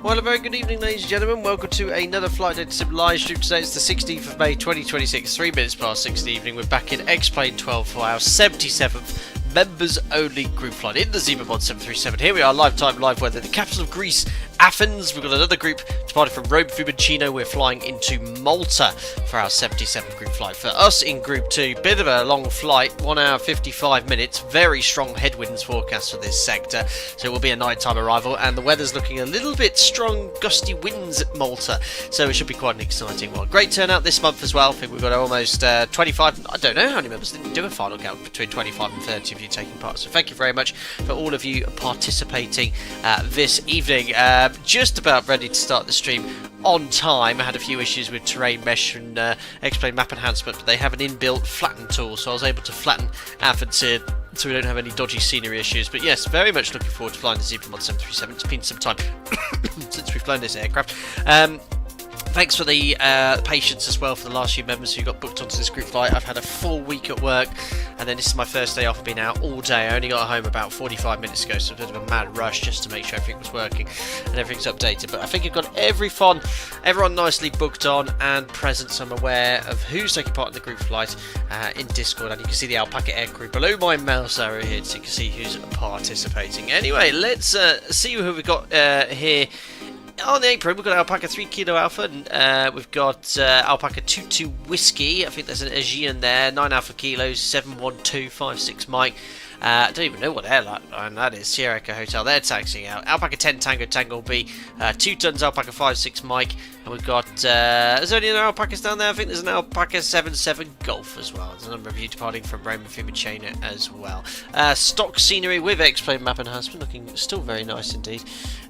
Well, a very good evening, ladies and gentlemen. Welcome to another Flight Data Sim live stream. Today it's the 16th of May 2026, 3 minutes past 6 in the evening. We're back in X-Plane 12 for our 77th members only group flight in the Mod 737. Here we are, live time, live weather, the capital of Greece, Athens. We've got another group departing from Rome Fiumicino. We're flying into Malta for our 77th group flight. For us in Group 2, bit of a long flight, 1 hour 55 minutes, very strong headwinds forecast for this sector, so it will be a nighttime arrival, and the weather's looking a little bit strong, gusty winds at Malta, so it should be quite an exciting one. Great turnout this month as well. I think we've got almost 25, I don't know how many members didn't do a final count, between 25 and 30 of you taking part, so thank you very much for all of you participating this evening. Just about ready to start the stream on time. I had a few issues with terrain mesh and X-Plane map enhancement, but they have an inbuilt flatten tool, so I was able to flatten Athens here so we don't have any dodgy scenery issues. But yes, very much looking forward to flying the Mod 737. It's been some time since we've flown this aircraft. Thanks for the patience as well for the last few members who got booked onto this group flight. I've had a full week at work, and then this is my first day off. I've been out all day. I only got home about 45 minutes ago, so a bit of a mad rush just to make sure everything was working and everything's updated. But I think I've got everyone nicely booked on and present, so I'm aware of who's taking part in the group flight in Discord, and you can see the Alpaca Air crew below my mouse arrow here, so you can see who's participating. Anyway, let's see who we've got here. On the apron, we've got Alpaca 3 Kilo Alpha, and we've got Alpaca 22 Whiskey. I think there's an Aegean there, 9 Alpha Kilos, 71256 Mike. I don't even know what airline that is. Sierra Echo Hotel, they're taxiing out. Alpaca 10 Tango Tango B, 2 tons Alpaca 56 Mike, and we've got, is there any other alpacas down there? I think there's an Alpaca 77 Golf as well. There's a number of you departing from Rome Fiumicino as well. Stock scenery with X-Plane map enhancement, looking still very nice indeed.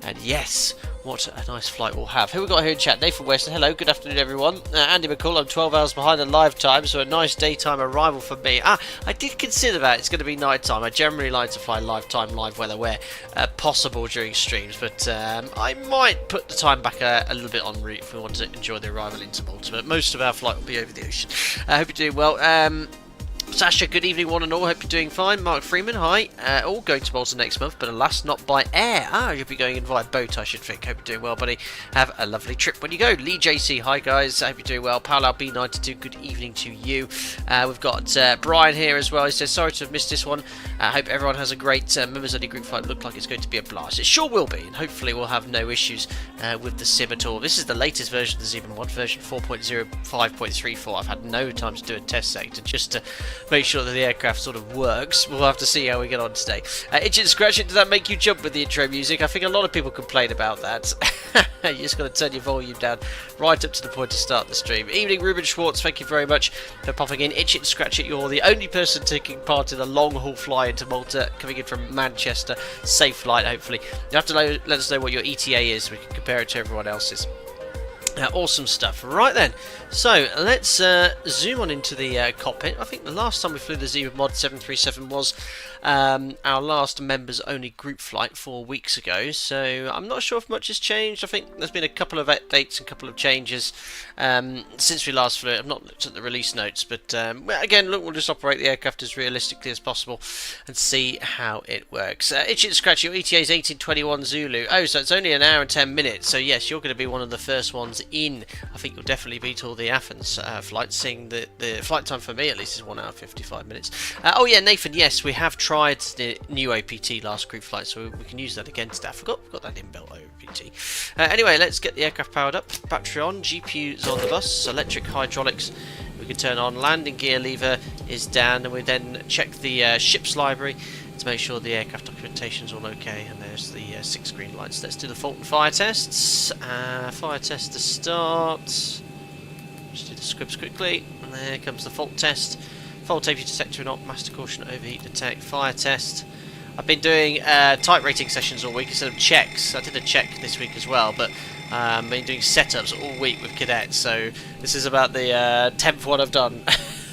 And yes, what a nice flight we'll have. Who we got here in chat? Nathan Weston, hello, good afternoon everyone. Andy McCall, I'm 12 hours behind the live time, so a nice daytime arrival for me. I did consider that it's going to be night time. I generally like to fly live time, live weather where possible during streams, but I might put the time back a little bit en route if we want to enjoy the arrival into Malta, but most of our flight will be over the ocean. I hope you're doing well. Sasha, good evening one and all, hope you're doing fine. Mark Freeman, hi. All going to Malta next month, but alas not by air. You'll be going in via boat, I should think. Hope you're doing well, buddy. Have a lovely trip when you go. Lee JC, hi guys, hope you're doing well. Paolo B92, good evening to you. We've got Brian here as well. He says, sorry to have missed this one. Hope everyone has a great members only group flight. Look like it's going to be a blast. It sure will be, and hopefully we'll have no issues with the sim at all. This is the latest version of the Mod, version 4.05.34. I've had no time to do a test sector just to make sure that the aircraft sort of works. We'll have to see how we get on today. Itch and Scratch It, did that make you jump with the intro music? I think a lot of people complain about that. You just got to turn your volume down right up to the point to start the stream. Evening, Ruben Schwartz, thank you very much for popping in. Itch It and Scratch It, you're the only person taking part in a long haul fly into Malta, coming in from Manchester. Safe flight, hopefully. You have to let us know what your ETA is so we can compare it to everyone else's. Awesome stuff. Right then, so let's zoom on into the cockpit. I think the last time we flew the Mod 737 was our last members only group flight 4 weeks ago, so I'm not sure if much has changed. I think there's been a couple of updates and a couple of changes since we last flew it. I've not looked at the release notes, but again, look, we'll just operate the aircraft as realistically as possible and see how it works. Itch It Scratch, your ETA is 1821 Zulu. Oh, so it's only an hour and 10 minutes, so yes, you're going to be one of the first ones in. I think you'll definitely beat all the Athens flights, seeing the flight time for me at least is 1 hour 55 minutes. Oh yeah, Nathan, yes, we have tried the new APT last group flight, so we can use that against that. We've got that inbuilt APT. Anyway, let's get the aircraft powered up. Battery on, GPU's on the bus, electric hydraulics we can turn on, landing gear lever is down, and we then check the ship's library to make sure the aircraft documentation is all okay, and there's the 6 green lights. Let's do the fault and fire tests. Fire test to start. Just do the squibs quickly, and there comes the fault test. Fault safety detector not, master caution overheat detect, fire test. I've been doing type rating sessions all week instead of checks. I did a check this week as well, but I've been doing setups all week with cadets, so this is about the 10th one I've done.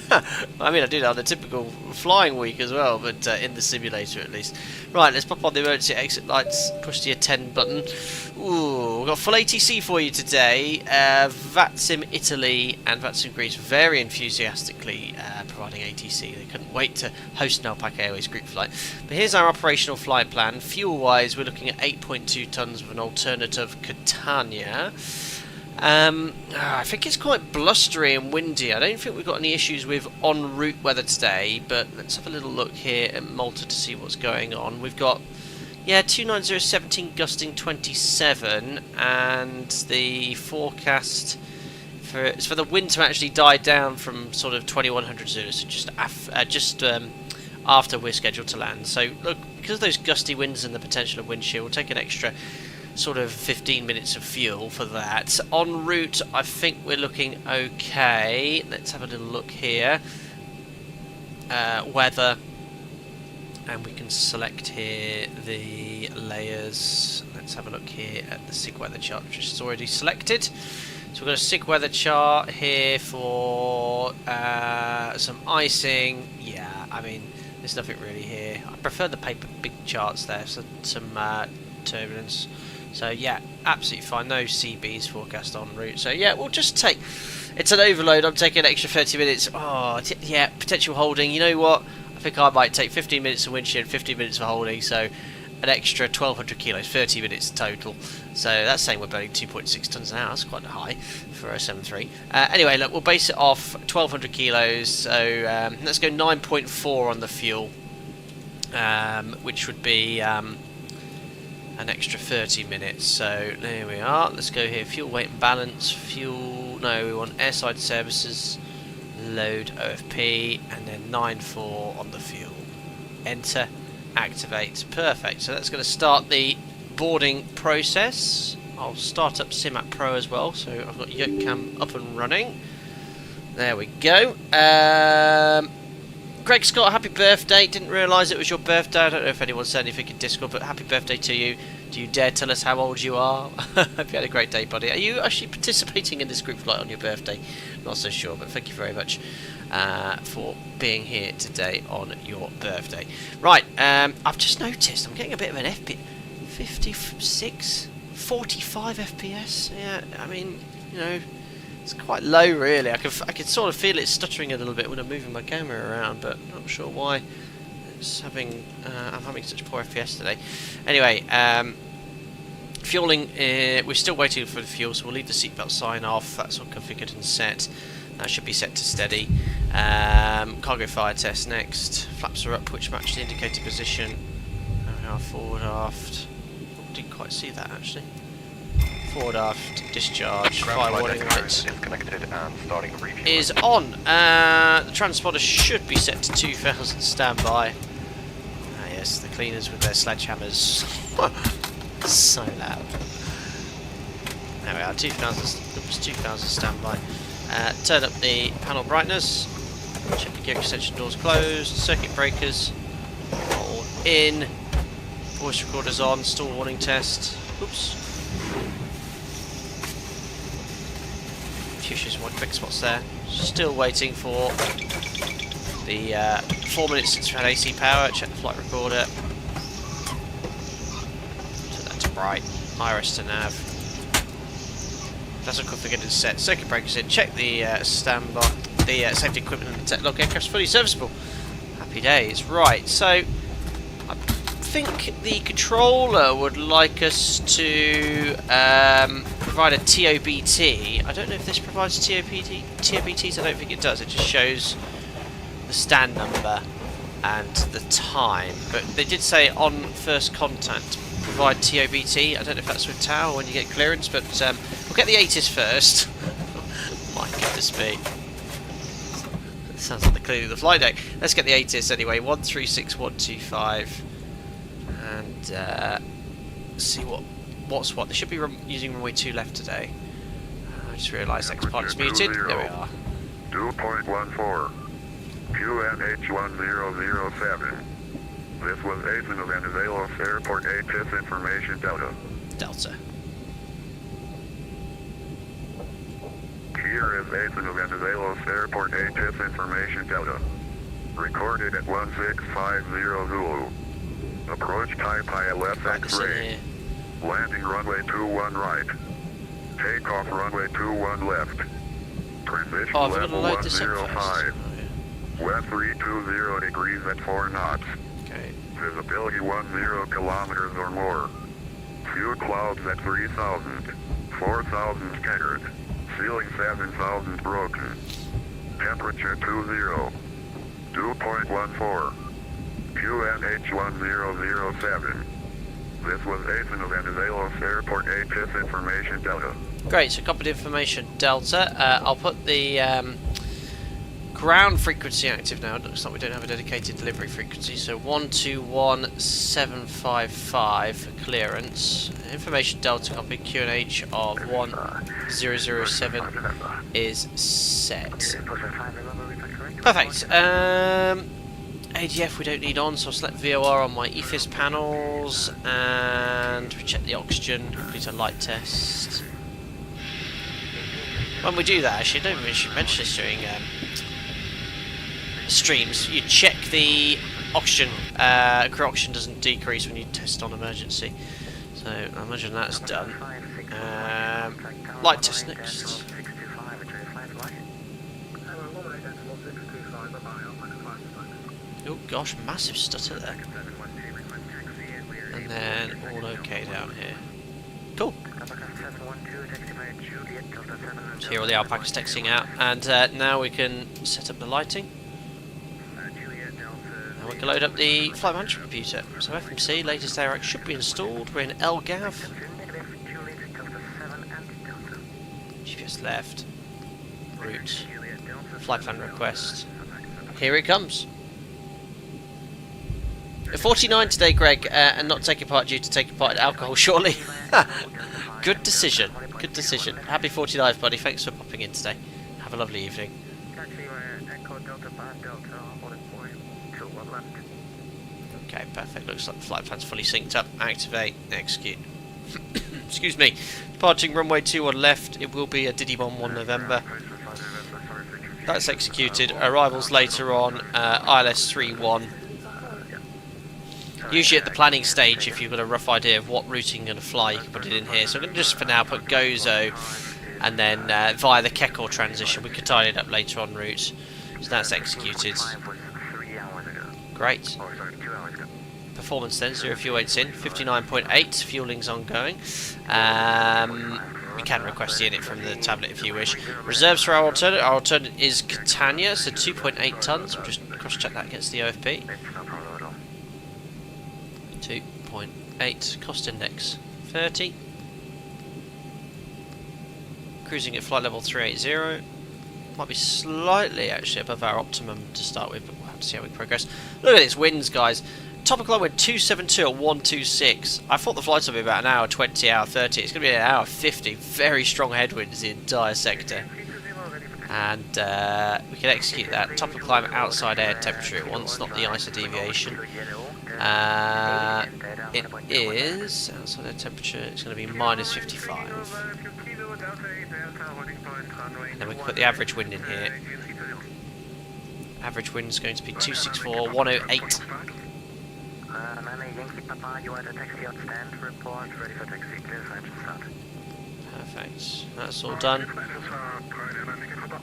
I mean, I do that on a typical flying week as well, but in the simulator at least. Right, let's pop on the emergency exit lights, push the attend button. Ooh, we've got full ATC for you today. VATSIM Italy and VATSIM Greece very enthusiastically providing ATC. They couldn't wait to host an Alpaca Airways group flight. But here's our operational flight plan. Fuel-wise, we're looking at 8.2 tonnes with an alternative Catania. I think it's quite blustery and windy. I don't think we've got any issues with en route weather today, but let's have a little look here at Malta to see what's going on. We've got, yeah, 29017 gusting 27, and the forecast for the wind to actually die down from sort of 2100 Zulu, so just after we're scheduled to land. So look, because of those gusty winds and the potential of wind shear, we'll take an extra sort of 15 minutes of fuel for that. En route, I think we're looking okay. Let's have a little look here. Weather, and we can select here the layers. Let's have a look here at the SIG weather chart, which is already selected. So we've got a SIG weather chart here for some icing. Yeah, I mean, there's nothing really here. I prefer the paper big charts there, so some turbulence. So yeah, absolutely fine. No CBs forecast en route. So yeah, we'll just take. It's an overload. I'm taking an extra 30 minutes. Oh yeah, potential holding. You know what? I think I might take 15 minutes of wind shear and 15 minutes for holding. So an extra 1,200 kilos, 30 minutes total. So that's saying we're burning 2.6 tonnes an hour. That's quite high for a 7.3. Anyway, look, we'll base it off 1,200 kilos. So let's go 9.4 on the fuel, which would be an extra 30 minutes. So there we are. Let's go here. Fuel weight and balance. Fuel. No, we want airside services. Load OFP, and then 9.4 on the fuel. Enter. Activate. Perfect. So that's going to start the boarding process. I'll start up SimApp Pro as well. So I've got YokeCam up and running. There we go. Greg Scott, happy birthday. Didn't realise it was your birthday. I don't know if anyone said anything in Discord, but happy birthday to you. Do you dare tell us how old you are? Hope you had a great day, buddy. Are you actually participating in this group flight on your birthday? Not so sure, but thank you very much for being here today on your birthday. Right, I've just noticed I'm getting a bit of an FPS. 56, 45 FPS. Yeah, I mean, you know, it's quite low, really. I can sort of feel it stuttering a little bit when I'm moving my camera around, but not sure why. It's having I'm having such poor FPS today. Anyway, fueling. We're still waiting for the fuel, so we'll leave the seatbelt sign off. That's all configured and set. That should be set to steady. Cargo fire test next. Flaps are up, which match the indicated position. There we are, forward aft. Oh, didn't quite see that actually. Forward aft, discharge, fire warning light is on. The transponder should be set to 2000 standby. Ah yes, the cleaners with their sledgehammers. So loud. There we are, 2000 standby. Turn up the panel brightness. Check the gear extension doors closed. Circuit breakers all in. Voice recorders on. Stall warning test. Oops. Issues with my quick spots there. Still waiting for the 4 minutes since we had AC power. Check the flight recorder. Turn that to bright. IRS to nav. That's all configured and set. Circuit breakers in. Check the standby, the safety equipment and the tech log. Aircraft's fully serviceable. Happy days. Right. So I think the controller would like us to provide a TOBT. I don't know if this provides TOBTs. I don't think it does. It just shows the stand number and the time. But they did say on first contact provide TOBT. I don't know if that's with TAO or when you get clearance, but we'll get the ATIS first. My goodness me. That sounds like clearly the flight deck. Let's get the ATIS anyway. 136125. And see what's what. They should be using runway 2 left today. I just realised next pilot's muted. There we are. 2.14 QNH1007. This was Athens of Venizelos Airport ATIS information Delta. Delta. QNH Here is Athens and Avalos Airport ATIS information data. Recorded at 1650 Zulu. Approach type ILS X-ray. Landing runway 21 right. Takeoff runway 21 left. Transition level 105. West 320 degrees at 4 knots. Okay. Visibility 10 kilometers or more. Few clouds at 3,000. 4,000 scattered. Ceiling 7,000 broken. Temperature 20. 2.14. QNH 1007. This was Athens and Avalos Airport ATIS information delta. Great, so copied information delta. I'll put the ground frequency active now. It looks like we don't have a dedicated delivery frequency, so 121755 for clearance. Information delta copy QNH of 1007 is set. Perfect. ADF we don't need on, so I'll select VOR on my EFIS panels, and we check the oxygen, complete a light test. When we do that, actually, I don't think we should mention this during streams. You check the oxygen, crew oxygen doesn't decrease when you test on emergency. So I imagine that's done. Light test next. Oh gosh, massive stutter there. And then all okay down here. Cool. So here all the Alpaca's texting out, and now we can set up the lighting. And we can load up the flight management computer. So FMC, latest AirX should be installed. We're in LGAV. GPS left. Route. Flight plan request. Here it comes. 49 today, Greg, and not taking part due to taking part in alcohol, surely. Good decision. Good decision. Happy 49th, buddy. Thanks for popping in today. Have a lovely evening. Okay, perfect. Looks like the flight plan's fully synced up. Activate. Execute. Excuse me. Departing runway 21 left. It will be a Diddy 1 November. That's executed. Arrivals later on. ILS 31. Usually at the planning stage, if you've got a rough idea of what routing you're going to fly, you can put it in here. So I'm going to just for now put Gozo, and then via the Kekor transition we can tie it up later on route. So that's executed. Great. Performance then, 0 fuel weights in, 59.8, fueling's ongoing. We can request the init from the tablet if you wish. Reserves for our alternate is Catania, so 2.8 tonnes. We'll just cross-check that against the OFP. 2.8, cost index 30. Cruising at flight level 380. Might be slightly actually above our optimum to start with, but we'll have to see how we progress. Look at this winds, guys. Topic line went 272 at 126. I thought the flights would be about an hour 20, hour 30. It's going to be an hour 50. Very strong headwinds the entire sector. And we can execute that. Topic climb outside air temperature at once, not the ISO deviation. It is outside air temperature. It's going to be minus 55. And then we can put the average wind in here. Average wind is going to be 264, 108. Perfect. That's all done.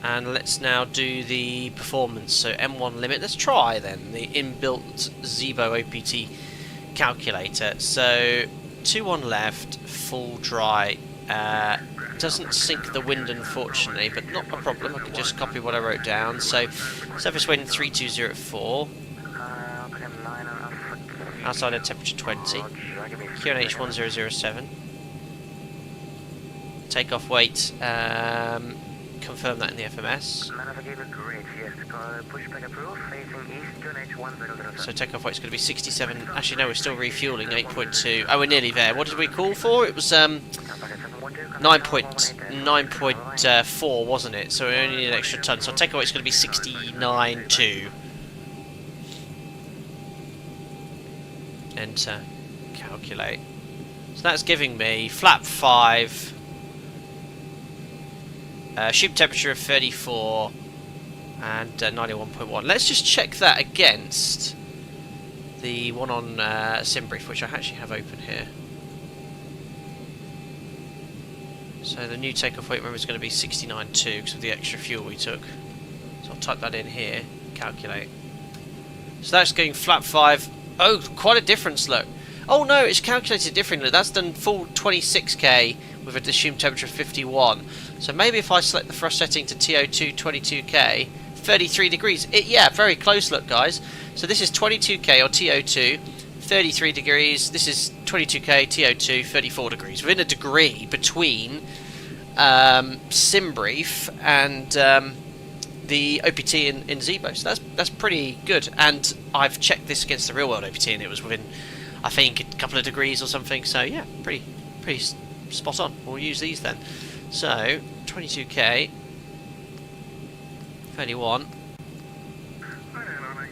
And let's now do the performance. So M1 limit. Let's try then the inbuilt Zebo OPT calculator. So 2-1 left, full dry. Doesn't sync the wind unfortunately, but not a problem. I can just copy what I wrote down. So surface wind 320 at 4. Outside air temperature 20. QNH 1007. Takeoff weight. Confirm that in the FMS. So takeoff weight's going to be 67. Actually, no, we're still refueling 8.2. Oh, we're nearly there. What did we call for? It was 9.4, wasn't it? So we only need an extra ton. So takeoff weight's going to be 69.2. Enter. Calculate. So that's giving me flap 5. Ship temperature of 34 and 91.1. Let's just check that against the one on SimBrief, which I actually have open here. So the new takeoff weight remember is going to be 69.2 because of the extra fuel we took. So I'll type that in here, calculate. So that's going flap 5. Oh, quite a difference, look. Oh no, it's calculated differently. That's done full 26k with a assumed temperature of 51. So maybe if I select the thrust setting to TO2 22k, 33 degrees. Yeah, very close, look, guys. So this is 22k or TO2, 33 degrees. This is 22k, TO2, 34 degrees. Within a degree between SimBrief and the OPT in Zibo. So that's pretty good. And I've checked this against the real world OPT, and it was within, I think, a couple of degrees or something. So yeah, pretty spot on. We'll use these then. So 22k, 31.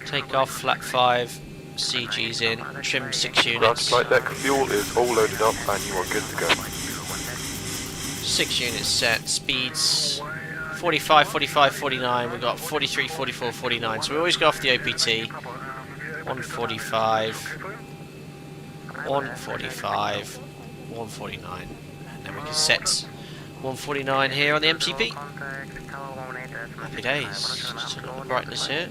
Take off, flap 5, CG's in, trim 6 units. Flight deck fuel is all loaded up and you are good to go. 6 units set, speeds 45, 45, 49, we've got 43, 44, 49, so we always go off the OPT. 145, 145, 149, and then we can set 149 here on the MTP. Happy days. Just turn on the brightness here.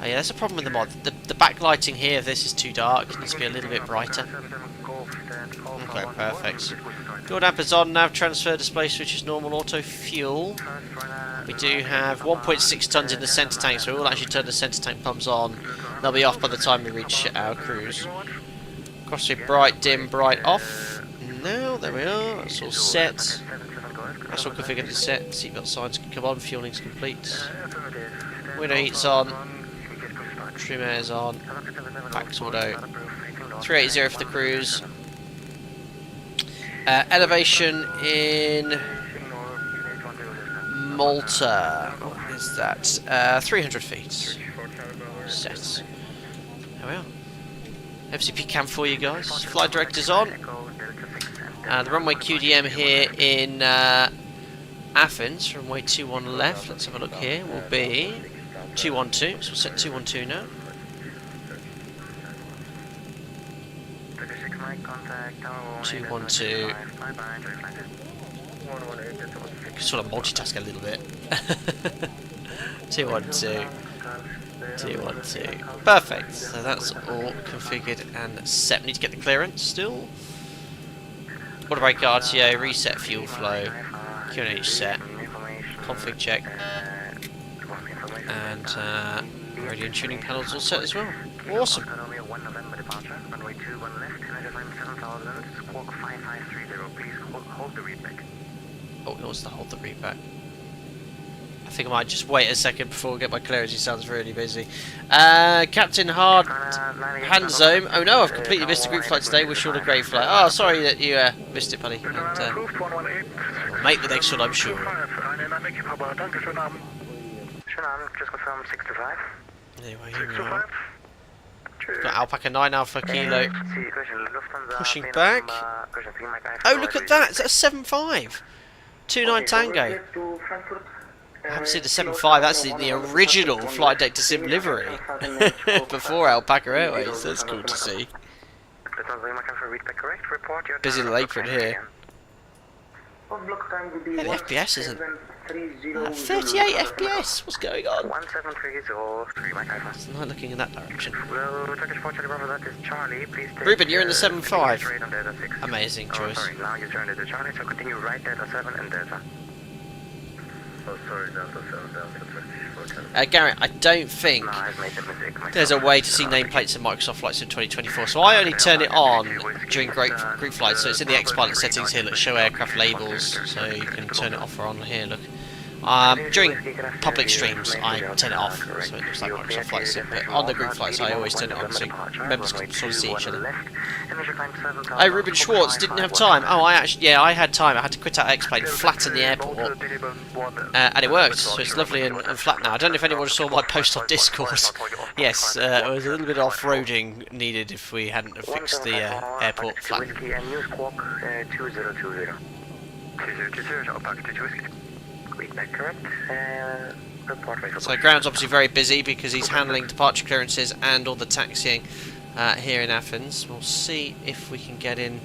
Oh yeah, that's a problem with the mod. The backlighting here of this is too dark. It needs to be a little bit brighter. Okay, perfect. Fuel dampers on, nav transfer display switch is normal, auto fuel. We do have 1.6 tons in the centre tank, so we will actually turn the centre tank pumps on. They'll be off by the time we reach our cruise. Crossfit bright, dim, bright off. Now, there we are, that's all set. That's all configured and set. Seatbelt signs can come on, fueling's complete. Window heat's on. Trim air's on. Packs auto. 380 for the cruise. Elevation in Malta. What is that? 300 feet. Set. There we are. FCP cam for you guys. Flight director's on. The runway QDM here in Athens, runway 21 left. Let's have a look here. Will be 212. So we'll set 212 now. Two, 1, 2. Sort of multitask a little bit. 2, 1, 2. 2, 1, 2. Perfect. So that's all configured and set. We need to get the clearance still. Water brake RTO, reset fuel flow, QNH set, config check, and radio and tuning panels all set as well. Awesome. Oh, he wants to hold the readback. I think I might just wait a second before I get my clearance. He sounds really busy. Captain Hard Handzome. Oh no, I've completely missed the group flight today. Wish you all a great flight. Oh, sorry that you missed it, buddy. And, we'll make the next one, I'm sure. Anyway, here we are. Got Alpaca 9 Alpha Kilo pushing back. Oh, look at that! It's a 7.5. 2.9 Tango. I haven't seen the 7.5. That's the original flight deck to sim livery before Alpaca Airways. That's cool to see. Busy little apron here. Yeah, the FPS isn't. 38 FPS. What's going on? It's not looking in that direction. Ruben, you're in the 7.5. Amazing choice. Now you turned into Charlie, so continue right Delta 7 and Delta. Oh, sorry, Delta 7, Delta 2. Garrett, I don't think there's a way to see nameplates in Microsoft flights in 2024, so I only turn it on during group flights, so it's in the X-Pilot settings here, look, show aircraft labels, so you can turn it off or on here, look. During public streams, I turn it off, so it looks like Microsoft Flight Sim, but on the group flights, I always turn it on, so members can sort of see each other. Oh, Ruben Schwartz didn't have time. Oh, I had time. I had to quit out X-Plane, flatten the airport, and it worked, so it's lovely and flat now. I don't know if anyone saw my post on Discord. Yes, it was a little bit of off-roading needed if we hadn't have fixed the airport flat. 2020 Alpaca 22 Whiskey. Read back correct. Report ready for So ground's obviously very busy because he's handling departure clearances and all the taxiing here in Athens. We'll see if we can get in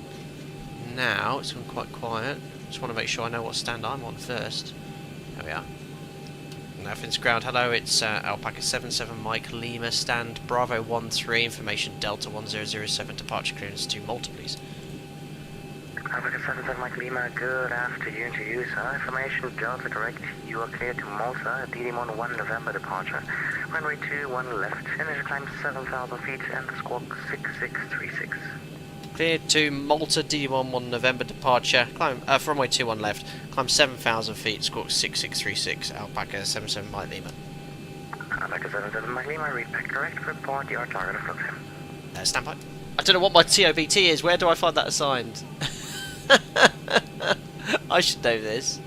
now. It's gone quite quiet. Just want to make sure I know what stand I'm on first. There we are. Athens ground, hello, it's Alpaca 77 Mike Lima, stand Bravo 13, information Delta 1007, departure clearance to Malta, please. Alpaca 77 Mike Lima, good afternoon to you, sir. Information Delta correct, you are clear to Malta, DD1 1 November departure. Runway 21 left, initial climb 7,000 feet and squawk 6636. Clear to Malta, DD1 1 November departure, climb from runway 21 left, climb 7,000 feet, squawk 6636, Alpaca 77 Mike Lima. Alpaca 77 Mike Lima, read back correct, report your target approach. Stand by. I don't know what my TOBT is, where do I find that assigned? I should know this.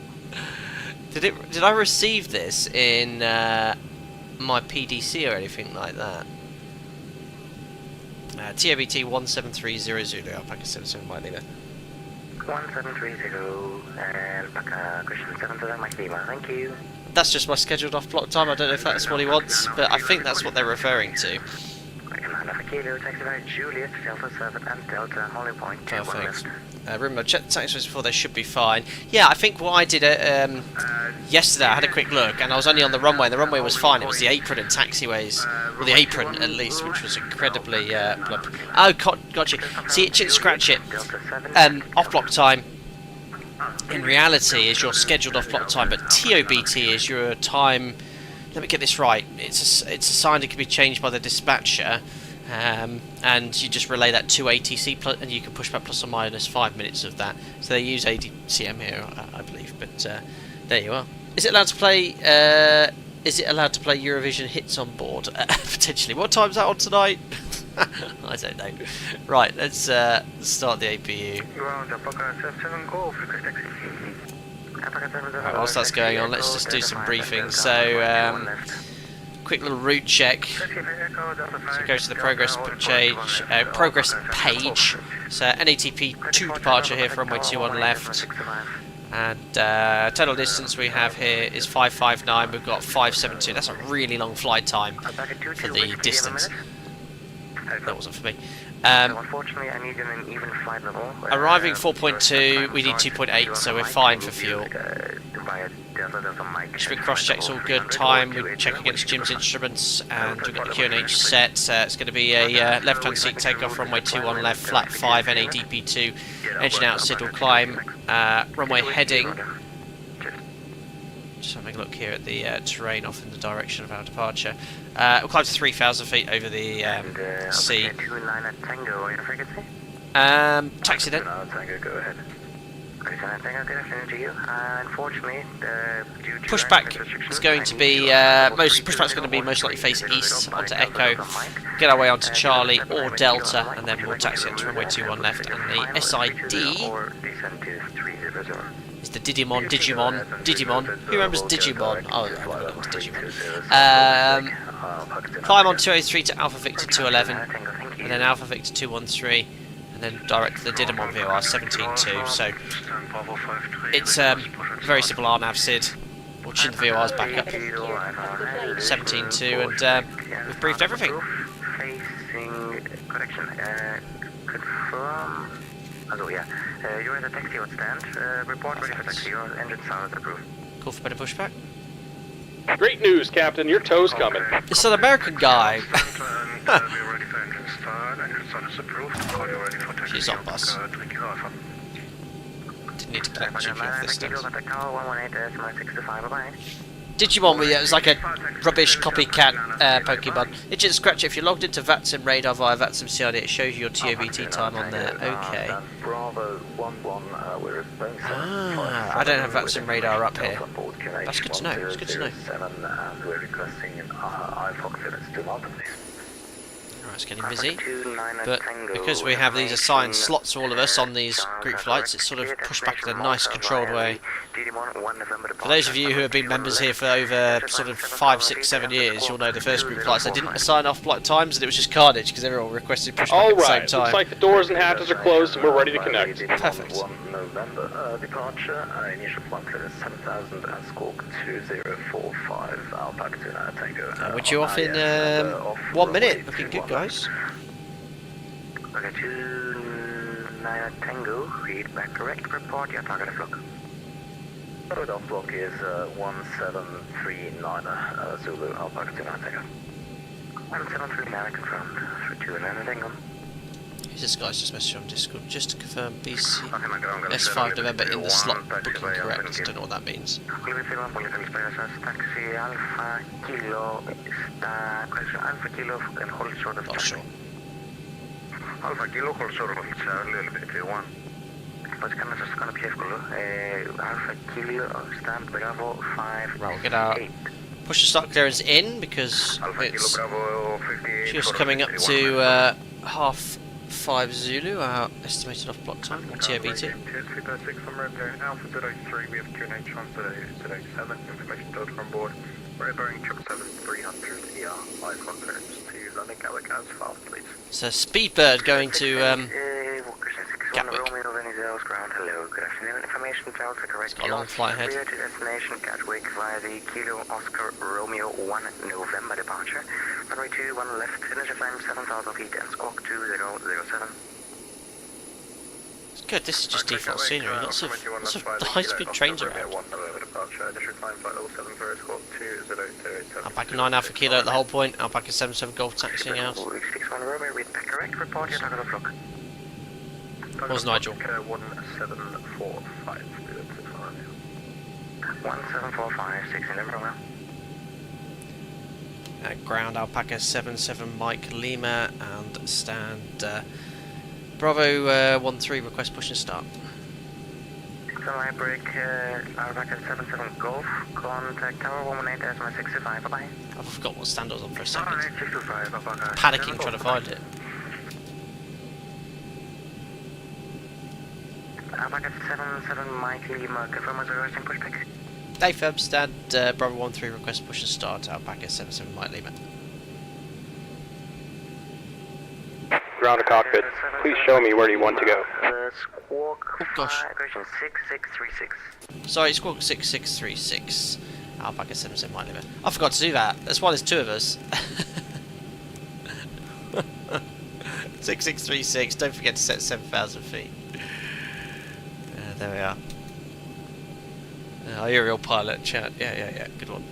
Did I receive this in my PDC or anything like that? TOBT 1730 Zulu, Alpaca 77 Mike Lima. 1730 and Alpaca Christian 77 Mike Lima, thank you. That's just my scheduled off block time, I don't know if that's what he wants, but I think that's what they're referring to. Commander for Kilo, taxi by Juliet, Delta 7 and Delta, holding point 21 left. Remember, I checked the taxis before, they should be fine. Yeah, I think what I did yesterday, I had a quick look, and I was only on the runway, and the runway was fine. It was the apron and taxiways, or the apron at least, which was incredibly... oh, got you. See, it should scratch it. Off-block time, in reality, is your scheduled off-block time, but TOBT is your time... Let me get this right. It's assigned, it can be changed by the dispatcher, and you just relay that to ATC, and you can push back plus or minus 5 minutes of that. So they use ADCM here, I believe. But there you are. Is it allowed to play? Is it allowed to play Eurovision hits on board? Potentially. What time's that on tonight? I don't know. Right, let's start the APU. Right, whilst that's going on, let's just do some briefings. So, quick little route check. So go to the progress page. So NATP 2 departure here from runway 21 left. And total distance we have here is 559. We've got 572. That's a really long flight time for the distance. That wasn't for me. Unfortunately, I need an even flight level. Arriving 4.2, we need 2.8, so we're fine for fuel. Spin cross check's all good. Time, we check against Jim's instruments, and we've got the QNH set. It's going to be a left-hand seat takeoff, runway 21 left, flat 5, NADP2, engine out, Sid will climb, runway heading. Just having a look here at the terrain off in the direction of our departure. We'll climb to 3,000 feet over the sea. Taxi then. Pushback is going to be pushback's going to be most likely face east onto Echo. Get our way onto Charlie or Delta, and then we'll taxi up to runway 21 left. And the SID is the Digimon. Who remembers Digimon? Oh, I remember Digimon. Climb on 203 to Alpha Victor 211, and then Alpha Victor 213, and then direct to the Didymon VOR 17.2. So it's very simple RNAV SID. We'll chin the VORs back up 17.2, and we've briefed everything. Confirm. Hello, yeah. You're in the taxi on stand. Report ready for taxi. Your engine sound is approved. Call for better pushback. Great news, Captain. Your tow's coming. It's an American guy. She's on bus. Didn't need to connect GP off this time. Digimon, it was like a rubbish copycat Pokemon. It just scratch it. If you're logged into VATSIM radar via VATSIM CID, it shows you your TOBT time on there. Okay. I don't have VATSIM radar up here. That's good to know. That's good to know. Right, it's getting busy. But because we have these assigned slots for all of us on these group flights, it's sort of pushed back in a nice controlled way. For those of you who have been members here for over sort of 5, 6, 7 years, you'll know the first group flights I didn't assign off flight times, and it was just carnage because everyone requested pushback at the same Alright, time. looks like the doors and hatches are closed and we're ready to connect. Perfect. November departure, initial flight clearance 7000 and squawk 2045, Alpaca Tango. We're due off in 1 minute. Looking good, guys. Okay, 29 Tango, read back correct, report your target flock. Target off block is 1739 Zulu, Alpaca Tango. 1739 confirmed, 329 Tango. This guy's just messaged on Discord just to confirm BC S5 November in the slot booking correct. Don't know what that means. Taxi Alpha Kilo Alpha Kilo and hold short of Not sure. Alpha Kilo, hold short of one. But can I just gonna be Alpha Kilo stand Bravo 5. Right, we'll get our push the start clearance in because it's just coming up to 5:30 Zulu, our estimated off block time on TOBT. From Romeo Alpha 03, we have QNH on 7, information total on board. We're Boeing 777-300 ER, 5 clearance to landing Gatwick as fast, please. So Speedbird going to Gatwick. Hello, good afternoon. Information Delta correct. It's got a long flight ahead. Clear to destination Gatwick via the Kilo Oscar Romeo 1 November departure. Runway 21 left, initial climb 7,000 feet and squawk 2007. It's good, this is just default scenery. Lots of high-speed trains around. Alpaca 9 Alpha Kilo at the whole point. Alpaca 77 Golf taxiing out. 61 Romeo, read back correct. Report your target of flock. Where's Nigel? 1745. 1745, 16 Romeo. Ground Alpaca 77 Mike Lima and stand Bravo 13 request push and start. Sunlight break, Alpaca 77 Golf, contact Tower 118 as my 65, bye bye. I forgot what stand I was on for a second. 625, Alpaca. Panicking trying to find it. Alpaca 77 Mike Lima, confirm reservation pushback. Day firm, stand Bravo 13 request push and start Alpaca 77 Mike Lima. Ground to cockpit. Please show me where you want to go. Squawk Oh gosh. 6636. Sorry, squawk 6636. Alpaca 77 Mike Lima. I forgot to do that. That's why there's two of us. 6636. Don't forget to set 7,000 feet. There we are. Oh, you're a real pilot, chat. Yeah. Good one.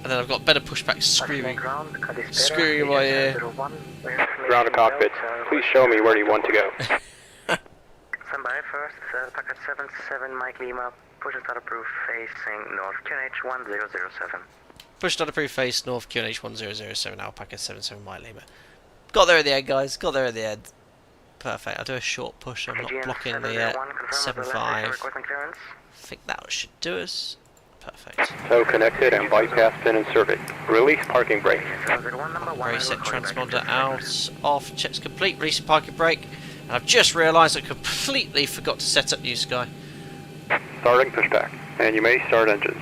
And then I've got better pushback screaming in my ear. Ground to cockpit. Please show me where you want to go. Stand by first, packet 77 Mike Lima, push and start approved facing north, QNH 1007. Push start approved face north, QNH 1007, Alpaca 77 Mike Lima. Got there at the end, guys. Got there at the end. Perfect. I'll do a short push. I'm not blocking the 7.5. I think that should do us. Perfect. So connected and bypass pin inserted. Release parking brake. Reset transponder out, off, checks complete, release parking brake. And I've just realised I completely forgot to set up New Sky. Starting pushback. And you may start engines.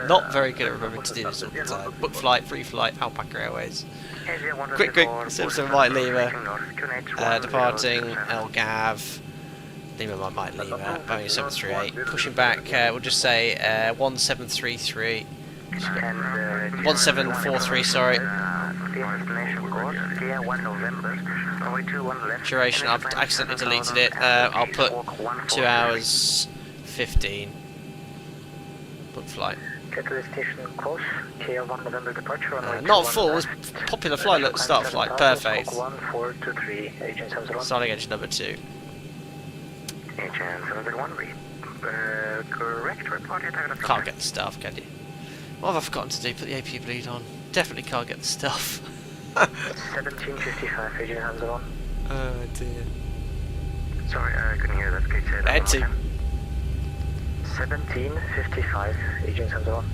Not very good at remembering to do this all the time. Book flight, free flight, Alpaca Airways. Quick, 77 Mike Lima. Departing LGAV. Lima Mike Lima, Boeing 738. Pushing back, we'll just say 1733. 1743, sorry. Duration, I've accidentally deleted it. I'll put 2 hours 15. Book flight. Not full, it's popular flight, look, start flight, perfect. Starting engine number 2. Can't get the stuff, can you? What have I forgotten to do? Put the AP bleed on. Definitely can't get the stuff. 1755, agent hands on. Oh dear. Sorry, I couldn't hear that. Please say that Head one to. more time. 1755, agent hands on.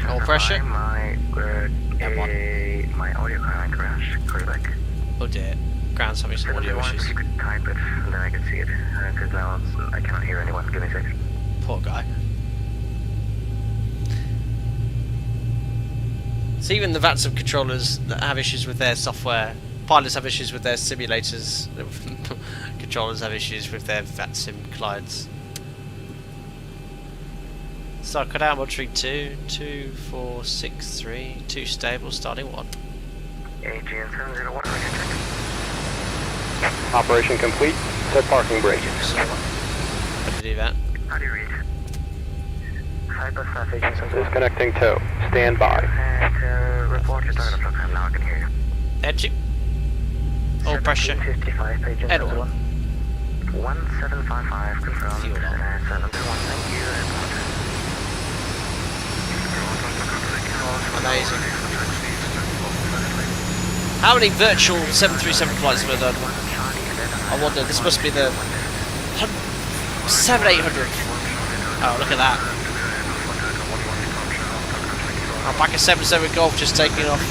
All pressure. My audio kind of crashed. Call you back. Oh dear. Ground's having some audio issues. If you could type it, then I could see it. Because now I cannot hear anyone. Give me a second. Poor guy. So even the VATSIM controllers that have issues with their software, pilots have issues with their simulators, controllers have issues with their VATSIM clients. Start cut out, mod tree 2, 2, 4, 6, 3, 2 stable, starting 1. AGN 701, I can check. Operation complete. Set parking brake. So, how do you do that? How do you read? 5+5 agent 701. Disconnecting tow. Stand by. And report your target block. Now I can hear you. Edgy. All pressure. 55 agent Edward. 701. 1755 confirmed. Fuel on. 721, thank you. Amazing. How many virtual 737 flights have I done? I wonder, this must be the 700-800. Oh, look at that. Alpaca 77 Golf just taking off.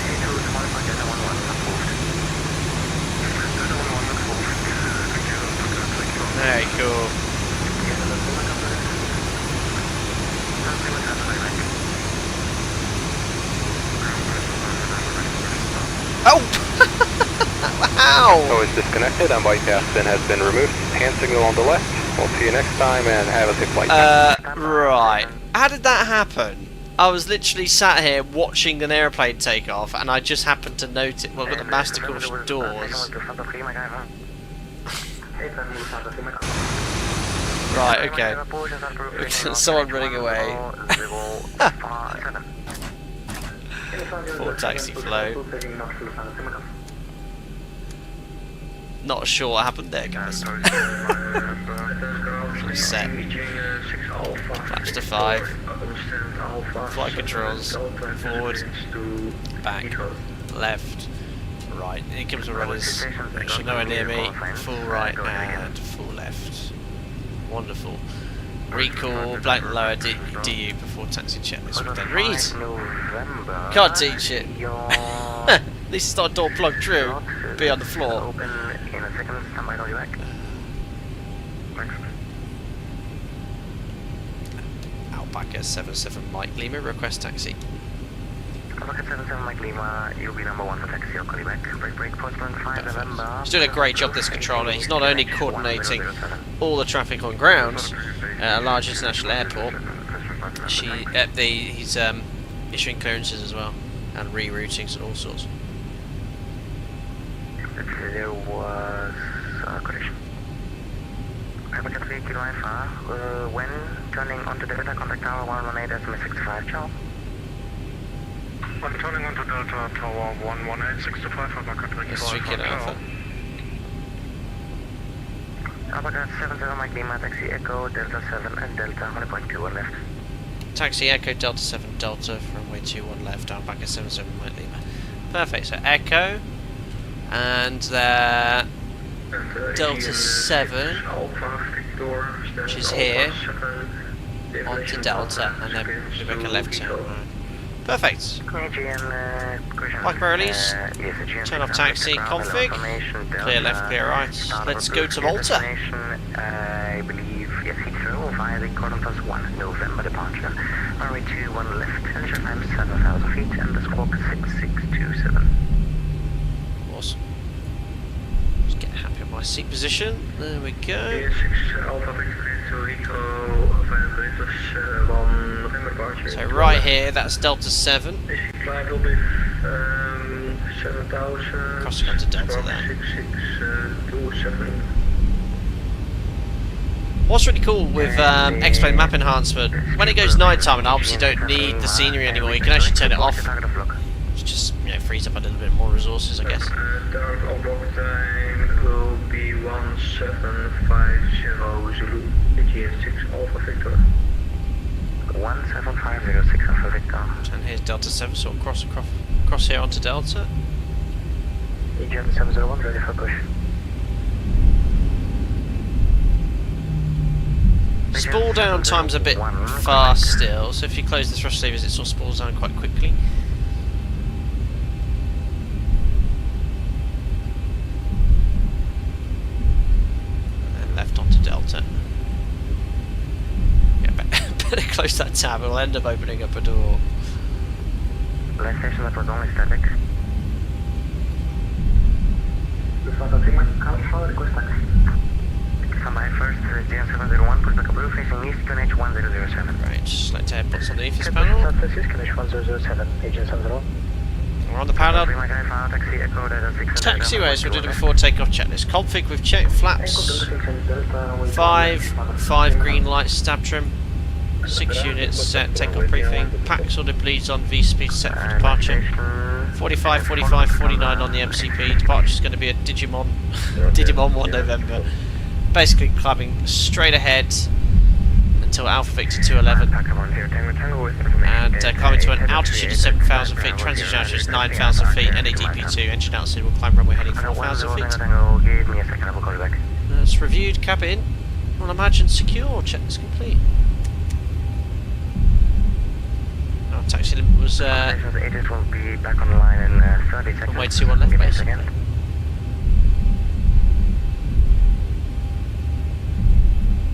Very cool. Oh! Wow! Tow is disconnected and bypass pin has been removed. Hand signal on the left. We'll see you next time and have a safe flight. Right. How did that happen? I was literally sat here watching an airplane take off and I just happened to notice, well, I've got the mastical doors. Right, okay. Someone running away. Full taxi flow. Not sure what happened there, guys. Set. Flaps to 5. Flight controls. Forward. Back. Left. Right. Here comes the runners. Actually nowhere near me. Full right and full left. Wonderful. Recall, blank lower DU before taxi checklist with then read. Can't teach it. At least it's not a door plugged through. Be on the floor. Alpaca 77 Mike Lima, request taxi. Alpaca 77 Mike Lima, you'll be number 1 for taxi, I'll call you back. Break, postman 5 November. He's doing a great job, this controller. He's not only coordinating all the traffic on ground at a large international airport, he's issuing clearances as well, and reroutings and all sorts. There was a collision. Alpaca 3 Kilo Alpha, when turning onto Delta, contact tower 118 estimate 65, ciao. When turning onto Delta Tower 11865, Alpaca 3 Kilo Alpha. Alpaca 70 Mike Lima, taxi Echo, Delta 7 and Delta, 1.21 left. Taxi Echo, Delta 7, Delta, runway 21 left, Alpaca 77 Mike Lima. Perfect, so Echo, and Delta 7, which is here, onto Delta, and then we make a left turn. Perfect. Mike Burley's, turn off taxi, config, clear left, clear right. Let's go to Malta. I believe, yes, Heathrow, via the Cordon Plus 1, November departure. Runway 21 left, initial time 7,000 feet, and the squawk 6627. Awesome. Just get happy with my seat position. There we go. So right here, that's Delta 7. Crossing onto Delta there. What's really cool with X-Plane map enhancement, when it goes nighttime and I obviously don't need the scenery anymore, you can actually turn it off. It just, you know, frees up a little bit more resources, I guess. Dark block time will be 1750 Zulu, GS6 Alpha Victor. 17506 Alpha Victor. And here's Delta 7, so we'll cross here onto Delta. EGN 701 ready for push. Spool down time's a bit fast still, so if you close the thrust levers it sort of spools down quite quickly. And then left onto Delta. Yeah, better close that tab, it'll end up opening up a door. Last station, that was only static. Somebody first, GM701, push back approve, facing east, QNH 1007. Right, just select airports underneath this panel. QNH 1007, agent 70. We're on the panel. Taxiways, we did it before takeoff checklist. Config, we've checked flaps. 5 green lights, stab trim. 6 units set, takeoff briefing. Packs or depletes on V-speed set for departure. 45, 45, 49 on the MCP. Departure's going to be a Digimon 1 November. Basically climbing straight ahead until Alpha Victor 211. And climbing to an altitude of 7,000 feet. Transition altitude is 9,000 feet. NADP2. Engine altitude will climb runway heading 4,000 feet. That's reviewed. Cabin. Well, imagine secure. Check is complete. Our taxi limit was runway 21 left basically.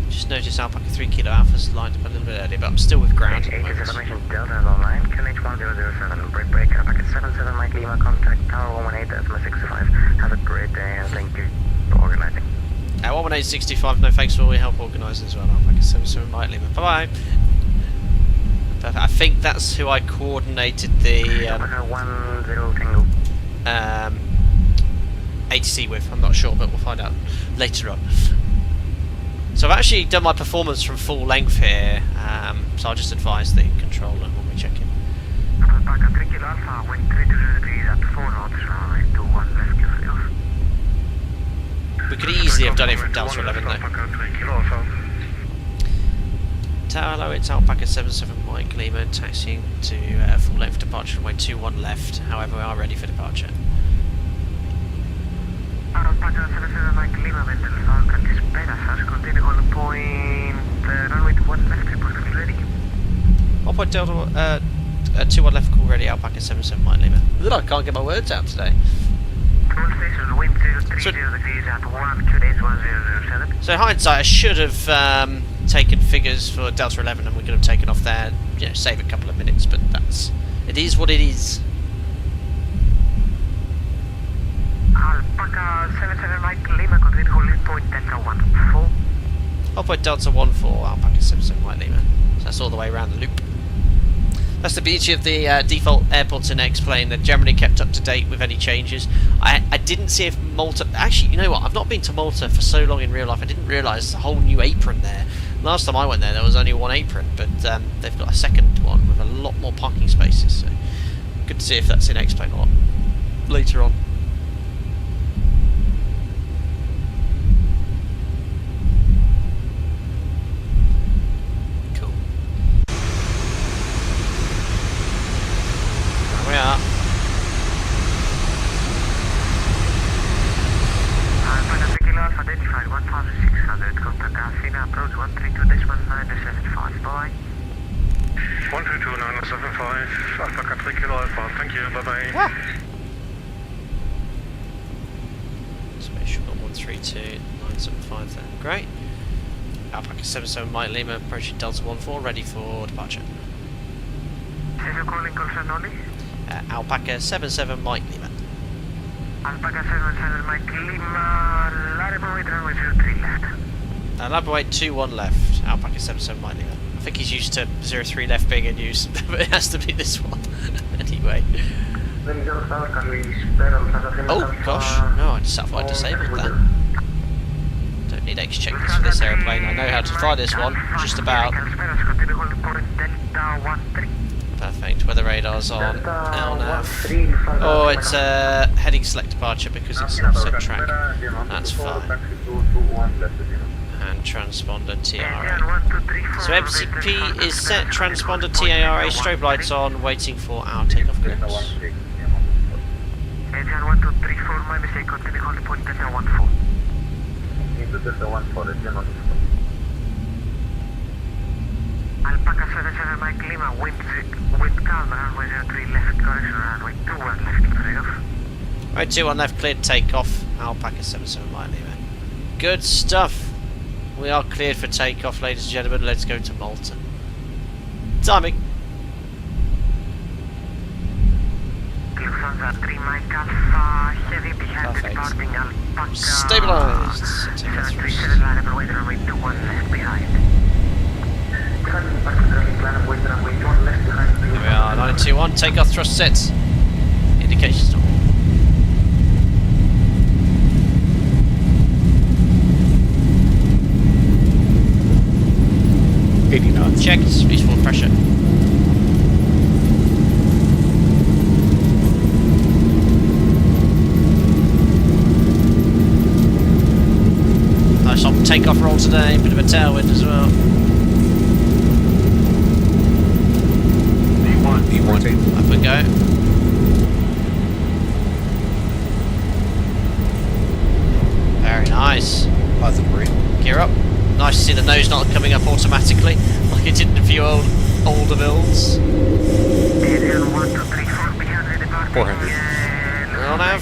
Just noticed Alpaca 3 Kilo Alpha's lined up a little bit earlier, but I'm still with ground. Delta is online, QNH 1007, break, Alpaca 77, Mike Lima, contact Tower 118, Atma 65. Have a great day and thank you for organising. 11865, no thanks for all your help organising as well. Alpaca 77, Mike Lima, bye bye. Perfect. I think that's who I coordinated the ATC with, I'm not sure, but we'll find out later on. So I've actually done my performance from full length here, so I'll just advise the controller when we check in. Alpaca 3 Kilo Alpha, wind 320 degrees at 4 knots, runway 21 left, we could easily have done it from Delta 11 though. Tower, hello, it's Alpaca 77 Mike Lima, taxiing to full length departure runway 21 left, however we are ready for departure. Alpaca 77 Mike Lima, Vendel Falcon, Disperas, continue on point, runway 21 left, report ready. 1 point Delta, 21 left, call ready, Alpaca 77 Mike Lima. I can't get my words out today. Station, wind 030 degrees at 1, QNH 1007. So hindsight, I should have taken figures for Delta 11 and we could have taken off there, you know, save a couple of minutes, but it is what it is. Alpaca 77 Mike Lima, continue holding point Delta 14. Hold point Delta 14, Alpaca 77 Mike Lima. So that's all the way around the loop. That's the beauty of the default airports in X-Plane. They're generally kept up to date with any changes. I didn't see if Malta... Actually, you know what? I've not been to Malta for so long in real life. I didn't realise there's a whole new apron there. Last time I went there was only one apron, but they've got a second one with a lot more parking spaces. So good to see if that's in X-Plane or not later on. We are. Alpaca 3 Kilo Alpha identified 1600, contact Athena, approach 132.975, bye. 132.975, Alpaca 3 Kilo Alpha, thank you, bye bye. Ah. So make sure we've got 132.975 then. Great. Alpaca 77 Mike Lima approaching Delta 14, ready for departure. Is you calling concern only? Alpaca 77 Mike Lima. Alpaca 77 Mike Lima, Larabaway runway 03 left. Labaway 21 left, Alpaca 77 Mike Lima. I think he's used to 03 left being in use, but it has to be this one. Anyway. Oh gosh, no, I thought I disabled that. Don't need X checklists for this aeroplane, I know how to fly this one, just about. Perfect, weather radar's on, LNAV. Oh, it's heading select departure because it's an offset track. That's fine. And transponder TRA. So MCP is set, transponder TARA, strobe lights on, waiting for our takeoff clearance. Adrian 1234, my mistake, continue hold point Delta 14. Alpaca 77 Mike Lima, wind calm, runway 03 left, correction, runway 21 left, clear off. Right, 21 left, cleared takeoff. Alpaca 77 Mike Lima. Good stuff. We are cleared for takeoff, ladies and gentlemen. Let's go to Malta. Timing. Lufthansa 3 Mike Alpha, heavy behind Perfect. departing Alpaca. Stabilised. 737 line up, runway 21 left behind. Here we are, 921, takeoff thrust sets. Indication stop. Checked, reasonable pressure. Nice on takeoff roll today, bit of a tailwind as well. E1. Up we go. Very nice. Positive breathe. Gear up. Nice to see the nose not coming up automatically, like it did in a few older builds. 400. We're on Av.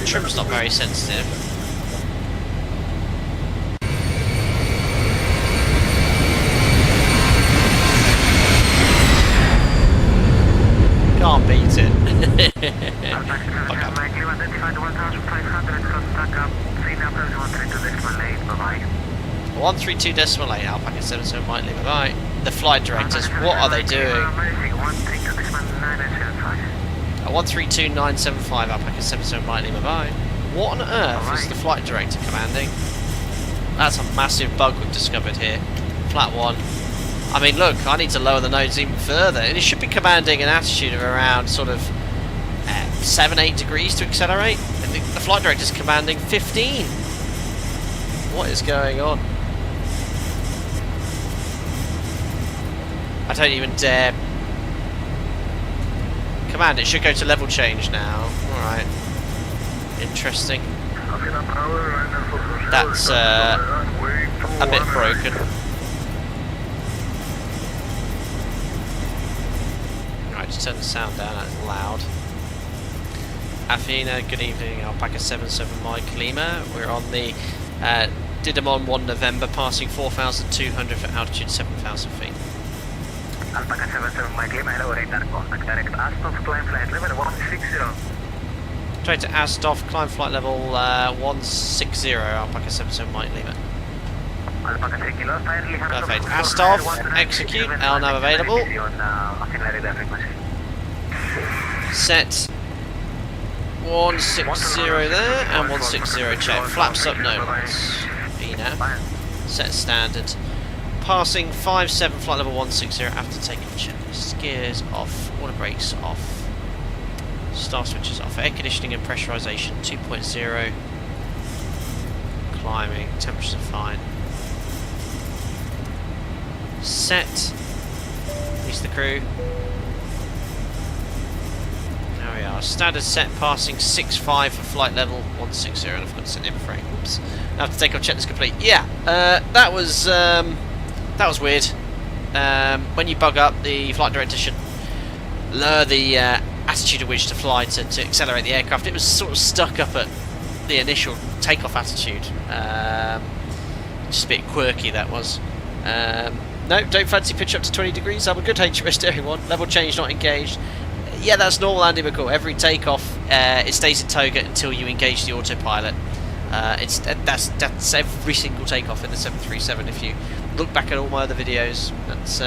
Trim's not very sensitive. Can't beat it. Fuck up. 132.8, Alpaca 77 Mike Lima. Right. The flight directors, what are they doing? 132975, Alpaca 77 Mike Lima. Bye. What on earth is the flight director commanding? That's a massive bug we've discovered here. Flat 1. I mean, look, I need to lower the nose even further. And it should be commanding an attitude of around sort of 7-8 degrees to accelerate. I think the flight director's commanding 15. What is going on? I don't even dare. Command, it should go to level change now. Alright. Interesting. That's a bit broken. Right, just turn the sound down, that's loud. Athena, good evening, Alpaca 77 Mike Lima. We're on the Didymon 1 November, passing 4,200 for altitude 7,000 feet. Alpaca 77 Mike Lima, hello, radar contact, direct Astov, climb flight level 160. Straight to Astov, climb flight level 160, Alpaca 77 Mike Lima. Alpaca 3 kilos, Perfect, Astov, execute, LNAV available. Set 160 there, and 160 check. Flaps up, no lights. VNAV. Set standard. Passing 57, flight level 160 after takeoff checklist. Gears off, water brakes off. Star switches off. Air conditioning and pressurization 2.0. Climbing, temperatures are fine. Set. Release the crew. There we are. Standard set, passing 6.5 for flight level 160, and I've got to set the frame. Oops. I have to take off checklist complete. Yeah, that was weird. When you bug up, the flight director should lower the attitude at which to fly to accelerate the aircraft. It was sort of stuck up at the initial takeoff attitude. Just a bit quirky, that was. No, don't fancy pitch up to 20 degrees. I'm a good HMS steering one. Level change not engaged. Yeah, that's normal, Andy McCall. Every takeoff, it stays at toga until you engage the autopilot. That's every single takeoff in the 737. If you look back at all my other videos, that's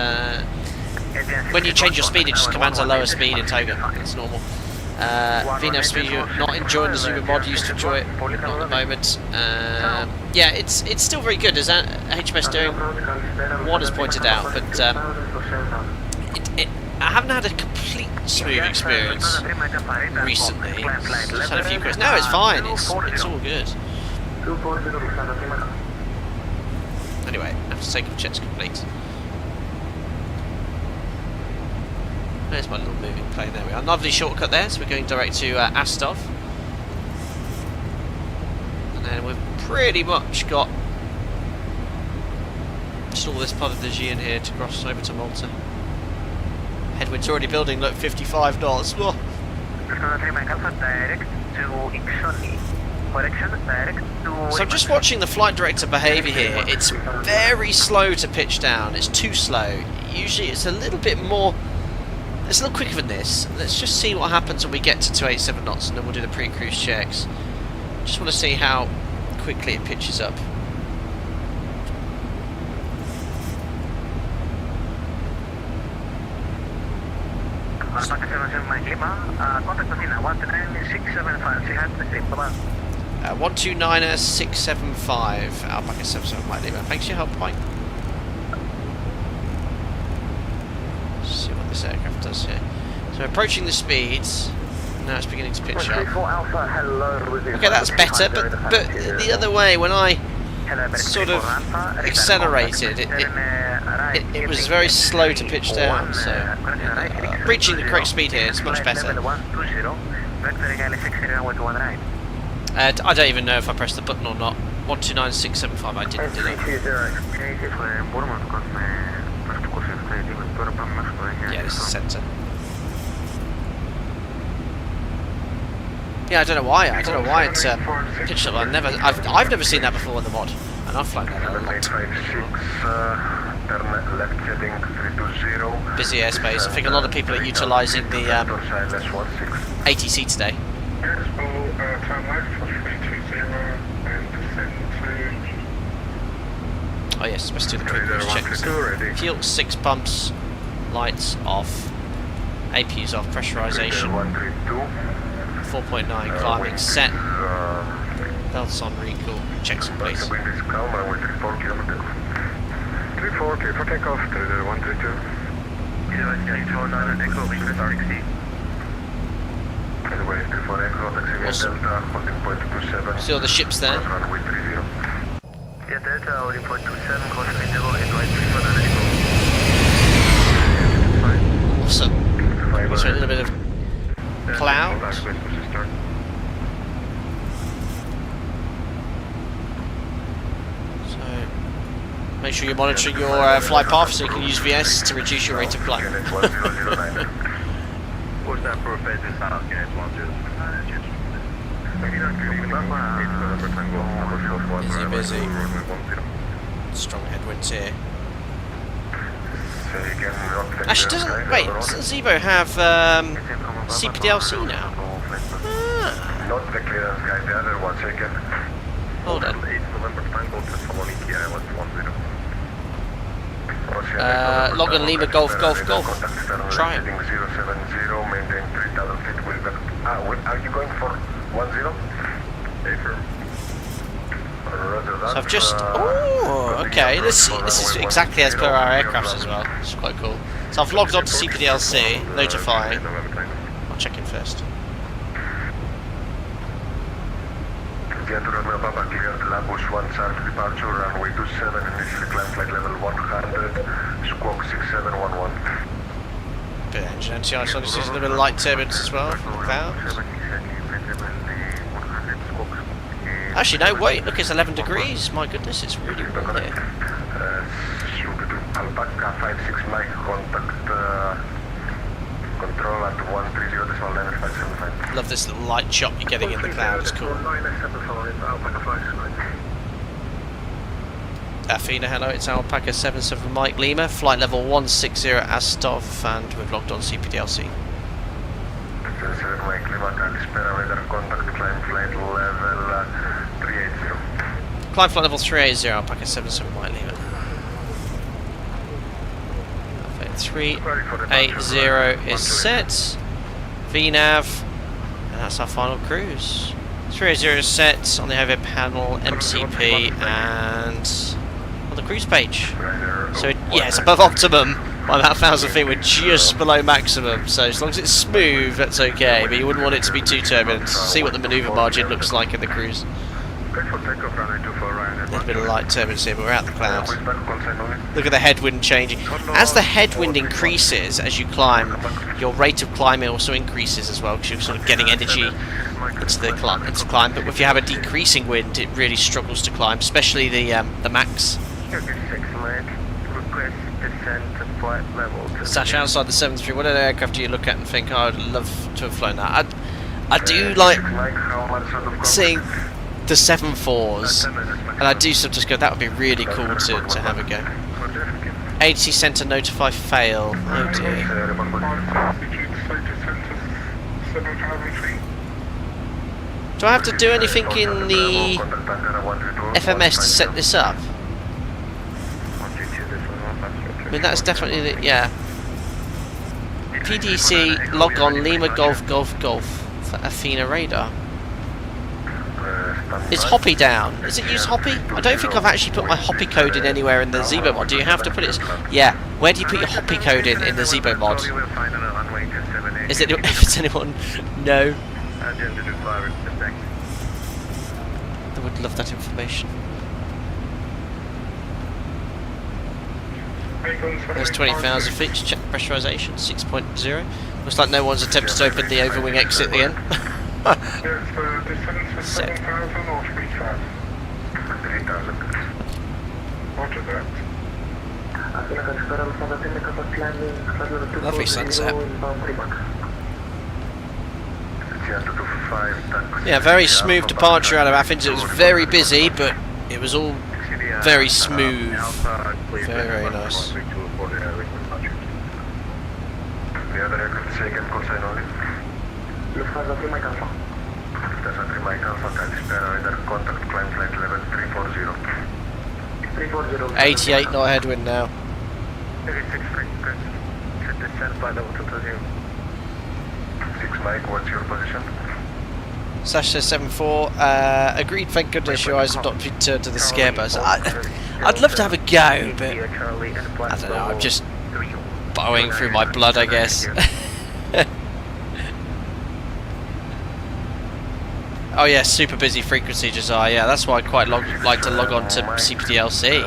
when you change your speed, it just commands a lower speed in toga. That's normal. VNAV speed, you're not enjoying the Zoomer mod. You used to enjoy it, not at the moment. Yeah, it's still very good, as HMS steering one has pointed out, but I haven't had a complete smooth experience recently. Just had a few questions. No, it's fine. It's all good. Anyway, after takeoff checks complete. There's my little moving plane. There we are. Lovely shortcut there. So we're going direct to Astov, and then we've pretty much got install this part of the Aegean here to cross over to Malta. Headwind's already building, look, 55 knots. Whoa. So I'm just watching the flight director behaviour here. It's very slow to pitch down. It's too slow. Usually it's a little bit more... It's a little quicker than this. Let's just see what happens when we get to 287 knots and then we'll do the pre-cruise checks. Just want to see how quickly it pitches up. Alpaca 77 Mike Lima, contact Athena 129-675, 129-675, Alpaca 77 Mike Lima. Thanks for your help, Mike. Let's see what this aircraft does here. So approaching the speeds, now it's beginning to pitch up. Okay, that's better, but the other way, when I sort of accelerated, it was very slow to pitch down, so reaching the correct speed here is much better. I don't even know if I pressed the button or not. 129-675, I didn't, did I? Yeah, this is centre. Yeah, I don't know why it's pitched up. I've never seen that before in the mod, and I've flown that a lot. Busy airspace. I think a lot of people are utilising the ATC today. Oh yes, let's do the pre-cruise checks. Fuel 6 pumps, lights off, APUs off, pressurisation. 4.9 climbing set. Belts on recall. Checks in place. 340 for takeoff to the 132. Awesome. See all the ships there. Awesome. So a little bit of cloud. So make sure you're monitoring your flight path so you can use VS to reduce your rate of climb. Busy. Strong headwinds here. Actually, doesn't Zebo have CPDLC now? Ah. Not the clearance guy, the other one, second. Hold on. Logan Lima Golf. Try it. Maintain 3,000 feet. Are you going for 10? So I've just... Oh, okay. This is exactly as per our aircraft as well. It's quite cool. So I've logged on to CPDLC, notifying. I'll check in first. Gentlemen, Papa cleared Labus 1 Charge departure, runway 27, initially climb flight level 100, squawk 6711. Bit of engine NTI, so this is a little bit of light turbulence as well from the clouds. Actually, no, wait, look, it's 11 degrees. My goodness, it's really warm here. Alpaca 56 Mike, contact control at 130.98575. Love this little light chop you're getting in the cloud, it's cool. Athena, hello, it's Alpaca 77 Mike Lima, flight level 160 Astov, and we've logged on CPDLC. 77 Mike Lima, Kalispera, weather contact, climb flight level 380. Climb flight level 380, Alpaca 77 Mike Lima. Perfect, 380 is set. VNAV, and that's our final cruise. 380 is set on the overhead panel, MCP, and on the cruise page. So yeah, it's above optimum by about 1,000 feet. We're just below maximum, so as long as it's smooth, that's okay. But you wouldn't want it to be too turbulent. See what the manoeuvre margin looks like in the cruise. A little bit of light turbulence here, but we're out the clouds. Look at the headwind changing. As the headwind increases as you climb, your rate of climbing also increases as well, because you're sort of getting energy into the climb. But if you have a decreasing wind, it really struggles to climb, especially the max. request descent to flight level. Sash, outside the 73, what aircraft do you look at and think, oh, I'd love to have flown that? I do like seeing the 7.4s, and I do sometimes go, that would be really cool to have a go. 80 centre notify fail. Oh dear. Do I have to do anything in the FMS to set this up? I mean, that's definitely the, yeah. PDC log on Lima Golf Golf Golf for Athena radar. Is Hoppy down? Does it use Hoppy? I don't think I've actually put my Hoppy code in anywhere in the Zebo mod. Do you have to put it? Yeah. Where do you put your Hoppy code in the Zebo mod? Is it? Does anyone know? I would love that information. There's 20,000 feet to check pressurization, 6.0. Looks like no one's attempted to open the overwing exit again. Set. Lovely sunset. Yeah, very smooth departure out of Athens. It was very busy, but it was all very smooth. Very, very nice. Lufthansa 3 Mike Alpha. Lufthansa 3 Mike Alpha, Calispera, radar contact, climb flight level 340. 340. 88 knot headwind now. 36 frequency, should descend by level 220. 6 Mike, what's your position? Sash says 74. Agreed, thank goodness your eyes have not been turned to the scare bus. I'd love to have a go, but I don't know, I'm just bowing through my blood, I guess. Oh yeah, super busy frequency, Josiah. Yeah, that's why I quite like to log on to CPDLC.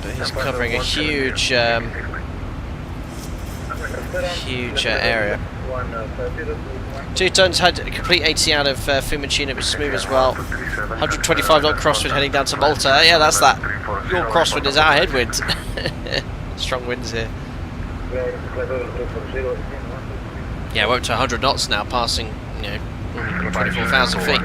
But he's covering a huge, huge area. 2 tons had a complete 80 out of Fiumicino. It was smooth as well. 125 knot crosswind heading down to Malta. Yeah, that's that. Your crosswind is our headwind. Strong winds here. Yeah, we're up to 100 knots now, passing, you know, 24,000 feet.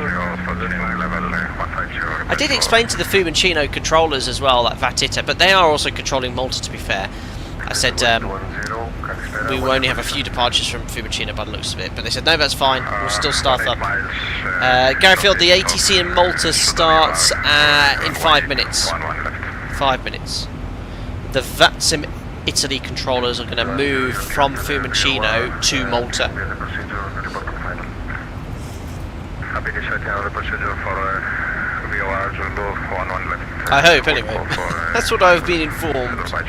I did explain to the Fiumicino controllers as well, like VATSIM, but they are also controlling Malta, to be fair. I said we will only have a few departures from Fiumicino by the looks of it, but they said no, that's fine, we'll still start up. Garfield, the ATC in Malta starts in 5 minutes. 5 minutes. The VATSIM Italy controllers are going to move from Fiumicino to Malta. I hope, anyway. That's what I've been informed. Let's have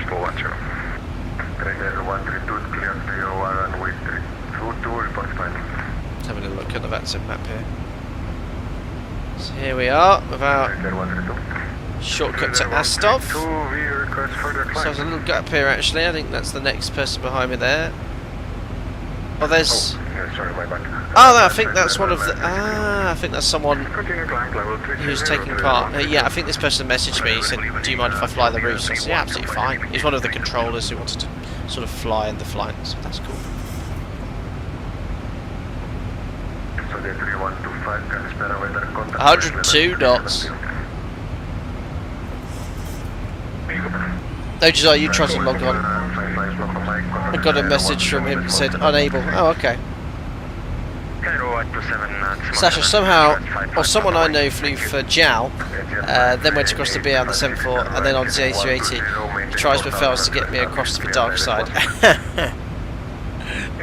a little look at the VATSIM map here. So here we are, with our shortcut to Astov. So there's a little gap here actually, I think that's the next person behind me there. Oh, there's... Oh, no, I think that's one of the... I think that's someone who's taking part. Yeah, I think this person messaged me, he said, do you mind if I fly the roofs? I said, yeah, absolutely fine. He's one of the controllers who wanted to sort of fly in the flight, so that's cool. So the 3125 Calispera weather contact. 102 knots. No, Josiah, you tried to log on. I got a message from him that said unable. Oh, okay. Sasha, somehow, or someone I know flew for JAL, then went across the BR on the 74, and then on the A380. He tries but fails to get me across to the dark side.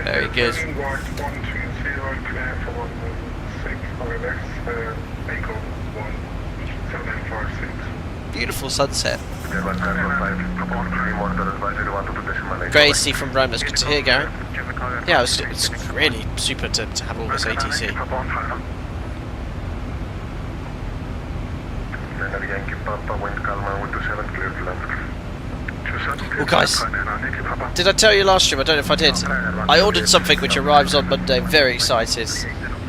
Very good. Beautiful sunset. Great to see from Rome, that's good to hear, Gary. Yeah, it's really super to have all this ATC. Well guys, did I tell you last stream? I don't know if I did. I ordered something which arrives on Monday. I'm very excited.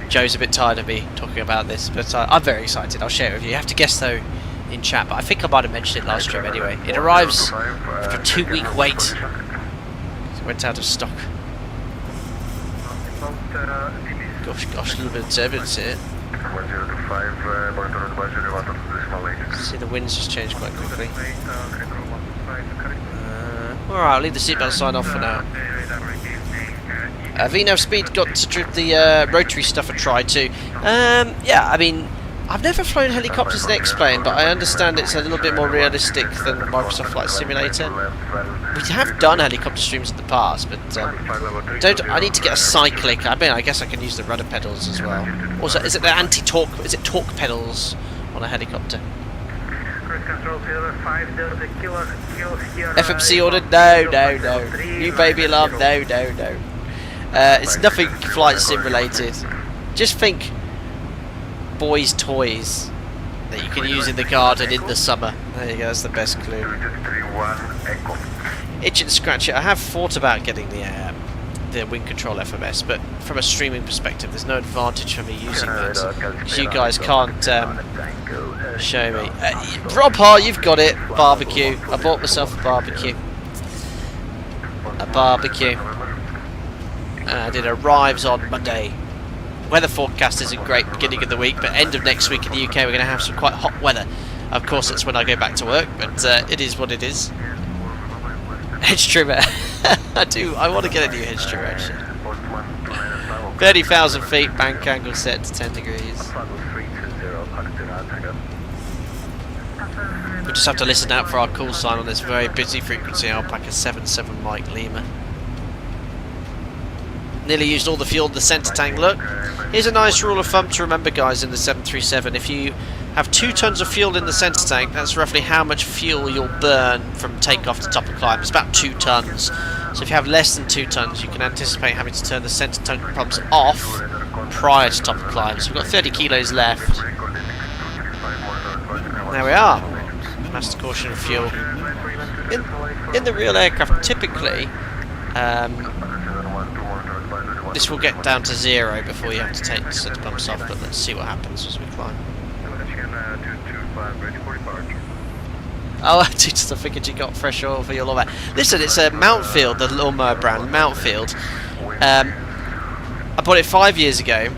Joe's a bit tired of me talking about this, but I'm very excited. I'll share it with you. You have to guess though in chat, but I think I might have mentioned it last stream anyway. It arrives after a 2-week wait. It went out of stock. Gosh, a little bit of turbulence here. See, the winds just changed quite quickly. Alright, I'll leave the seatbelt sign off for now. VNAV Speed got to give the rotary stuff a try too. Yeah, I mean, I've never flown helicopters in X-Plane, but I understand it's a little bit more realistic than Microsoft Flight Simulator. We have done helicopter streams in the past, but I need to get a cyclic. I mean, I guess I can use the rudder pedals as well. Also, is it the anti-torque? Is it torque pedals on a helicopter? FMC ordered? No. New baby alarm? No. It's nothing flight sim related. Just think boys' toys that you can use in the garden in the summer. There you go, that's the best clue. Itch and scratch it. I have thought about getting the wing control FMS, but from a streaming perspective there's no advantage for me using that, because you guys can't show me. Rob Hart, you've got it. Barbecue. I bought myself a barbecue. And it arrives on Monday. Weather forecast isn't great beginning of the week, but end of next week in the UK we're going to have some quite hot weather. Of course, that's when I go back to work, but it is what it is. Hedge trimmer. I want to get a new hedge trimmer actually. 30,000 feet, bank angle set to 10 degrees. We just have to listen out for our call sign on this very busy frequency, Alpaca 77 Mike Lima. Nearly used all the fuel in the centre tank. Look, here's a nice rule of thumb to remember, guys, in the 737. If you have 2 tons of fuel in the centre tank, that's roughly how much fuel you'll burn from takeoff to top of climb. It's about 2 tons. So if you have less than 2 tons, you can anticipate having to turn the centre tank pumps off prior to top of climb. So we've got 30 kilos left. There we are. Master caution of fuel. In the real aircraft, typically, this will get down to 0 before you have to take the centre pumps off, but let's see what happens as we climb. Oh, I just figured you got fresh oil for your lawnmower. Listen, it's a Mountfield, the lawnmower brand, Mountfield. I bought it 5 years ago,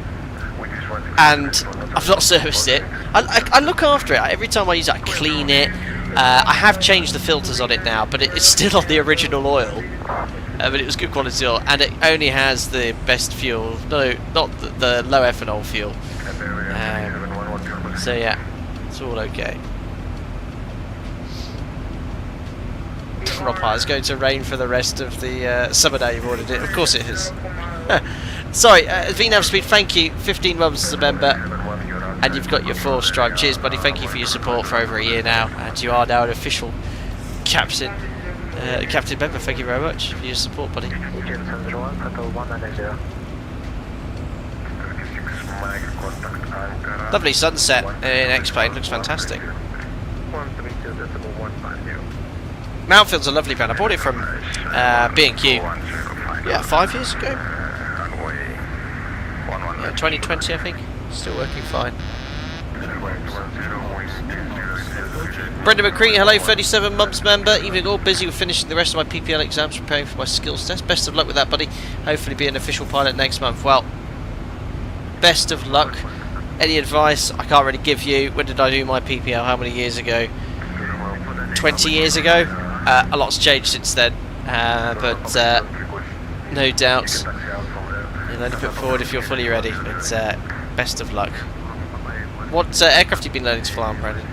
and I've not serviced it. I look after it. Every time I use it, I clean it. I have changed the filters on it now, but it's still on the original oil. But it was good quality oil, and it only has the best fuel. No, not the low ethanol fuel. So yeah, it's all okay. Rob Hart, it's going to rain for the rest of the summer day. You've ordered it, of course it is. Sorry, VNAV Speed, thank you. 15 months as a member, and you've got your 4 stripe. Cheers, buddy. Thank you for your support for over a year now, and you are now an official captain. Captain member, thank you very much for your support, buddy. Lovely sunset in X-Plane, looks fantastic. Mountfield's a lovely brand. I bought it from B&Q, yeah, 5 years ago. Yeah, 2020 I think. Still working fine. Brendan McCree, hello, 37 months member. Evening all, busy with finishing the rest of my PPL exams, preparing for my skills test. Best of luck with that, buddy. Hopefully be an official pilot next month. Well, best of luck. Any advice I can't really give you. When did I do my PPL? How many years ago? 20 years ago. A lot's changed since then, but no doubt you'll only put forward if you're fully ready. But best of luck. What aircraft have you been learning to fly on, Brendan?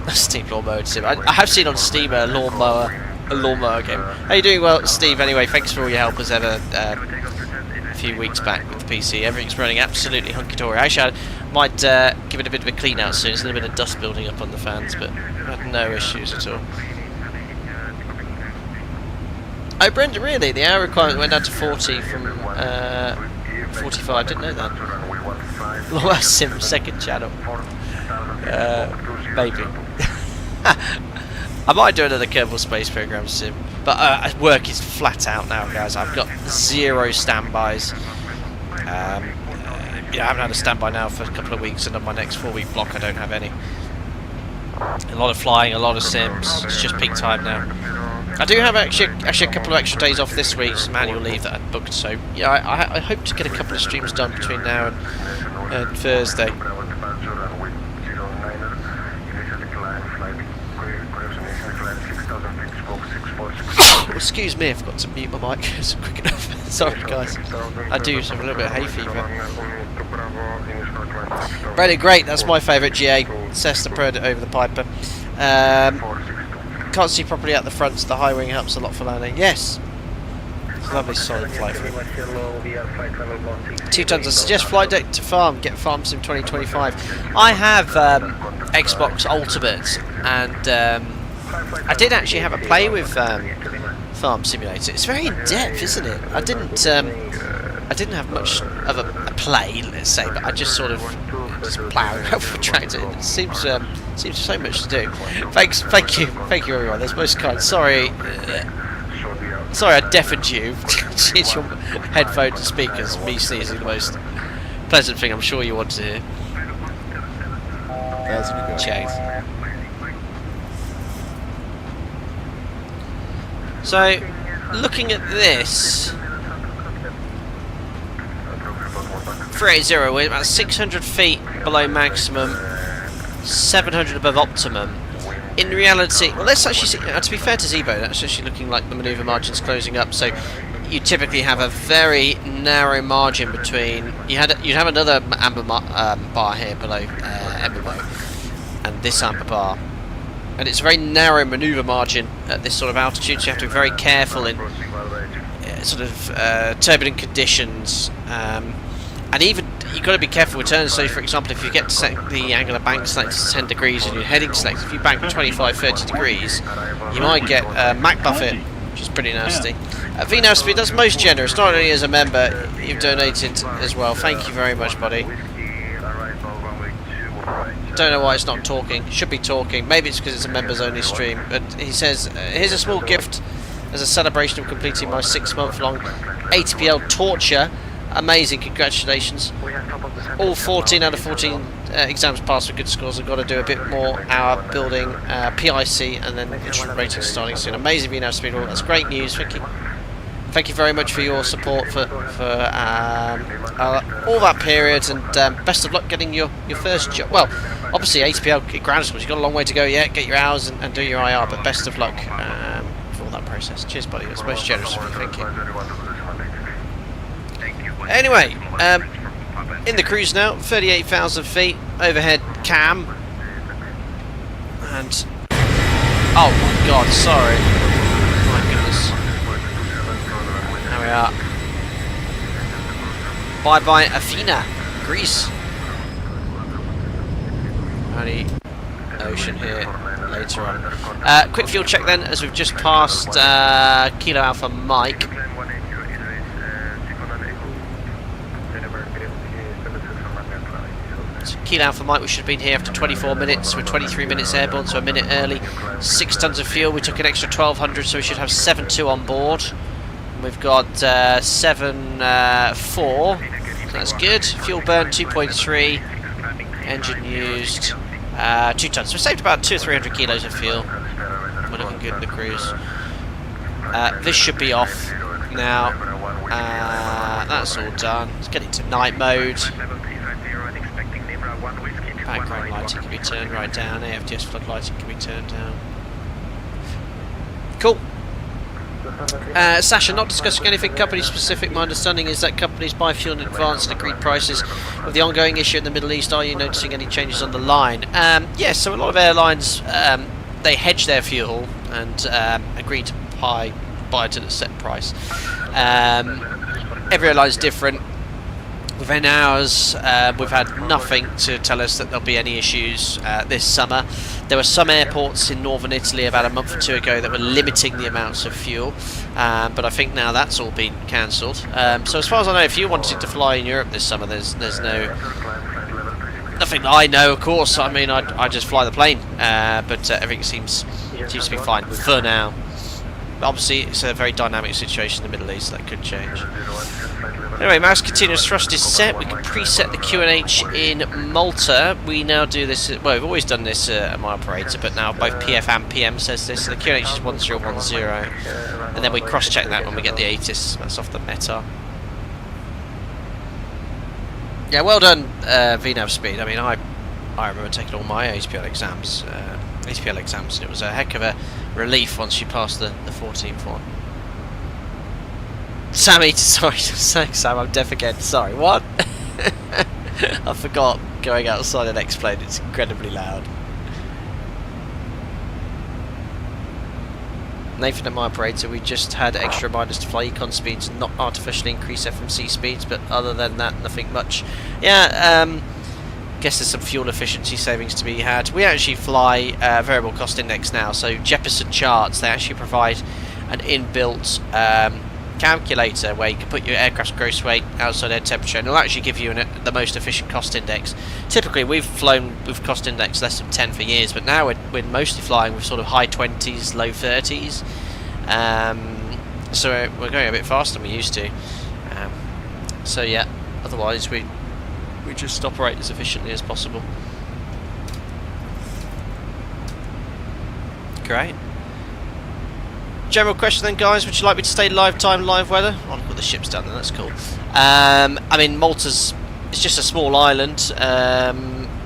Steam lawnmower sim. I have seen on Steam a lawnmower game. How you doing? Well, Steve, anyway, thanks for all your help as ever a few weeks back with the PC. Everything's running absolutely hunky-dory. Actually, I might give it a bit of a clean out soon. There's a little bit of dust building up on the fans, but I had no issues at all. Oh, Brenda, really? The hour requirement went down to 40 from 45. Didn't know that. Lawnmower sim, second channel. Maybe. I might do another Kerbal Space Program sim, but work is flat out now, guys. I've got 0 standbys. Yeah, I haven't had a standby now for a couple of weeks, and on my next 4-week block I don't have any. A lot of flying, a lot of sims. It's just peak time now. I do have actually a couple of extra days off this week, some annual leave that I'd booked, so yeah, I hope to get a couple of streams done between now and Thursday. Excuse me, I forgot to mute my mic. It's quick enough. Sorry guys, I do have a little bit of hay fever. Really great, that's my favourite GA. Cessna Predator over the Piper. Can't see properly at the front, so the high wing helps a lot for landing. Yes! It's a lovely solid flight through. 2 tons. I suggest flight deck to farm. Get Farm Sim 2025. I have Xbox Ultimate, and I did actually have a play with Farm Simulator. It's very in depth, isn't it? I didn't have much of a play, let's say, but I just sort of ploughing over the tractor. It seems so much to do. Thank you everyone. That's most kind. Sorry I deafened you. It's your headphones and speakers. Me sneezing, the most pleasant thing I'm sure you want to hear. Cheers. So, looking at this, 380, we're about 600 feet below maximum, 700 above optimum. In reality, well, let's actually see, to be fair to Zebo, that's actually looking like the manoeuvre margin's closing up, so you typically have a very narrow margin between, you'd have another amber bar here below amber bar, and this amber bar. And it's a very narrow manoeuvre margin at this sort of altitude, so you have to be very careful in sort of turbulent conditions. And even you've got to be careful with turns. So, for example, if you get to set the angle of bank selected to 10 degrees and you're heading selected, if you bank 25-30 degrees, you might get Mac Buffet, which is pretty nasty. VNAV Speed, that's most generous. Not only as a member, you've donated as well. Thank you very much, buddy. Don't know why it's not talking. Should be talking. Maybe it's because it's a members only stream. But he says, here's a small gift as a celebration of completing my 6-month-long ATPL torture. Amazing, congratulations. All 14 out of 14 exams passed with good scores. I've got to do a bit more hour building PIC and then instrument rating starting soon. Amazing VNAV Speed. That's great news. Thank you. Thank you very much for your support for all that period, and best of luck getting your first job. Well, obviously ATPL ground schools, you've got a long way to go yet, get your hours and do your IR, but best of luck for all that process. Cheers buddy, that's most generous of you, thank you. Anyway, in the cruise now, 38,000 feet, overhead cam, and oh my god, sorry, my goodness. There we are. Bye bye Athena, Greece. Only ocean here later on. Quick fuel check then, as we've just passed Kilo Alpha Mike. So Kilo Alpha Mike, we should have been here after 24 minutes. We're 23 minutes airborne, so a minute early. 6 tons of fuel. We took an extra 1,200, so we should have 7.2 on board. We've got 7.4, so that's good. Fuel burn 2.3, engine used 2 tons. So we saved about 200 or 300 kilos of fuel. We're looking good in the cruise. This should be off now. That's all done. Let's get into night mode. Background lighting can be turned right down. AFTS flood lighting can be turned down. Cool. Sasha, not discussing anything company specific. My understanding is that companies buy fuel in advance and agreed prices. With the ongoing issue in the Middle East, are you noticing any changes on the line? Yes, so a lot of airlines, they hedge their fuel and agree to buy it at a set price. Every airline is different. Within ours, we've had nothing to tell us that there'll be any issues this summer. There were some airports in northern Italy about a month or two ago that were limiting the amounts of fuel, but I think now that's all been cancelled. So as far as I know, if you wanted to fly in Europe this summer, there's nothing that I know, of course. I mean, I just fly the plane, but everything seems to be fine for now. But obviously, it's a very dynamic situation in the Middle East that could change. Anyway, mouse continuous thrust is set. We can preset the QNH in Malta. We now do this, well, we've always done this at my operator, but now both PF and PM says this. So the QNH is 1010, and then we cross-check that when we get the ATIS. That's off the meta. Yeah, well done, VNAV speed. I mean, I remember taking all my ATPL exams, and it was a heck of a relief once you passed the 14th one. Sammy, sorry, Sam, I'm deaf again. Sorry, what? I forgot going outside an X-plane. It's incredibly loud. Nathan and my operator, we just had extra reminders to fly econ speeds, not artificially increase FMC speeds, but other than that, nothing much. Yeah, guess there's some fuel efficiency savings to be had. We actually fly variable cost index now, so Jeppesen charts, they actually provide an inbuilt calculator where you can put your aircraft's gross weight, outside air temperature, and it'll actually give you the most efficient cost index. Typically we've flown with cost index less than 10 for years, but now we're mostly flying with sort of high 20s, low 30s, so we're going a bit faster than we used to. So yeah, otherwise we just operate as efficiently as possible. Great. General question then, guys, would you like me to stay live time, live weather? Oh, look what the ship's done then, that's cool. I mean, Malta's, it's just a small island.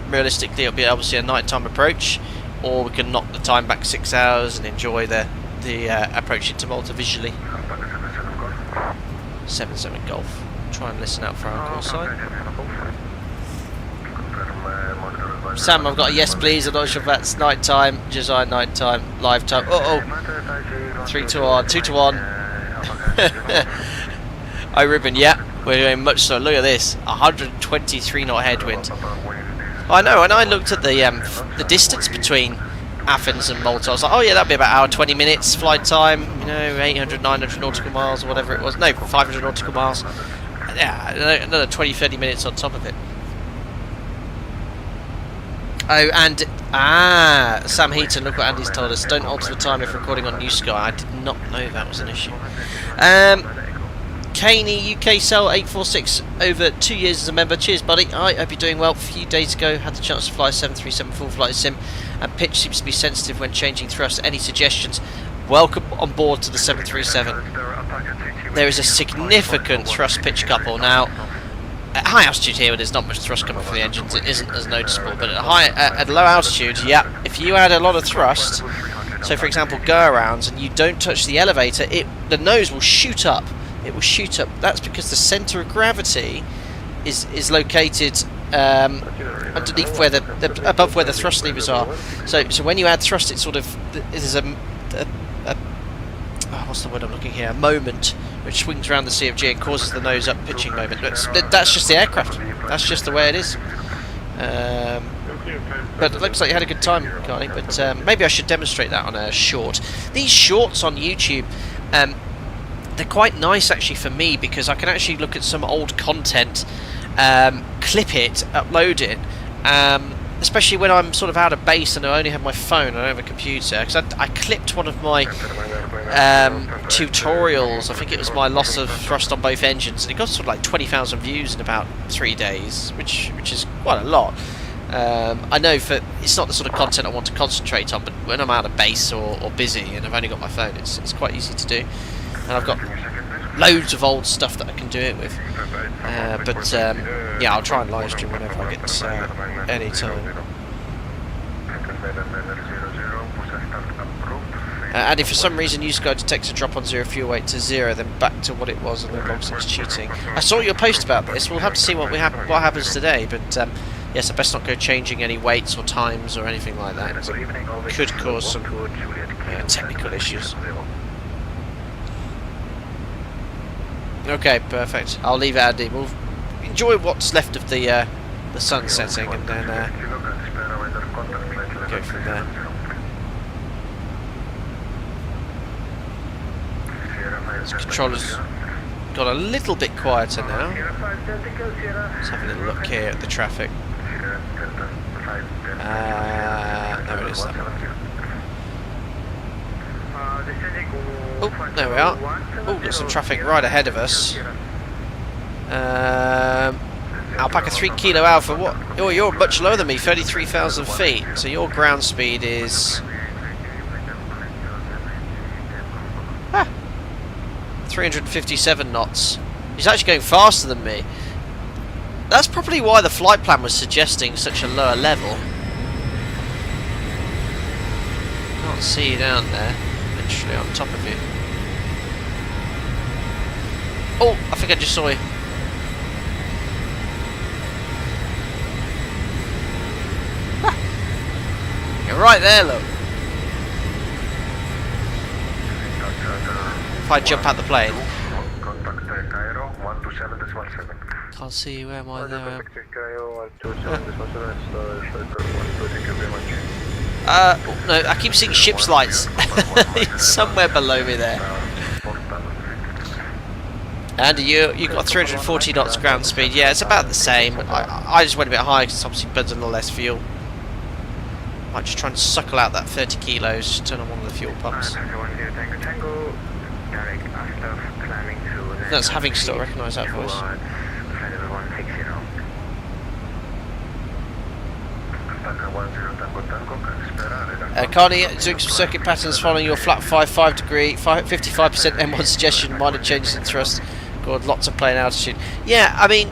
Realistically, it'll be obviously a nighttime approach, or we can knock the time back 6 hours and enjoy the approach into Malta visually. 7-7 Golf. Try and listen out for our call sign. Sam, I've got a yes please, I'm not sure if that's night time, Josiah night time, live time. Uh oh, 3 to 1, 2 to 1. Oh, Ruben, yeah, we're doing much so. Look at this, 123 knot headwind. I know, and I looked at the distance between Athens and Malta. I was like, oh yeah, that'd be about hour 20 minutes flight time, you know, 800, 900 nautical miles or whatever it was. No, 500 nautical miles. Yeah, another 20-30 minutes on top of it. Oh, and Sam Heaton, look what Andy's told us. Don't alter the time if recording on New Sky. I did not know that was an issue. Caney, UK Cell 846, over 2 years as a member. Cheers, buddy. I hope you're doing well. A few days ago, had the chance to fly a 737 full flight sim, and pitch seems to be sensitive when changing thrust. Any suggestions? Welcome on board to the 737. There is a significant thrust pitch couple now. At high altitude here, there's not much thrust coming from the engines. It isn't as noticeable, but at low altitude, yeah, if you add a lot of thrust, so for example go arounds, and you don't touch the elevator, the nose will shoot up. It will shoot up. That's because the centre of gravity is located underneath where above where the thrust levers are. So when you add thrust, it sort of there's what's the word I'm looking here? A moment which swings around the CFG and causes the nose up pitching moment. That's just the aircraft. That's just the way it is. But it looks like you had a good time, Carly. But maybe I should demonstrate that on a short. These shorts on YouTube, they're quite nice actually for me, because I can actually look at some old content, clip it, upload it. Especially when I'm sort of out of base and I only have my phone, I don't have a computer. Because I clipped one of my tutorials, I think it was my loss of thrust on both engines, and it got sort of like 20,000 views in about 3 days, which is quite a lot. I know it's not the sort of content I want to concentrate on, but when I'm out of base or busy and I've only got my phone, it's quite easy to do. And I've got loads of old stuff that I can do it with. Yeah, I'll try and live stream whenever I get any time. And if for some reason you Sky detects a drop on zero fuel weight to 0, then back to what it was and no longer since cheating. I saw your post about this. We'll have to see what happens today, but yes, I best not go changing any weights or times or anything like that. It could cause some technical issues. Okay, perfect. I'll leave it, Andy. We'll enjoy what's left of the sun setting, and then go from there. This controller's got a little bit quieter now. Let's have a little look here at the traffic. There it is. Oh, there we are. Oh, got some traffic right ahead of us. Alpaca 3 Kilo Alpha, what? Oh, you're much lower than me, 33,000 feet. So your ground speed is 357 knots. He's actually going faster than me. That's probably why the flight plan was suggesting such a lower level. Can't see you down there, literally on top of you. Oh, I think I just saw you. You're right there, look. If I jump out the plane. Can't see you, where am I? There I am. No, I keep seeing ship's lights. Somewhere below me there. Andy, you got 340 knots ground speed. Yeah, it's about the same. I just went a bit higher because obviously burns a little less fuel. Might just try and suckle out that 30 kilos, just turn on one of the fuel pumps. That's having to still recognise that voice. Carney, doing some circuit patterns following your flat 5 degree, 55% M1 suggestion, minor changes in thrust. God, lots of plane altitude. Yeah, I mean,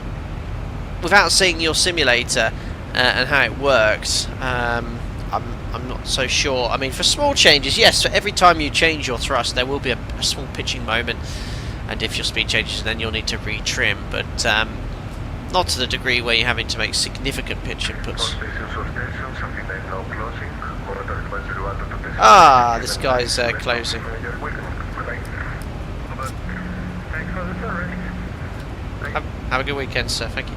without seeing your simulator and how it works, I'm not so sure. I mean, for small changes, yes, for every time you change your thrust, there will be a small pitching moment, and if your speed changes, then you'll need to retrim, but not to the degree where you're having to make significant pitch inputs. Ah, this guy's closing. Have a good weekend, sir. Thank you.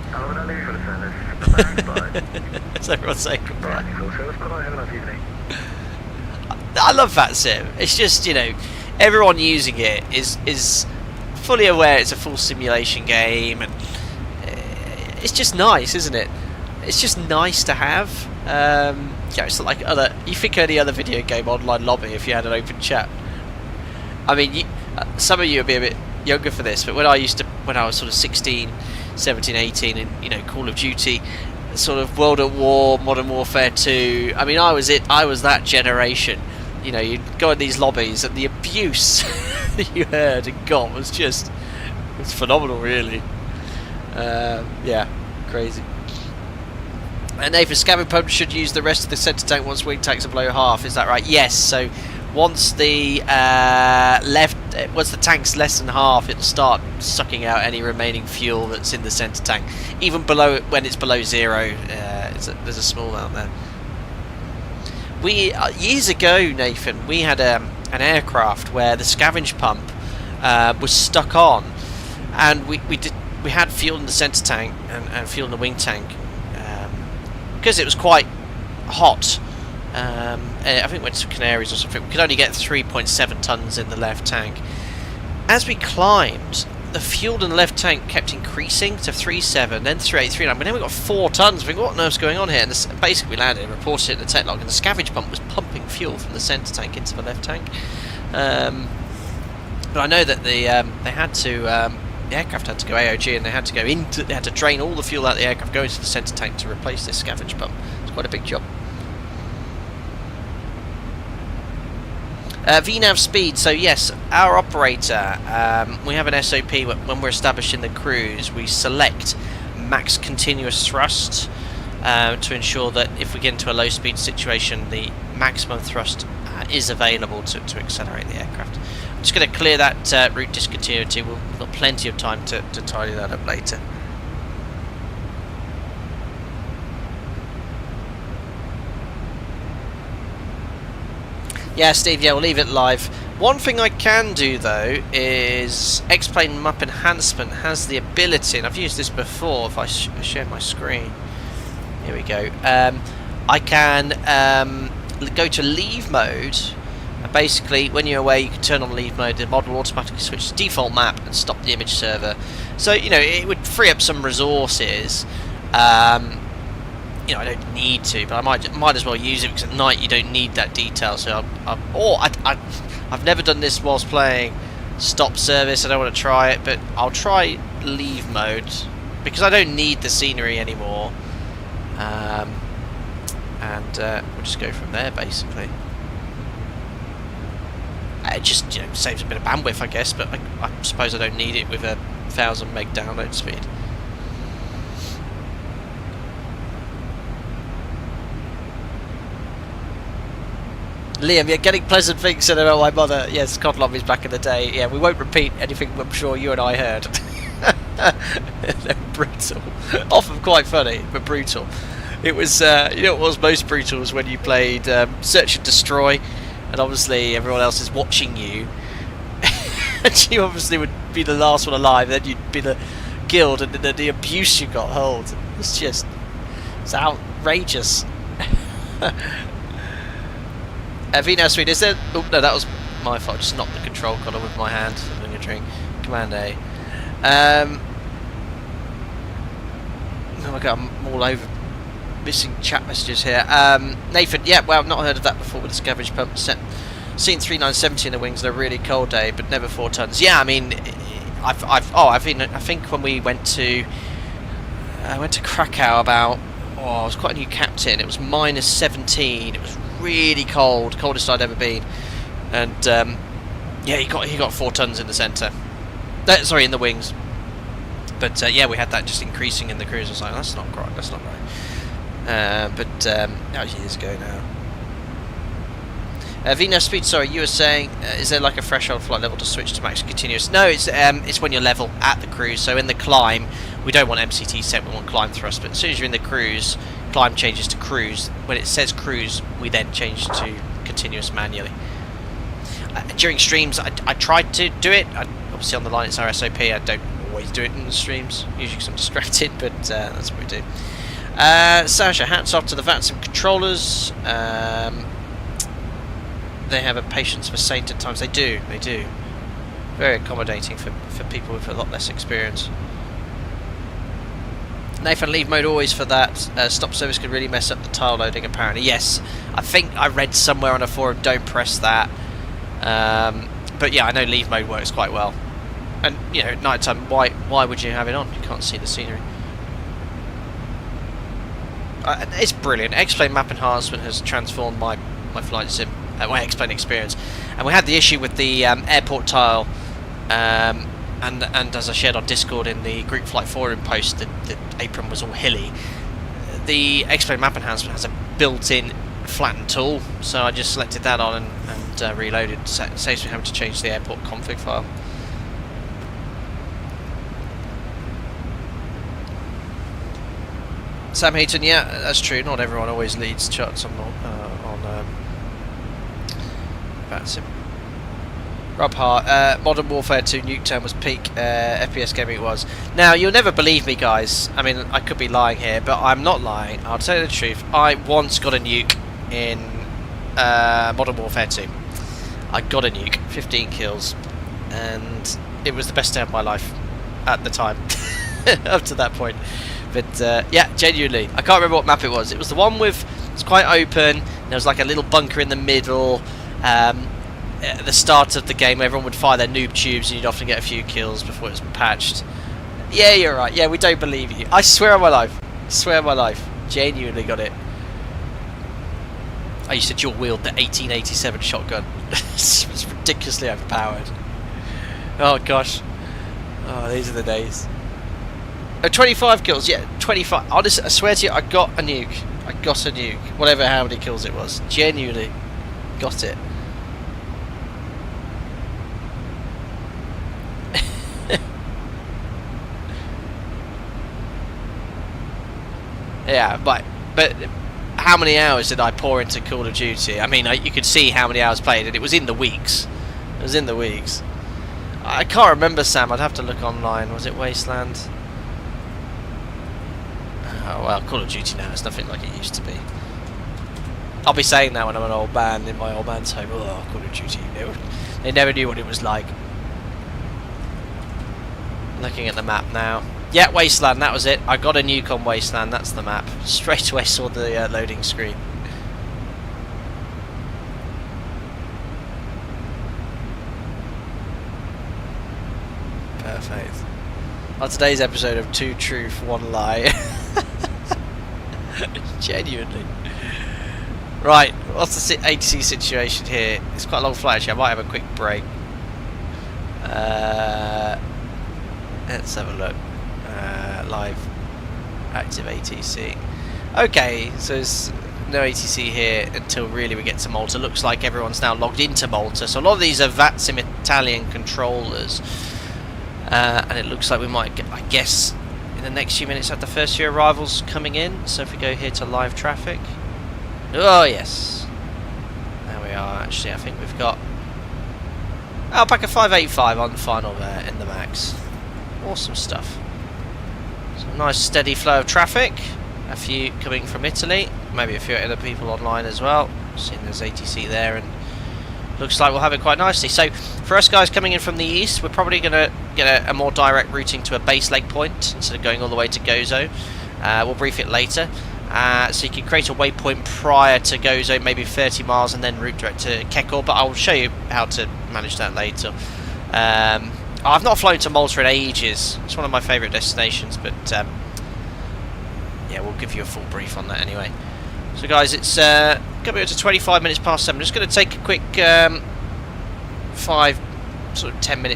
So everyone say goodbye. I love VATSIM. It's just, you know, everyone using it is fully aware it's a full simulation game, and it's just nice, isn't it? It's just nice to have. Yeah, it's not like you think any other video game online lobby if you had an open chat. I mean, some of you would be a bit younger for this, but when I was sort of 16, 17, 18, and you know, Call of Duty, sort of World at War, Modern Warfare 2. I mean, I was that generation. You know, you'd go in these lobbies, and the abuse that you heard and got was phenomenal, really. Yeah, crazy. And Nathan, scavenging pump should use the rest of the centre tank once wing tanks are below half. Is that right? Yes. So once the tank's less than half, it'll start sucking out any remaining fuel that's in the centre tank. Even below it, when it's below zero, there's a small amount there. We years ago, Nathan, we had an aircraft where the scavenge pump was stuck on, and we had fuel in the centre tank and fuel in the wing tank. Because it was quite hot, I think we went to Canaries or something, we could only get 3.7 tonnes in the left tank. As we climbed, the fuel in the left tank kept increasing to 3.7, then 3.8, 3.9, but then we got 4 tonnes. We think, what on earth's going on here? And basically we landed and reported it in the tech log, and the scavenge pump was pumping fuel from the centre tank into the left tank. But I know that the aircraft had to go AOG, and they had to drain all the fuel out of the aircraft, go into the centre tank to replace this scavenge pump. It's quite a big job. VNAV speed. So yes, our operator, we have an SOP when we're establishing the cruise. We select max continuous thrust to ensure that if we get into a low speed situation, the maximum thrust is available to accelerate the aircraft. I'm just going to clear that route discontinuity. We've got plenty of time to tidy that up later. Yeah, Steve, yeah, we'll leave it live. One thing I can do, though, is X-Plane Map Enhancement has the ability, and I've used this before, if I share my screen. Here we go. I can go to leave mode, and basically, when you're away, you can turn on leave mode, the model will automatically switch to default map and stop the image server. So, you know, it would free up some resources. You know, I don't need to, but I might as well use it, because at night you don't need that detail. So I've never done this whilst playing stop service. I don't want to try it, but I'll try leave mode because I don't need the scenery anymore, and we'll just go from there basically. It just saves a bit of bandwidth, I guess, but I suppose I don't need it with a 1000 meg download speed. Liam, yeah, getting pleasant things said about my mother. Yes, God love is back in the day. Yeah, we won't repeat anything I'm sure you and I heard. They're brutal. Often quite funny, but brutal. It was, what was most brutal was when you played Search and Destroy, and obviously everyone else is watching you. And you obviously would be the last one alive, then you'd be the guild, and the abuse you got hold. It's outrageous. Vino Swede, is there... Oh, no, that was my fault. Just knocked the control column with my hand. Having a drink. Command A. Oh my god, I'm all over missing chat messages here. Nathan, yeah, well, I've not heard of that before with the scavenge pump. Seen 3970 in the wings on a really cold day, but never 4 tons. Yeah, I mean, I think when we went to... I went to Krakow about... Oh, I was quite a new captain. It was minus 17. It was really cold, coldest I'd ever been, and yeah, he got 4 tons in the centre. Sorry, in the wings. But yeah, we had that just increasing in the cruise. I was like, that's not right. That's not right. But that was years ago now. Venus Speed, sorry, you were saying, is there like a threshold flight level to switch to max continuous? No, it's when you're level at the cruise. So in the climb, we don't want MCT set, we want climb thrust. But as soon as you're in the cruise, climb changes to cruise. When it says cruise, we then change to continuous manually. During streams, I tried to do it. Obviously on the line it's our SOP. I don't always do it in the streams, usually because I'm distracted, but that's what we do. Sasha, hats off to the VATSIM controllers. They have a patience for saint at times. They do. Very accommodating for people with a lot less experience. Nathan, leave mode always for that. Stop service could really mess up the tile loading, apparently. Yes, I think I read somewhere on a forum, don't press that. But yeah, I know leave mode works quite well. And, at night time, why would you have it on? You can't see the scenery. It's brilliant. X-Plane map enhancement has transformed my flight sim, my X-Plane experience. And we had the issue with the airport tile, and as I shared on Discord in the group flight forum post, the apron was all hilly. The X-Plane map enhancement has a built-in flattened tool, so I just selected that on and reloaded. Saves me having to change the airport config file. Sam Heaton, yeah, that's true. Not everyone always leads charts on VATSIM. Rob Hart, Modern Warfare 2 Nuketown was peak FPS gaming it was. Now, you'll never believe me, guys. I mean, I could be lying here, but I'm not lying. I'll tell you the truth. I once got a nuke in Modern Warfare 2. I got a nuke, 15 kills, and it was the best day of my life at the time, up to that point. But yeah, genuinely, I can't remember what map it was. It was the one with, it's quite open, there was like a little bunker in the middle. At the start of the game, everyone would fire their noob tubes and you'd often get a few kills before it was patched. Yeah, you're right. Yeah, we don't believe you. I swear on my life. Swear on my life. Genuinely got it. I used to dual wield the 1887 shotgun. It's ridiculously overpowered. Oh gosh. Oh, these are the days. 25 kills. Yeah, 25. Honestly, I swear to you, I got a nuke. I got a nuke. Whatever, how many kills it was. Genuinely got it. Yeah, but how many hours did I pour into Call of Duty? I mean, you could see how many hours played, and it was in the weeks. It was in the weeks. I can't remember, Sam. I'd have to look online. Was it Wasteland? Oh, well, Call of Duty now is nothing like it used to be. I'll be saying that when I'm an old man in my old man's home. Oh, Call of Duty. They never knew what it was like. Looking at the map now. Yeah, Wasteland, that was it. I got a nuke on Wasteland, that's the map. Straight away saw the loading screen. Perfect. on today's episode of Two Truth, One Lie. Genuinely. Right, what's the ATC situation here? It's quite a long flight actually, I might have a quick break. Let's have a look. Live active ATC. Okay, so there's no ATC here until really we get to Malta. Looks like everyone's now logged into Malta. So a lot of these are VATSIM Italian controllers. And it looks like we might get, I guess, in the next few minutes have the first few arrivals coming in. So if we go here to live traffic. Oh yes. There we are. Actually, I think we've got Alpaca 585 on the final there in the max. Awesome stuff. So nice steady flow of traffic. A few coming from Italy, maybe a few other people online as well. Seeing there's ATC there, and looks like we'll have it quite nicely. So for us guys coming in from the east, we're probably going to get a more direct routing to a base leg point instead of going all the way to Gozo. We'll brief it later. So you can create a waypoint prior to Gozo, maybe 30 miles, and then route direct to Kekor, but I'll show you how to manage that later. I've not flown to Malta in ages. It's one of my favourite destinations, but yeah, we'll give you a full brief on that anyway. So guys, it's coming up to 25 minutes past 7. I'm just going to take a quick 10-minute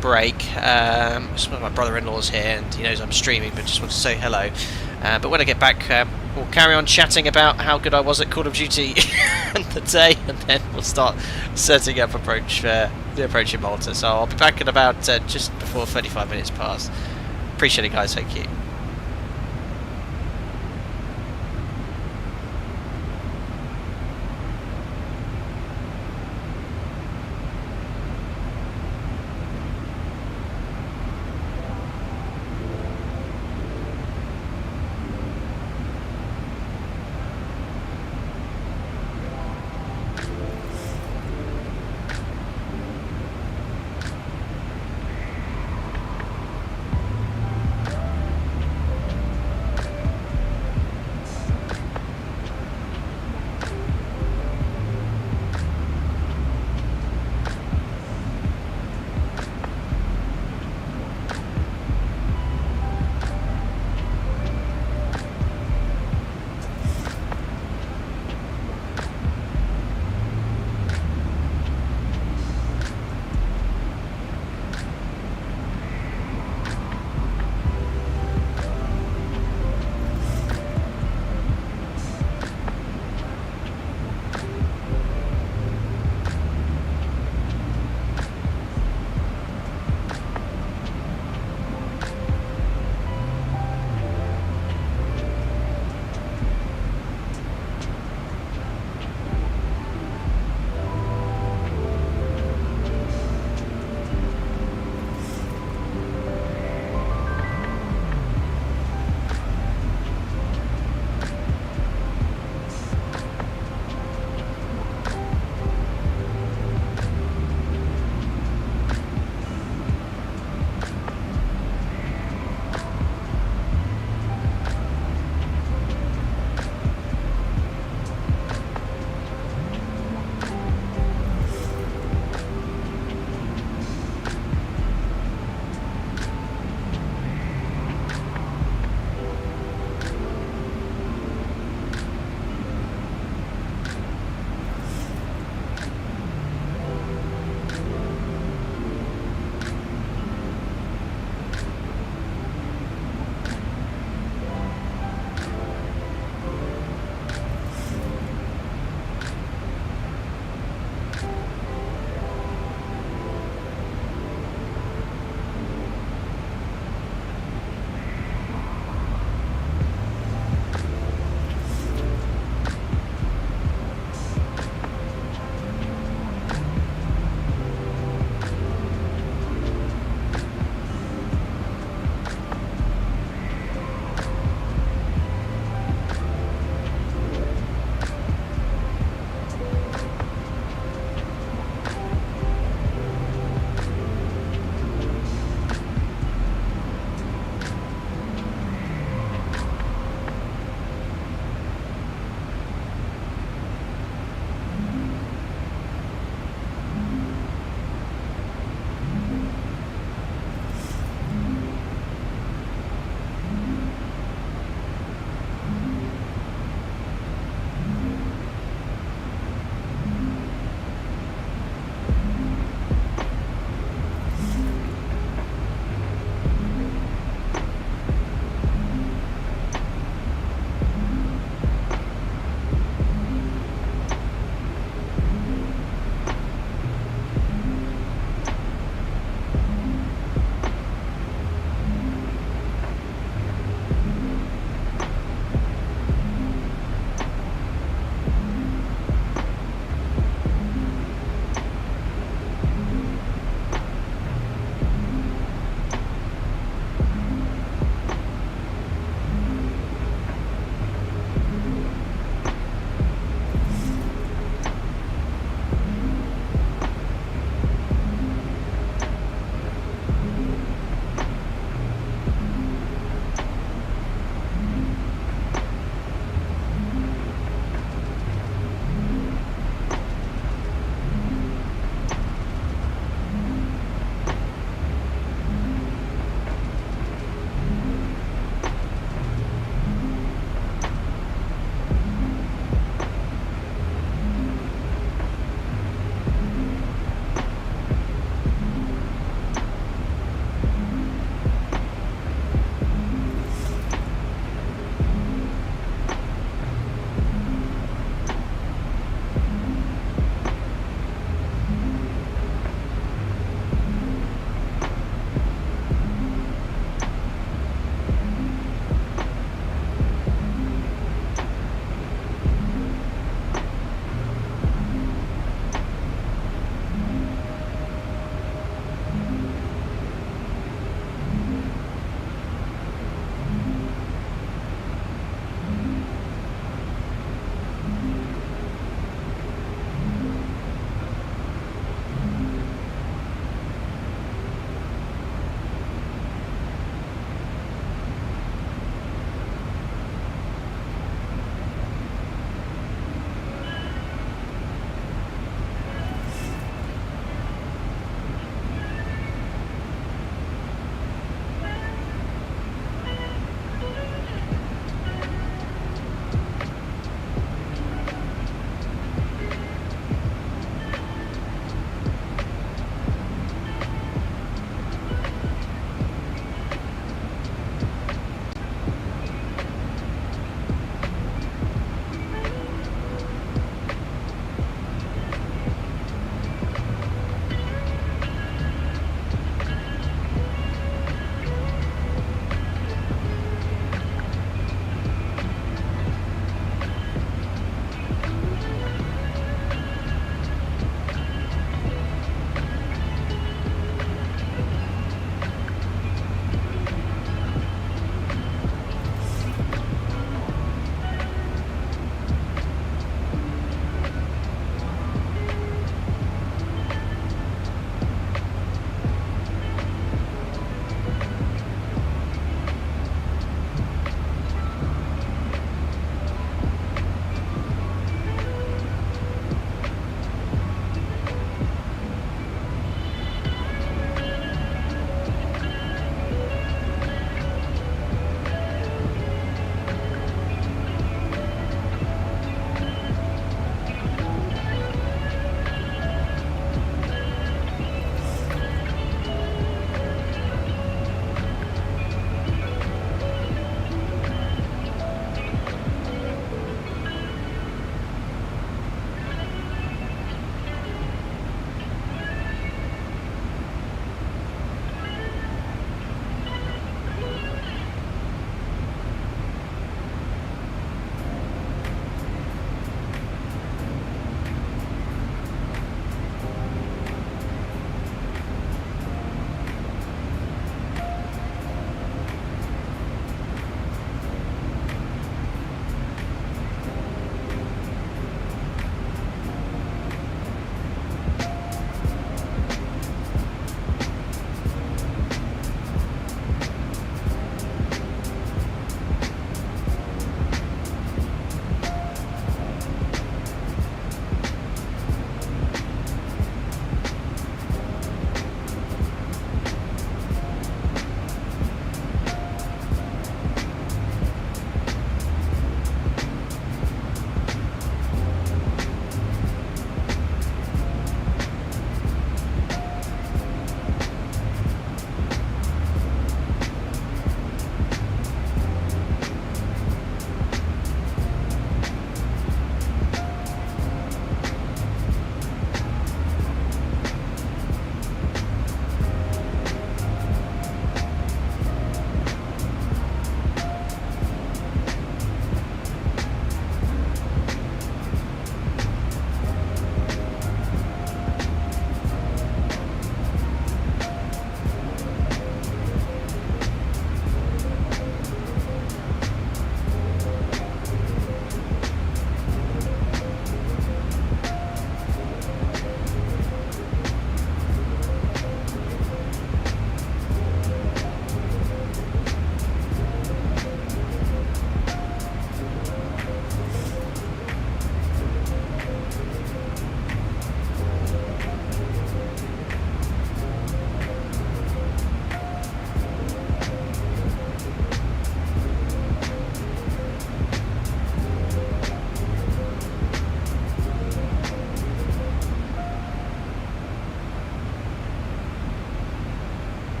break. Just my brother-in-law's here and he knows I'm streaming, but just want to say hello. But when I get back, we'll carry on chatting about how good I was at Call of Duty and the day, and then we'll start setting up the approach in Malta. So I'll be back in about just before 35 minutes past. Appreciate it, guys. Thank you.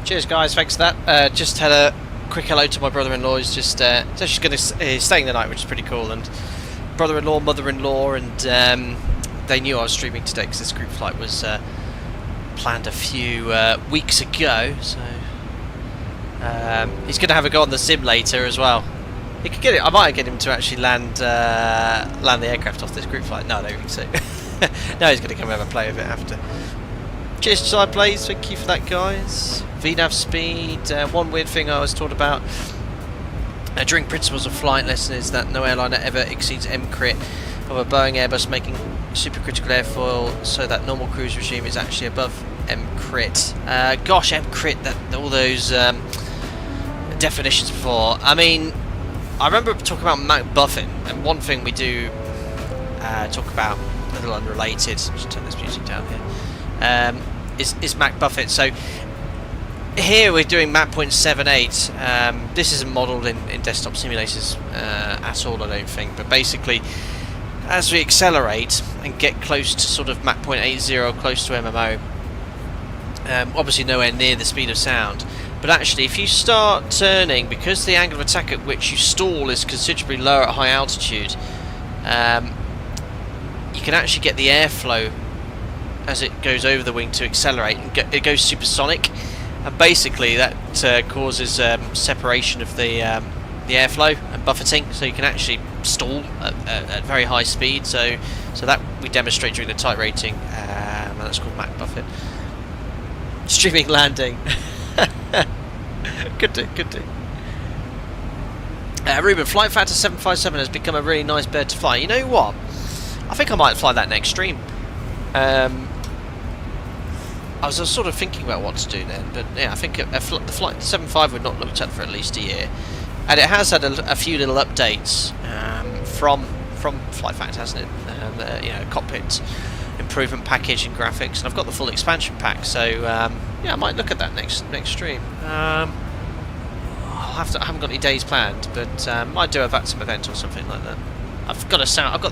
Cheers, guys. Thanks for that. Just had a quick hello to my brother-in-law. He's just he's going to staying the night, which is pretty cool. And brother-in-law, mother-in-law, and they knew I was streaming today because this group flight was planned a few weeks ago. So he's going to have a go on the sim later as well. He could get it. I might get him to actually land the aircraft off this group flight. No, I don't think so. No, he's going to come have a play with it after. Cheers to side plays. Thank you for that, guys. VNAV speed. One weird thing I was taught about during principles of flight lesson is that no airliner ever exceeds MCRIT of a Boeing Airbus, making supercritical airfoil so that normal cruise regime is actually above MCRIT. Gosh, MCRIT, all those definitions before. I mean, I remember talking about Mac buffing, and one thing we do talk about, a little unrelated, just turn this music down here, is Mac buffet. So here we're doing Mach 0.78. This isn't modelled in desktop simulators at all, I don't think, but basically as we accelerate and get close to sort of Mach 0.80, close to MMO, obviously nowhere near the speed of sound, but actually if you start turning, because the angle of attack at which you stall is considerably lower at high altitude, you can actually get the airflow as it goes over the wing to accelerate, and it goes supersonic, and basically that causes separation of the airflow and buffeting, so you can actually stall at very high speed. So that we demonstrate during the type rating, and that's called Mach buffet. Streaming landing. Good do. Ruben, flight factor 757 has become a really nice bird to fly. You know what? I think I might fly that next stream. I was sort of thinking about what to do then, but yeah, I think the flight 75 we've not looked at for at least a year, and it has had a few little updates from Flight Factor, hasn't it? You know, cockpit improvement package and graphics, and I've got the full expansion pack, so yeah, I might look at that next stream. I haven't got any days planned, but might do a VATSIM event or something like that. I've got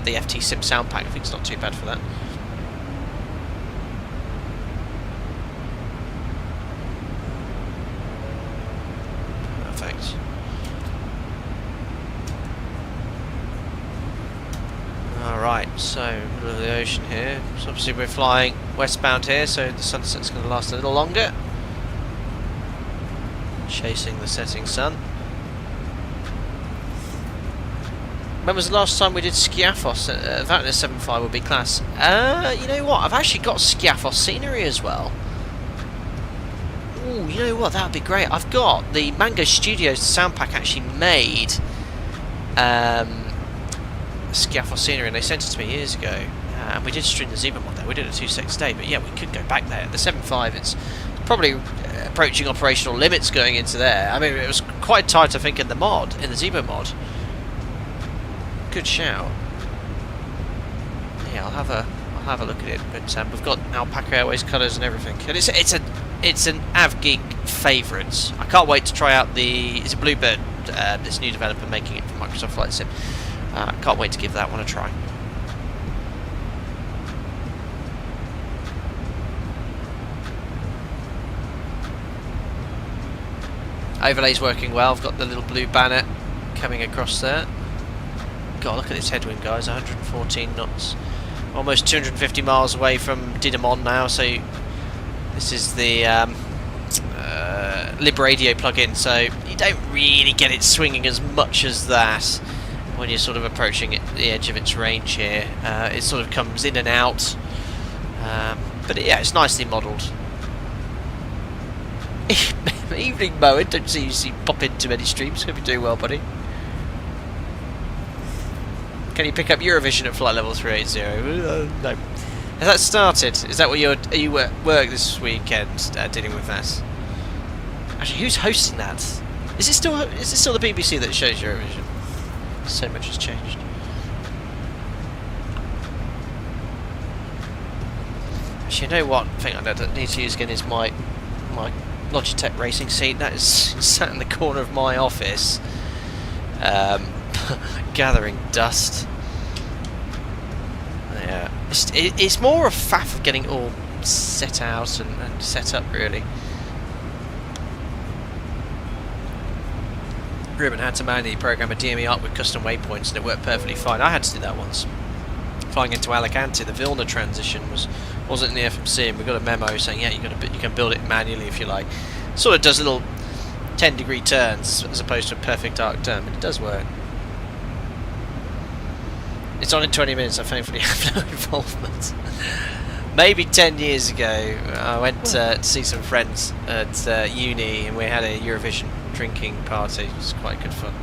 the FT Sim sound pack. I think it's not too bad for that. Perfect. Alright, so middle of the ocean here. So obviously we're flying westbound here, so the sunset's going to last a little longer. Chasing the setting sun. When was the last time we did Skiathos? That in a 7.5 would be class. You know what? I've actually got Skiathos scenery as well. Ooh, you know what? That would be great. I've got the Mango Studios sound pack actually made Skiathos scenery, and they sent it to me years ago. And we did stream the Zebra mod there. We did a 2.6 day, but yeah, we could go back there. The 7.5, it's probably approaching operational limits going into there. I mean, it was quite tight, I think, in the Zebra mod. Good shout. Yeah, I'll have a look at it. But we've got Alpaca Airways colours and everything, and it's an AvGeek favourite. I can't wait to try out it's a Bluebird, this new developer making it for Microsoft Flight Sim. Can't wait to give that one a try. Overlay's working well. I've got the little blue banner coming across there. God, look at this headwind, guys. 114 knots. Almost 250 miles away from Didymon now. So this is the Lib Radio plug-in. So you don't really get it swinging as much as that when you're sort of approaching the edge of its range here. It sort of comes in and out. But yeah, it's nicely modelled. Evening Moen, don't see you pop into many streams. Hope you're doing well, buddy. Can you pick up Eurovision at flight level 380? No. Has that started? Is that what are you at work this weekend dealing with that? Actually, who's hosting that? Is it still the BBC that shows Eurovision? So much has changed. Actually, you know what thing I need to use again is my Logitech racing seat. That is sat in the corner of my office, gathering dust. Yeah, it's more a faff of getting all set out and set up, really. Ruben had to manually program a DME arc with custom waypoints, and it worked perfectly fine. I had to do that once. Flying into Alicante, the Vilna transition wasn't in the FMC, and we got a memo saying, yeah, you can build it manually if you like. Sort of does little 10-degree turns as opposed to a perfect arc turn, but it does work. It's on in 20 minutes. I thankfully have no involvement. Maybe 10 years ago, I went to see some friends at uni, and we had a Eurovision drinking party. It was quite good fun.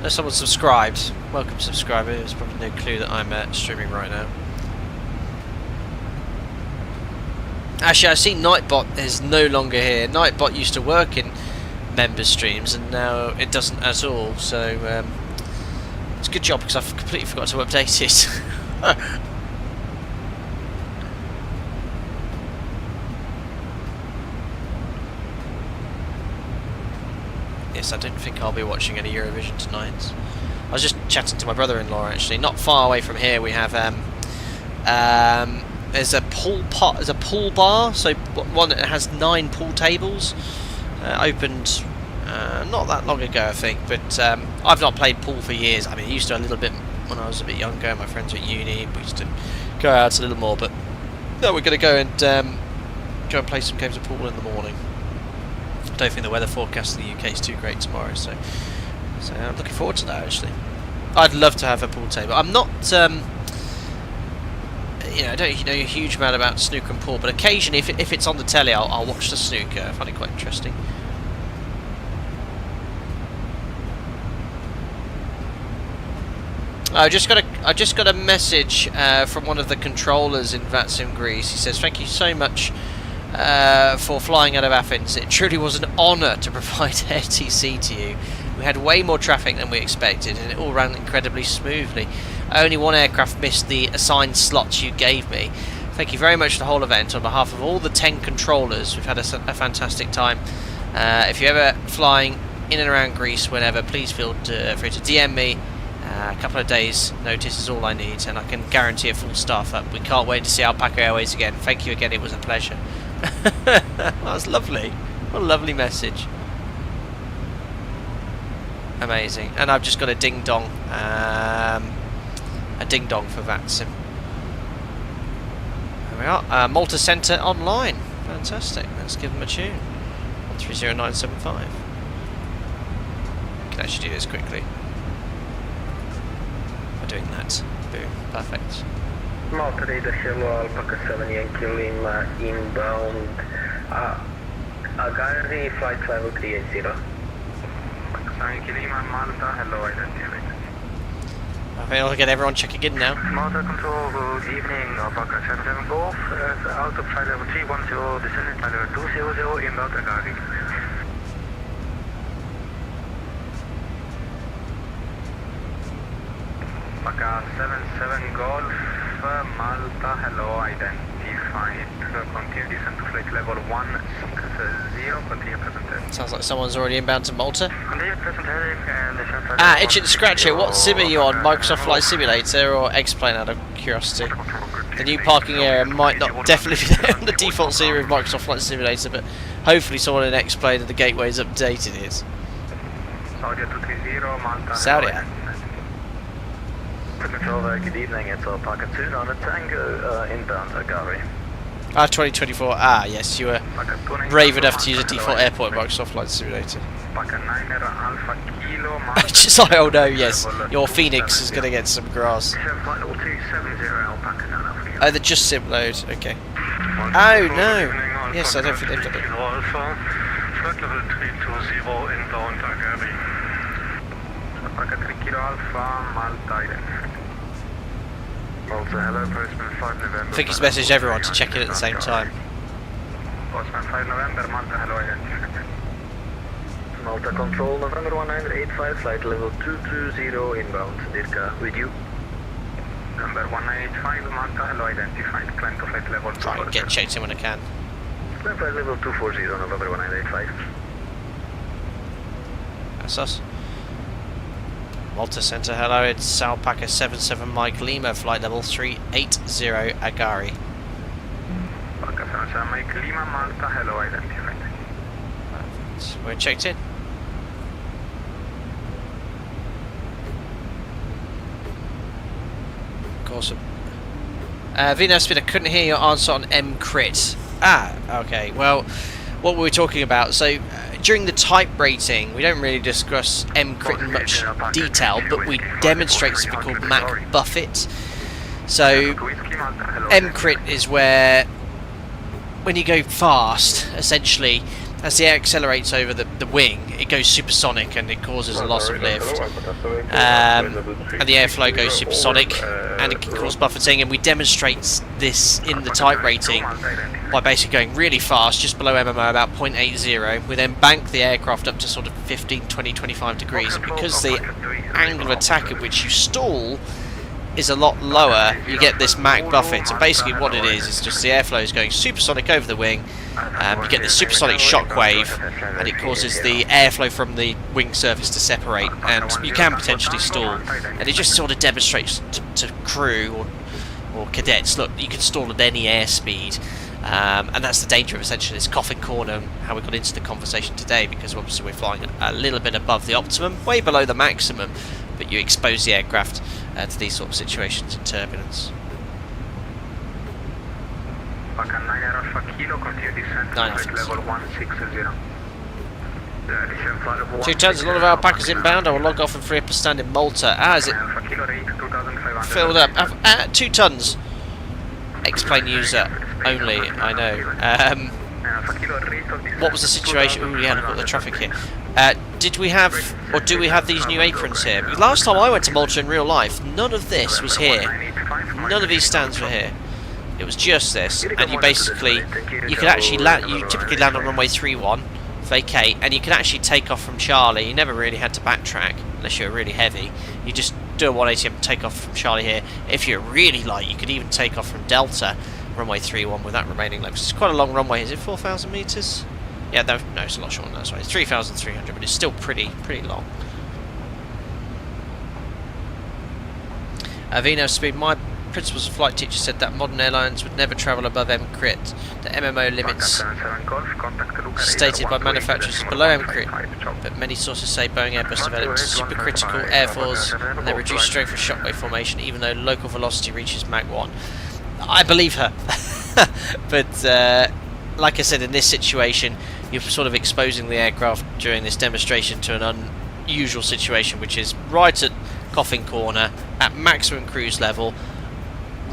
There's someone subscribed. Welcome, subscriber. There's probably no clue that I'm streaming right now. Actually, I see Nightbot is no longer here. Nightbot used to work in member streams, and now it doesn't at all. So it's a good job because I've completely forgot to update it. Yes, I don't think I'll be watching any Eurovision tonight. I was just chatting to my brother-in-law actually. Not far away from here, we have there's a pool bar, so one that has 9 pool tables. Opened not that long ago, I think, but I've not played pool for years. I mean, I used to a little bit when I was a bit younger. My friends were at uni, we used to go out a little more, but no, we're going to go and play some games of pool in the morning. I don't think the weather forecast in the UK is too great tomorrow, so I'm looking forward to that actually. I'd love to have a pool table. I'm not, I don't know a huge amount about snooker and pool, but occasionally, if it's on the telly, I'll watch the snooker. I find it quite interesting. I just got a message from one of the controllers in VATSIM Greece. He says, "Thank you so much for flying out of Athens. It truly was an honour to provide ATC to you. We had way more traffic than we expected, and it all ran incredibly smoothly. Only one aircraft missed the assigned slots you gave me. Thank you very much for the whole event. On behalf of all the 10 controllers, we've had a fantastic time. If you're ever flying in and around Greece, whenever, please feel free to DM me. A couple of days notice is all I need, and I can guarantee a full staff up. We can't wait to see Alpaca Airways again. Thank you again, it was a pleasure." That was lovely. What a lovely message. Amazing. And I've just got a ding dong for VATSIM. There we are. Malta Centre online. Fantastic. Let's give them a tune. 130975. Can actually do this quickly by doing that. Boom. Perfect. Malta Radar Hello, Alpaca 7 Yankee Lima inbound. Agari flight level 380. Yankee Lima, Malta, hello, identity. I think I'll get everyone checking in now. Malta Control, good evening, Alpaca 77 Golf, out of flight level 310, descending flight level 200, inbound Agari. Alpaca 77 Golf, Malta, hello, identified. Continue descent to flight level 160, continue present. Sounds like someone's already inbound to Malta. Continue present and descent. Itchy to scratch it. What sim are you on? Microsoft Flight Simulator or X-Plane, out of curiosity? The new parking area might not definitely be there on the default series of Microsoft Flight Simulator, but hopefully someone in X-Plane and the gateway's updated it. Saudia 230, Malta. Saudia. Control, good evening, it's Alpaca 2 on a Tango inbound Agari. 2024. Yes, you were brave enough to use a default airport in Microsoft Flight Simulator. Just like, oh no, yes, your Phoenix is going to get some grass. Oh, they're just sim load, okay. Oh no! Yes, I don't think they've done it. Flight level 320 inbound Agari. Alpaca 3 Kilo Alpha, Malta. Malta, hello, Postman 5 November. I think he's messaged everyone to check in at the same time. Postman 5 November, Malta, hello, identified. Malta Control, November 1985, flight level 220 inbound, Dirka, with you. Number 1985, Malta, hello, identified, climb to flight level 240. Try and get checked in when I can. Climb flight level 240, November 1985. That's us. Malta Centre, hello, it's Alpaca 77 Mike Lima, flight level 380 Agari. Alpaca 77 Mike Lima, Malta, hello, identified. We're checked in. awesome. Vino Spinner, couldn't hear your answer on M-Crit. Okay, well, what were we talking about? So, during the type rating, we don't really discuss M-Crit in much detail, but we demonstrate something called Mac Buffet. So, M-Crit is where, when you go fast, essentially, as the air accelerates over the wing, it goes supersonic and it causes a loss of lift. And the airflow goes supersonic and it can cause buffeting, and we demonstrate this in the type rating by basically going really fast, just below MMO, about 0.80. We then bank the aircraft up to sort of 15, 20, 25 degrees, and because the angle of attack at which you stall is a lot lower, you get this Mach buffet. So basically what it is just the airflow is going supersonic over the wing. You get this supersonic shockwave, and it causes the airflow from the wing surface to separate, and you can potentially stall. And it just sort of demonstrates to crew or cadets, look, you can stall at any airspeed. And that's the danger of essentially this coffin corner, how we got into the conversation today, because obviously we're flying a little bit above the optimum, way below the maximum, but you expose the aircraft to these sort of situations in turbulence. 2 tons, a lot of alpacas inbound. I will log off and free up a stand in Malta. Is it filled up? 2 tons. X-plane user only, I know. What was the situation? Oh yeah, look at the traffic here. Did we have, or do we have these new aprons here? Because last time I went to Malta in real life, none of this was here. None of these stands were here. It was just this, and you basically, you could actually land, you typically land on runway 31, vacate, and you could actually take off from Charlie. You never really had to backtrack, unless you were really heavy. You just do a 180 and take off from Charlie here. If you're really light, you could even take off from Delta, runway 31 with that remaining length. It's quite a long runway. Is it 4,000 meters? Yeah, no, it's a lot shorter than that. Sorry, it's 3,300, but it's still pretty long. Vino Speed, my principals of flight teacher said that modern airlines would never travel above M-Crit. The MMO limits stated by manufacturers is below M-Crit, but many sources say Boeing Airbus developed supercritical airfoils and they reduce strength of shockwave formation even though local velocity reaches Mach 1. I believe her, but like I said, in this situation, you're sort of exposing the aircraft during this demonstration to an unusual situation, which is right at coffin corner, at maximum cruise level,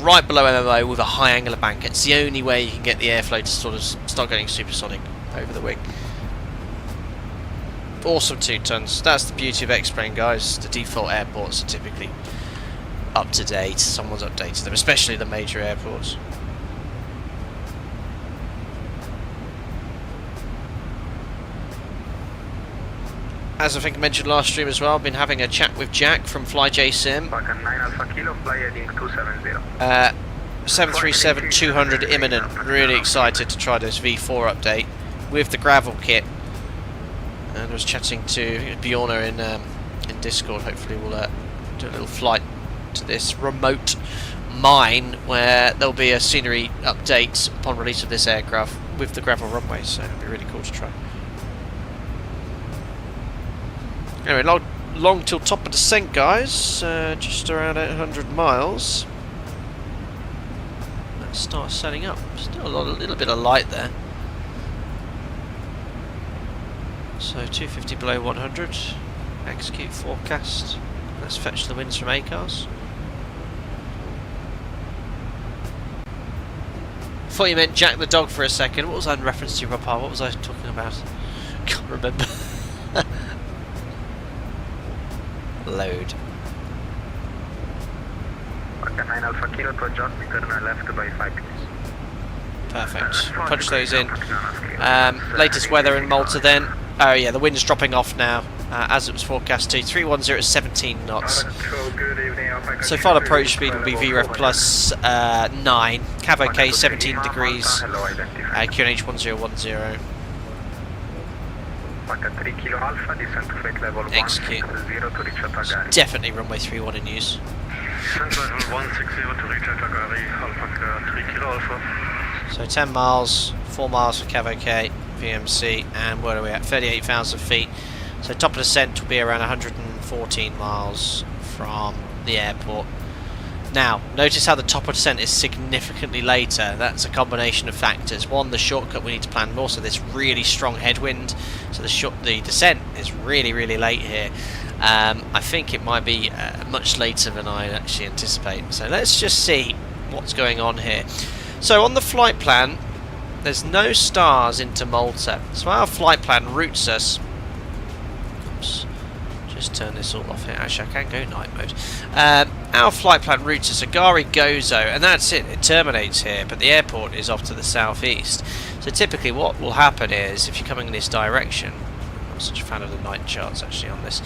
right below MMO with a high angle of bank. It's the only way you can get the airflow to sort of start getting supersonic over the wing. Awesome 2 tons. That's the beauty of X-plane, guys. The default airports are typically up to date. Someone's updated them, especially the major airports. As I think I mentioned last stream as well, I've been having a chat with Jack from FlyJSim. 737-200 imminent. Really excited to try this V4 update with the gravel kit. And I was chatting to Bjorna in Discord. Hopefully we'll do a little flight to this remote mine where there'll be a scenery update upon release of this aircraft with the gravel runway. So it'll be really cool to try. Anyway, long till top of descent, guys. Just around 800 miles. Let's start setting up. Still a little bit of light there. So 250 below 100. Execute forecast. Let's fetch the winds from ACARS. Thought you meant Jack the dog for a second. What was I in reference to, Papa? What was I talking about? Can't remember. Load. Perfect. Punch those in. Latest weather in Malta then. Oh yeah, the wind's dropping off now, as it was forecast to. 310 at 17 knots. So final approach speed will be VREF plus 9. Cav OK 17 degrees. QNH 1010. Execute. It's definitely runway 31 in use. So 10 miles, 4 miles for Cav OK, VMC, and where are we at? 38,000 feet. So top of descent will be around 114 miles from the airport. Now, notice how the top of descent is significantly later. That's a combination of factors. One, the shortcut we need to plan, but also this really strong headwind. So the descent is really, really late here. I think it might be much later than I actually anticipate. So let's just see what's going on here. So on the flight plan, there's no stars into Malta. So our flight plan routes us. Oops. Just turn this all off here. Actually, I can go night mode. Our flight plan routes us Agari Gozo, and that's it. It terminates here, but the airport is off to the southeast. So typically what will happen is, if you're coming in this direction, I'm not such a fan of the night charts actually on this,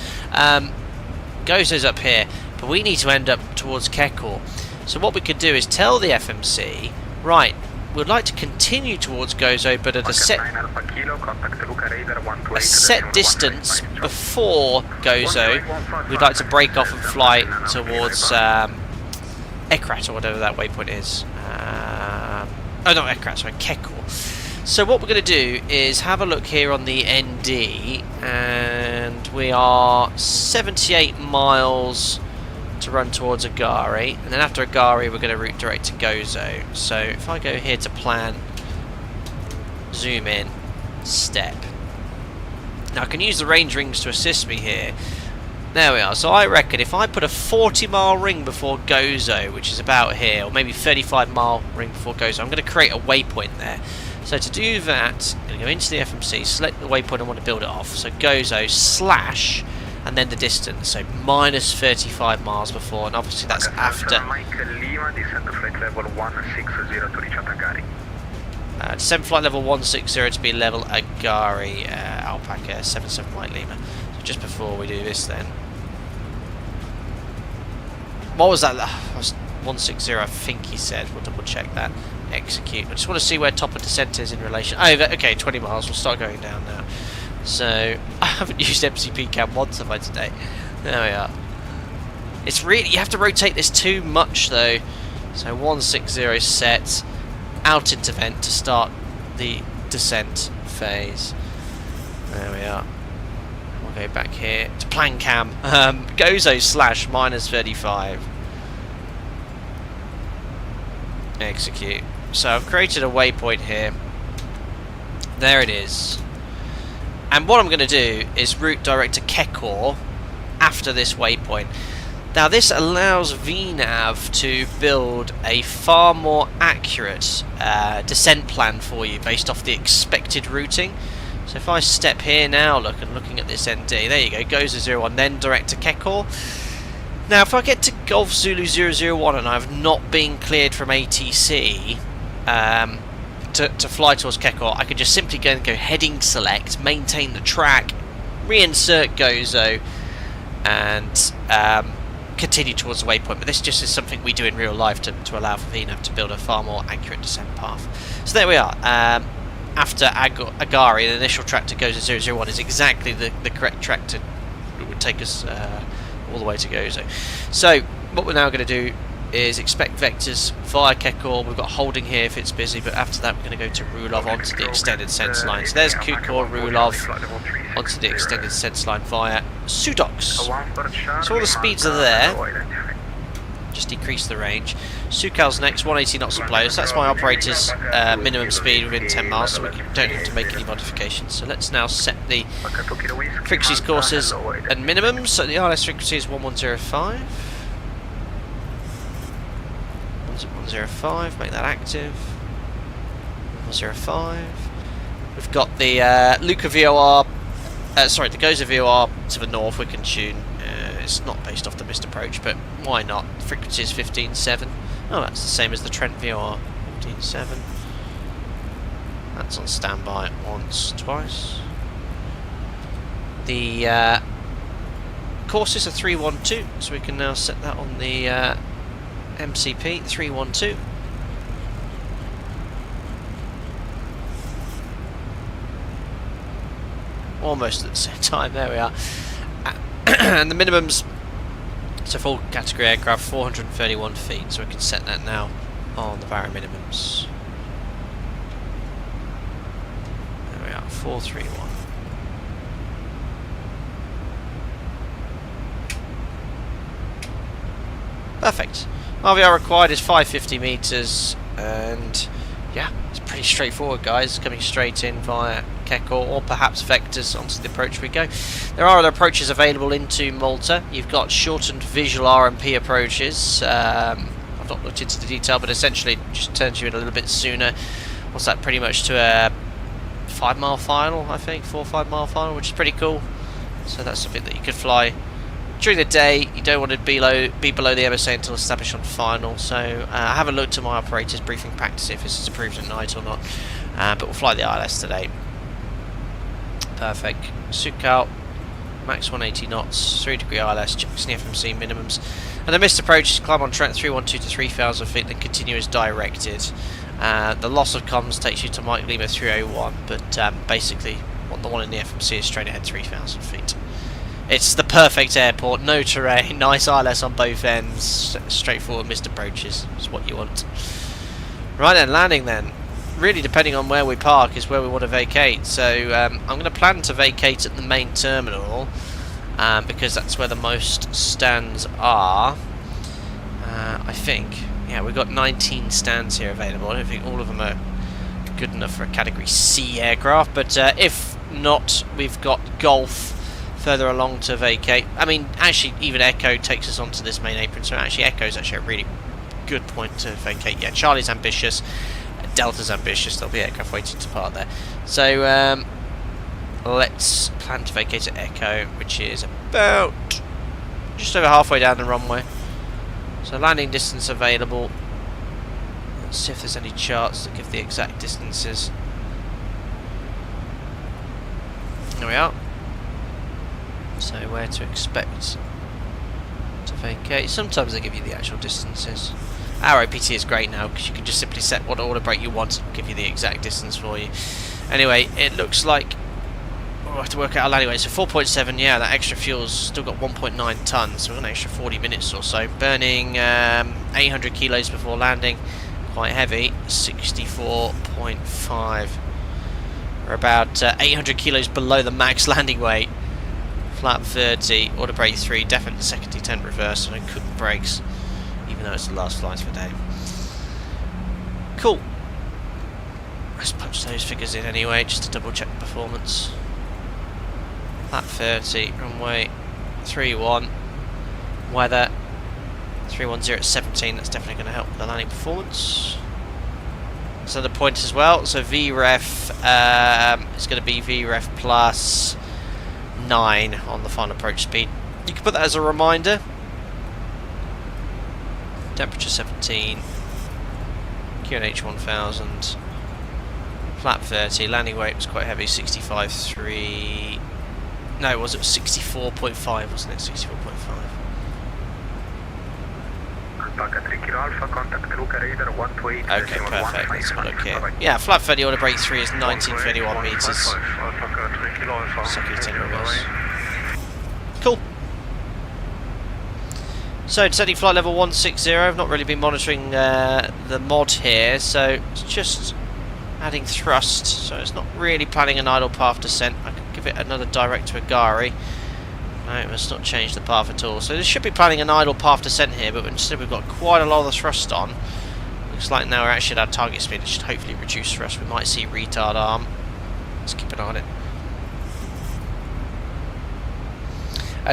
Gozo's up here, but we need to end up towards Kekor. So what we could do is tell the FMC, right, we'd like to continue towards Gozo, but at a set distance before Gozo, we'd like to break off and fly towards Ekrat, or whatever that waypoint is. Oh, not Ekrat, sorry, Kekor. So what we're going to do is have a look here on the ND, and we are 78 miles to run towards Agari, and then after Agari we're going to route direct to Gozo. So if I go here to plan, zoom in, step. Now I can use the range rings to assist me here. There we are. So I reckon if I put a 40-mile ring before Gozo, which is about here, or maybe 35-mile ring before Gozo, I'm going to create a waypoint there. So to do that, I'm going to go into the FMC, select the waypoint I want to build it off. So Gozo slash, and then the distance, so minus 35 miles before, and obviously that's after. Descend flight level 160 to be level Agari, Alpaca 77 White Lima. So just before we do this then. What was that? That was 160, I think he said. We'll double check that. Execute. I just want to see where top of descent is in relation. Oh, okay, 20 miles. We'll start going down now. So I haven't used MCP cam once have I today. There we are. It's really, you have to rotate this too much though. So 160 set, out into vent to start the descent phase. There we are. We'll go back here to plan cam. Gozo slash minus 35. Execute. So I've created a waypoint here. There it is. And what I'm going to do is route direct to Kekor after this waypoint. Now this allows VNAV to build a far more accurate descent plan for you based off the expected routing. So if I step here now, looking at this ND, there you go, goes to 01, then direct to Kekor. Now if I get to Golf Zulu 001 and I've not been cleared from ATC, to fly towards Kekor, I could just simply go heading select, maintain the track, reinsert Gozo, and continue towards the waypoint. But this just is something we do in real life to allow for VNAV to build a far more accurate descent path. So there we are. After Agari, the initial track to Gozo 001 is exactly the correct track to would take us all the way to Gozo. So what we're now going to do is expect vectors via Kekor. We've got holding here if it's busy, but after that we're going to go to Rulov onto the extended sense line. So there's Kukor, Rulov onto the extended sense line via Sudox. So all the speeds are there. Just decrease the range. Sukal's next, 180 knots and below. So that's my operator's minimum speed within 10 miles, so we don't have to make any modifications. So let's now set the frequencies, courses and minimums. So the RLS frequency is 1105. 105, make that active. 105. We've got the Luca VOR, sorry, the Gozo VOR to the north we can tune. It's not based off the missed approach, but why not? The frequency is 15.7. Oh, that's the same as the Trent VOR, 15.7. That's on standby once, twice. The courses are 312, so we can now set that on the MCP 312. Almost at the same time, there we are. And the minimums, so full category aircraft, 431 feet, so we can set that now on the Barrow minimums. There we are, 431. Perfect. RVR required is 550 meters, and yeah, it's pretty straightforward, guys. Coming straight in via Kekor or perhaps vectors onto the approach we go. There are other approaches available into Malta. You've got shortened visual RMP approaches. I've not looked into the detail, but essentially it just turns you in a little bit sooner. What's that? Pretty much to a 5 mile final, I think, 4 or 5 mile final, which is pretty cool. So that's something that you could fly during the day. You don't want to be below the MSA until established on final. So have a look to my operator's briefing pack to see if this is approved at night or not. But we'll fly the ILS today. Perfect. Sukhal, max 180 knots, 3-degree ILS, checks the FMC minimums. And the missed approach is climb on track 312 to 3,000 feet, then continue as directed. The loss of comms takes you to Mike Lima 301, but basically the one in the FMC is straight ahead 3,000 feet. It's the perfect airport, no terrain, nice ILS on both ends, straightforward missed approaches, is what you want. Right then, landing then. Really depending on where we park is where we want to vacate, so I'm going to plan to vacate at the main terminal, because that's where the most stands are. I think, yeah, we've got 19 stands here available. I don't think all of them are good enough for a category C aircraft, but if not, we've got Golf further along to vacate. I mean, actually, even Echo takes us onto this main apron, so actually Echo's actually a really good point to vacate. Yeah, Charlie's ambitious, Delta's ambitious, there'll be aircraft waiting to part there. So let's plan to vacate at Echo, which is about just over halfway down the runway. So landing distance available. Let's see if there's any charts that give the exact distances. There we are. So where to expect to vacate. Sometimes they give you the actual distances. Our OPT is great now because you can just simply set what order brake you want and give you the exact distance for you. Anyway, it looks like we'll have to work out our landing weight. So 4.7, yeah, that extra fuel's still got 1.9 tons, so we've got an extra 40 minutes or so. Burning 800 kilos before landing, quite heavy, 64.5. We're about 800 kilos below the max landing weight. Flap 30, order brake 3, definitely second detent reverse, and cooked brakes, even though it's the last flight for the day. Cool. Let's punch those figures in anyway, just to double check the performance. Flap 30, runway 31, weather 310 at 17, that's definitely going to help with the landing performance. So the point as well, so VREF is going to be VREF plus 9 on the final approach speed. You can put that as a reminder. Temperature 17, QNH 1000, flap 30, landing weight was quite heavy, 65.3. No, it was 64.5, wasn't it? 64.5. Alpaca 3 Kilo Alpha, contact Luca Radar 128. Okay, perfect. Let's have a look here. Yeah, flap 30 order brake 3 is 1931 meters. Second detent reverse. Cool. So, descending flight level 160. I've not really been monitoring the mod here, so it's just adding thrust. So it's not really planning an idle path descent. I can give it another direct to Agari. No, it must not change the path at all. So this should be planning an idle path descent here, but instead we've got quite a lot of the thrust on. Looks like now we're actually at our target speed. It should hopefully reduce thrust. We might see retard arm. Let's keep an eye on it.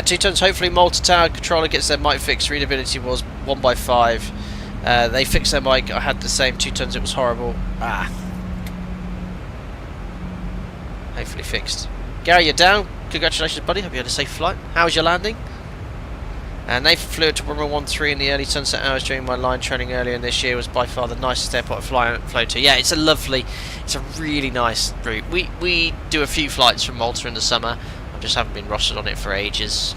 2 tons, hopefully Malta Tower controller gets their mic fixed. Readability was 1/5. They fixed their mic. I had the same 2 tons, it was horrible. Hopefully fixed. Gary, you're down. Congratulations, buddy. Hope you had a safe flight. How was your landing? Nathan flew to runway 13 in the early sunset hours during my line training earlier in this year. Was by far the nicest airport I flown to. Yeah, it's a really nice route. We do a few flights from Malta in the summer. I just haven't been rostered on it for ages.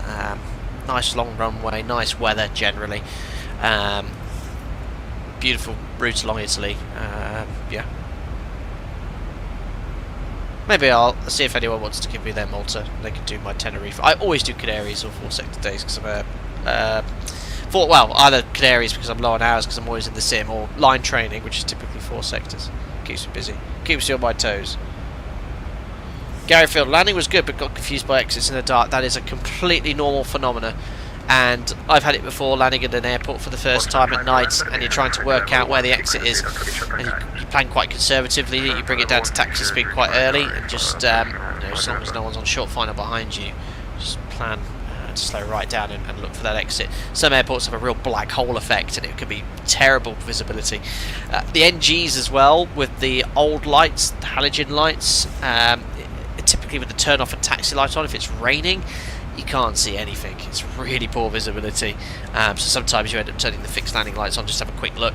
Nice long runway, nice weather generally. Beautiful route along Italy. Yeah. Maybe I'll see if anyone wants to give me their Malta. They can do my Tenerife. I always do Canaries or 4 sector days because I'm either Canaries because I'm low on hours because I'm always in the sim, or line training, which is typically 4 sectors. Keeps me busy. Keeps me on my toes. Gary Field, landing was good but got confused by exits in the dark. That is a completely normal phenomenon. And I've had it before, landing at an airport for the first time at night, and you're trying to work out where the exit is, and you plan quite conservatively. You bring it down to taxi speed quite early, and just you know, as long as no one's on short final behind you, just plan to slow right down and look for that exit. Some airports have a real black hole effect, and it can be terrible visibility. The NGs as well, with the old lights, the halogen lights, typically with the turn off and taxi light on, if it's raining, you can't see anything. It's really poor visibility. So sometimes you end up turning the fixed landing lights on just to have a quick look,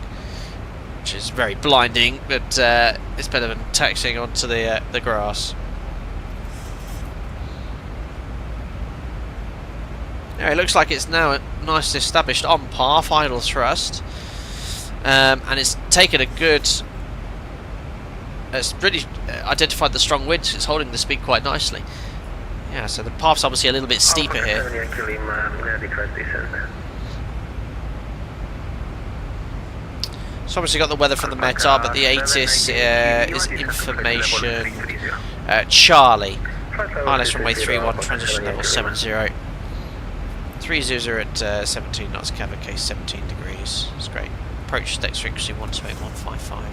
which is very blinding, but it's better than taxiing onto the grass. Yeah, it looks like it's now nicely established on par, final thrust, and it's taken a good. It's really identified the strong wind. It's holding the speed quite nicely. Yeah, so the path's obviously a little bit steeper here. So obviously got the weather from the METAR, but the ATIS is information. Charlie, ILS runway 31, transition level 70. 300 at 17 knots, cabin case 17 degrees. That's great. Approach deck frequency 128.155.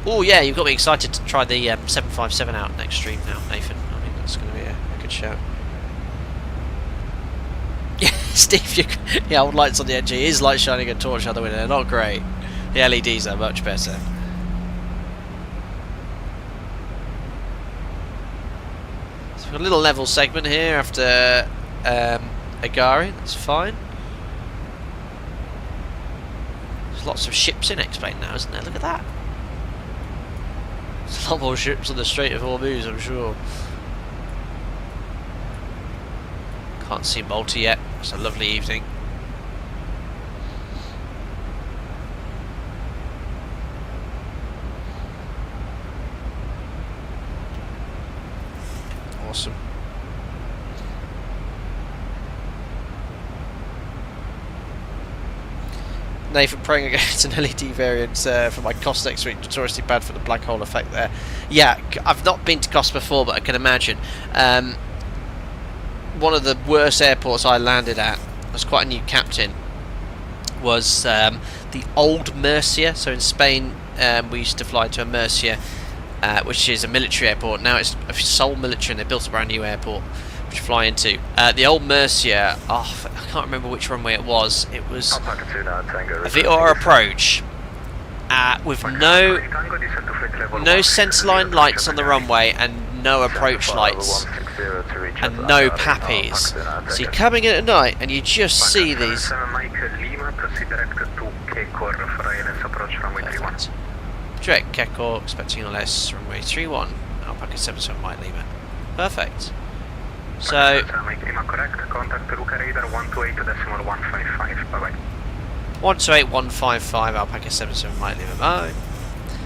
Oh yeah, you've got me excited to try the 757 out next stream now, Nathan. I think that's going to be a good shout. Yeah, Steve, yeah, old lights on the NG is like shining a torch out the window. They're not great. The LEDs are much better. So we've got a little level segment here after Agari. That's fine. There's lots of ships in X-Plane now, isn't there? Look at that. There's a lot more ships on the Strait of Hormuz, I'm sure. Can't see Malta yet. It's a lovely evening. Awesome. Nathan praying against an LED variant for my Cost next week. Notoriously bad for the black hole effect there. Yeah, I've not been to Cost before, but I can imagine. One of the worst airports I landed at, was quite a new captain, was the old Murcia. So in Spain, we used to fly to a Murcia, which is a military airport. Now it's a sole military, and they built a brand new airport which you fly into. The old Murcia, oh, I can't remember which runway it was. It was a VOR approach with no centerline lights on the runway and no approach lights and no pappies. So you're coming in at night and you just see these. Perfect. Direct Keko, expecting LS, runway 31, Alpaca 77 Mike Lima. Perfect. So 128.155, Alpaca 77 Mike Lima. Bye.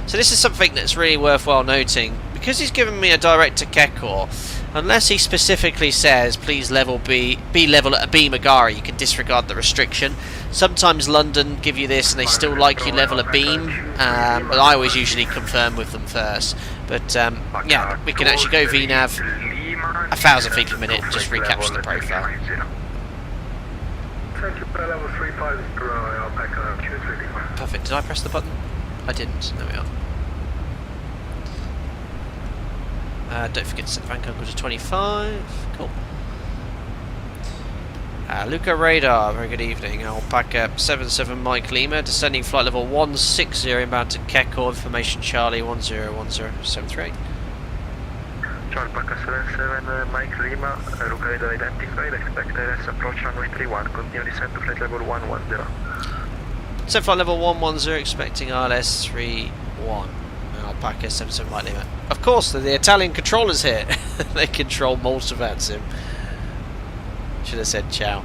So this is something that's really worthwhile noting, because he's given me a direct to Kekor. Unless he specifically says please level be level at a beam Agari, you can disregard the restriction. Sometimes London give you this and they still like you level a beam, but I always usually confirm with them first. But yeah, we can actually go VNAV 1,000 feet per minute and just recapture the profile. Perfect. Did I press the button? I didn't. There we are. Don't forget to set the bank angle to 25. Cool. Luca Radar, very good evening. Alpaca 77 Mike Lima, descending flight level 160, inbound to Kekor, information Charlie 101073. Alpaca 77 Mike Lima, Luca Radar identified, expect LS approach runway 31, continue descent to flight level 110. Descent flight level 110, expecting ILS 31. Alpaca 77 Mike Lima. Of course, the Italian controllers here. They control Malta VATSIM. Should have said ciao.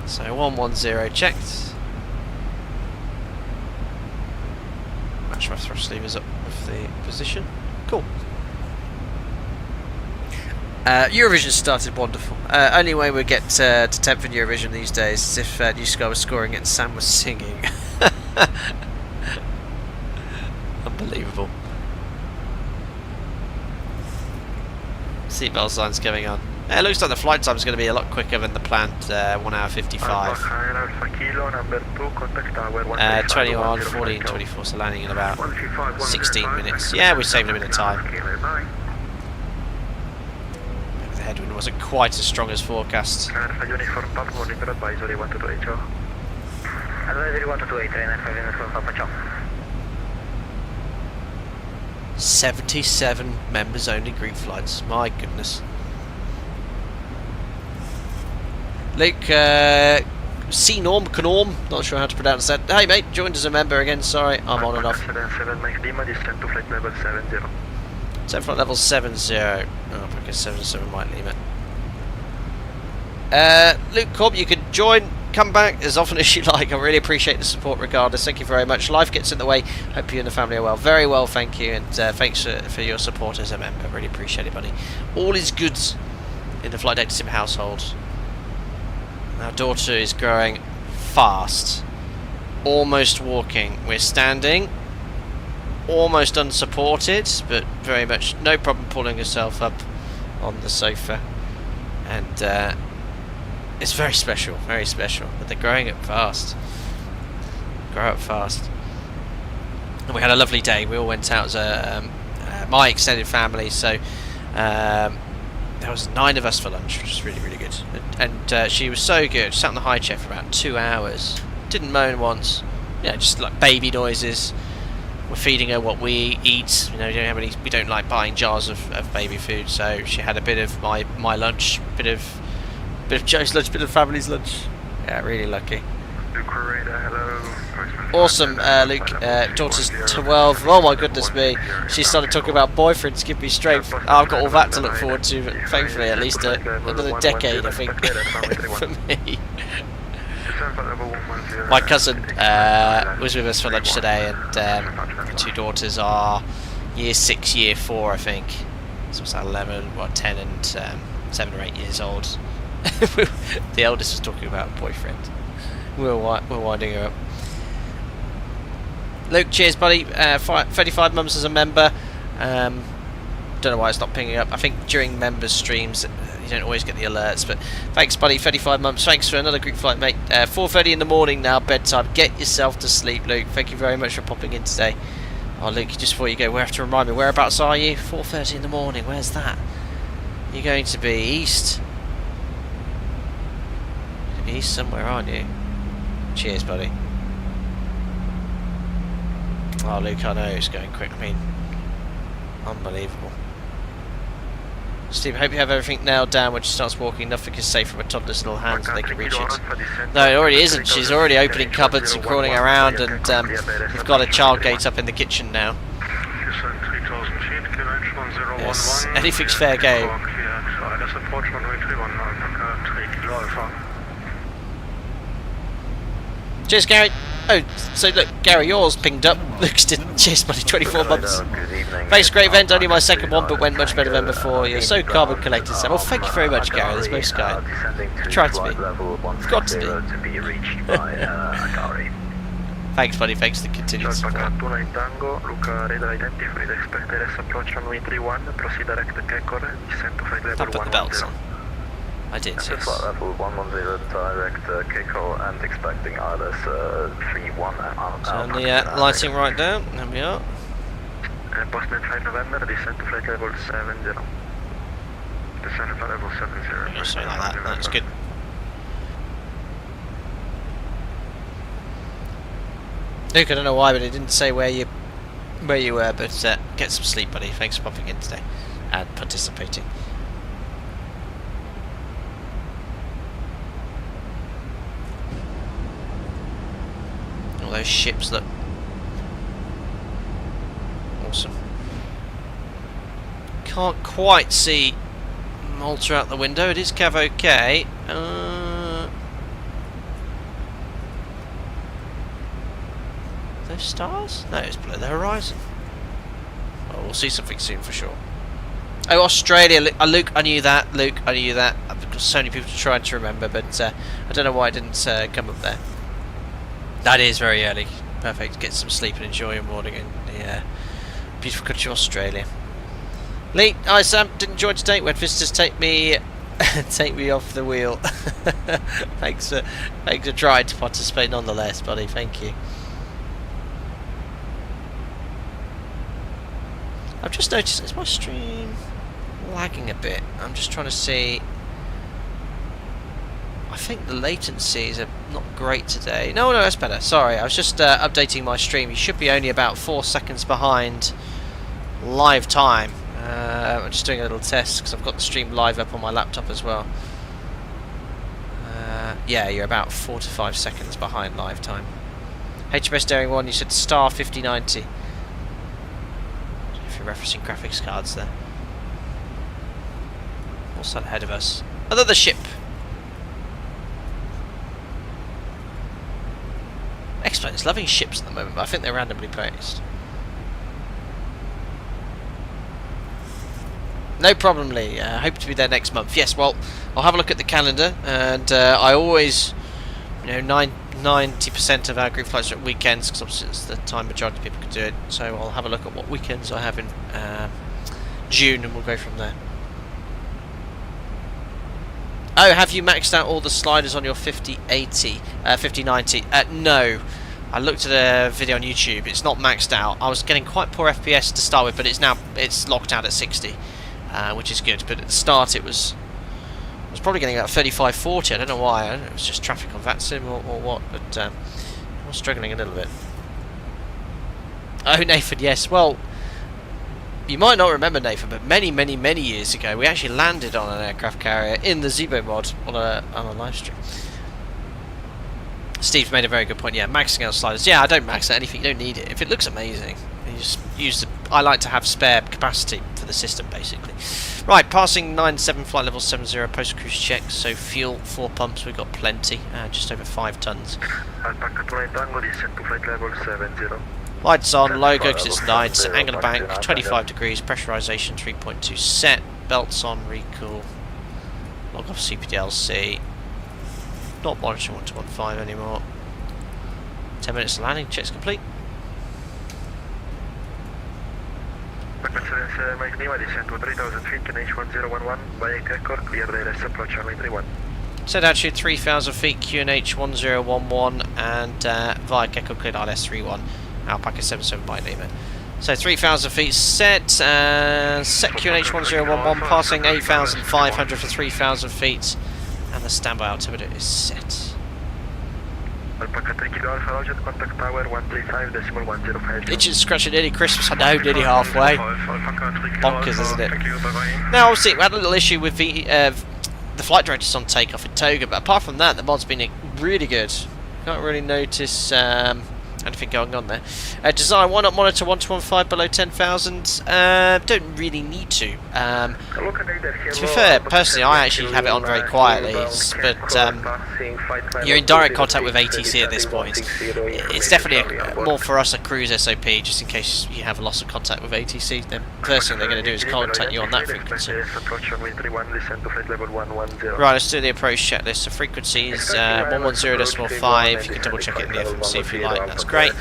So 110 checked. Match my thrust levers up with the position. Cool. Eurovision started wonderful. Only way we get to 10th in Eurovision these days is if New Sky was scoring it and Sam was singing. Unbelievable. Seatbelt signs going on. It looks like the flight time is going to be a lot quicker than the planned 1 hour 55. 21, 14, 24, so landing in about 16 minutes. Yeah, we saved a bit of time. Maybe the headwind wasn't quite as strong as forecast. 77 members only group flights. My goodness. Luke, C-Norm, Knorm, not sure how to pronounce that. Hey mate, joined as a member again, sorry, I'm on and off. 7 flight level 70. Oh, I guess 77 Mike Lima. Luke Cobb, you can join, come back as often as you like. I really appreciate the support regardless. Thank you very much. Life gets in the way. Hope you and the family are well. Very well, thank you. And thanks for your support as a member. Really appreciate it, buddy. All is good in the Flight Data Sim household. Our daughter is growing fast. Almost walking. We're standing. Almost unsupported, but very much no problem pulling herself up on the sofa. And it's very special, but they're growing up fast. Grow up fast. And we had a lovely day. We all went out as my extended family, so there was 9 of us for lunch, which was really, really good. And she was so good. Sat in the high chair for about 2 hours. Didn't moan once. Yeah, just like baby noises. We're feeding her what we eat. You know, we don't like buying jars of baby food, so she had a bit of my lunch, bit of Joe's lunch, bit of family's lunch. Yeah, really lucky. Awesome, Luke. Daughter's 12. Oh my goodness me. She started talking about boyfriends. Give me strength. I've got all that to look forward to, but thankfully at least another decade, I think, for me. My cousin was with us for lunch today, and the 2 daughters are year 6, year 4, I think. So it's 11, 10 and 7 or 8 years old. The eldest was talking about a boyfriend. We're winding her up. Luke, cheers buddy. 35 months as a member. Don't know why it's not pinging up. I think during members streams you don't always get the alerts, but thanks buddy, 35 months. Thanks for another group flight, mate. 4:30 in the morning now, bedtime. Get yourself to sleep, Luke. Thank you very much for popping in today. Oh Luke, just before you go, we have to remind me, whereabouts are you? 4:30 in the morning, where's that? You're going to be east. East somewhere, aren't you? Cheers buddy. Oh Luke, I know it's going quick. I mean, unbelievable. Steve, I hope you have everything nailed down when she starts walking. Nothing is safe from a toddler's little hands and they can reach it. No, it already isn't. She's already opening cupboards and crawling around, and we've got a child gate up in the kitchen now. Yes, anything's fair game. Cheers, Gary. Oh, so look, Gary, yours pinged up. Luke's didn't. Cheers, buddy. 24 months. Thanks, great event. Only my second one, but went much better than before. You're so calm and collected, Sam. Well, thank you very much, Gary. That's most kind. Try to be. Got to be. Thanks, buddy. Thanks for the continued support. Tap the belts on. I did, yes. Flight level 110 direct KCO and expecting ILS 31 Turn the lighting right down. There we are. Boston 5 November, descent to flight level 70. Descent to flight level 70. Something like that. That's good. Luke, I don't know why, but it didn't say where you were. But get some sleep, buddy. Thanks for popping in today and participating. All those ships look awesome. Can't quite see Malta out the window. It is Cav okay. Those stars? No, it's below the horizon. Well, we'll see something soon for sure. Oh, Australia. Luke, I knew that. Luke, I knew that. I've got so many people trying to remember, but I don't know why it didn't come up there. That is very early. Perfect. Get some sleep and enjoy your morning in the beautiful country of Australia. Lee, hi Sam, didn't join today. We had visitors take me take me off the wheel. thanks for trying to participate nonetheless, buddy. Thank you. I've just noticed, is my stream lagging a bit? I'm just trying to see. I think the latencies are not great today. No, that's better. Sorry, I was just updating my stream. You should be only about 4 seconds behind live time. I'm just doing a little test because I've got the stream live up on my laptop as well. Yeah, you're about 4 to 5 seconds behind live time. HMS Daring 1, you said star 5090. If you're referencing graphics cards there. What's that ahead of us? Another ship! X-Plane is loving ships at the moment, but I think they're randomly placed. No problem, Lee. Hope to be there next month. Yes, well, I'll have a look at the calendar, and I always, 90% of our group flights are at weekends, because obviously it's the time majority of people can do it. So I'll have a look at what weekends I have in June, and we'll go from there. Oh, have you maxed out all the sliders on your 5090? No. I looked at a video on YouTube. It's not maxed out. I was getting quite poor FPS to start with, but it's locked out at 60. Which is good, but at the start I was probably getting about 35, 40. I don't know why. I don't know if it was just traffic on VATSIM or what, but I was struggling a little bit. Oh, Nathan, yes. Well, you might not remember, Nathan, but many years ago we actually landed on an aircraft carrier in the Zebo mod on a live stream. Steve's made a very good point. Yeah, maxing out sliders. Yeah, I don't max out anything. You don't need it. If it looks amazing, you just use the. I like to have spare capacity for the system, basically. Right, passing 97 flight level 70 post cruise check. So fuel 4 pumps. We've got plenty. Just over 5 tons. Alpaca Tango descent to flight level 70. Lights on. Logo because it's night. Angle of bank 25 degrees. Pressurization 3.2 set. Belts on. Recool. Log off CPDLC. Not monitoring 1215 anymore. 10 minutes to landing, checks complete. Mike Lima, descent to 3,000 feet, QNH1011, via Kekor, clear direct approach runway 31. Set altitude 3,000 feet, QNH 1011, and via Kekor, cleared ILS 31, Alpaca 77 by Lima. So 3,000 feet set, set QNH 1011, passing 8,500 for 3,000 feet. And the standby altimeter is set. Alpaca 3 Kilo Alpha Roger, contact tower 135.105. It's just scratching nearly Christmas. I know, nearly halfway. Bonkers, isn't it? Now, obviously, we had a little issue with the flight directors on takeoff in Toga, but apart from that, the mod's been really good. Can't really notice anything going on there. Design, why not monitor 1215 below 10,000? Don't really need to. To be fair, personally, I actually have it on very quietly, but you're in direct contact with ATC at this point. It's definitely more for us a cruise SOP, just in case you have a loss of contact with ATC. The first thing they're going to do is contact you on that frequency. Right, let's do the approach checklist. So frequency is 110.5. You can double check it in the FMC if you like. That's great.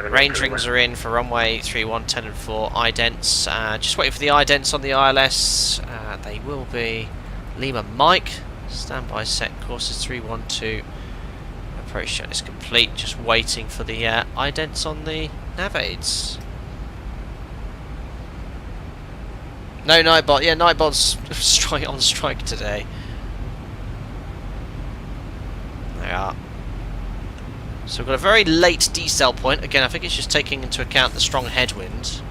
Range rings are in for runway 31, 10 and 4 idents. Just waiting for the idents on the ILS. They will be Lima Mike. Standby set. Course is 312. Approach check is complete. Just waiting for the idents on the nav aids. No Nightbot. Yeah, Nightbot's on strike today. They are. So we've got a very late decel point. Again, I think it's just taking into account the strong headwind.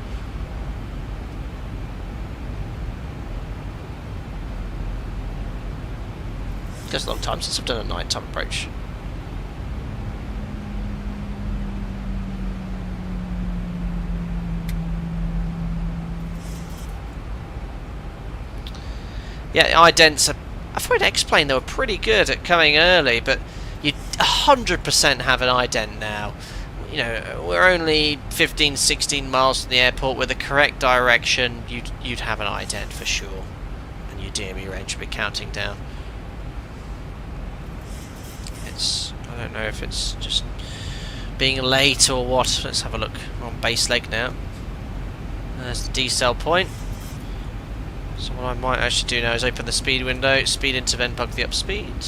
It's a long time since I've done a nighttime approach. Yeah, idents, I thought X-Plane, they were pretty good at coming early, but you'd 100% have an ident now. You know, we're only 15, 16 miles from the airport. With the correct direction, you'd have an ident for sure. And your DME range would be counting down. I don't know if it's just being late or what. Let's have a look. We're on base leg now. There's the decel point. So what I might actually do now is open the speed window, speed into then bug the up speed.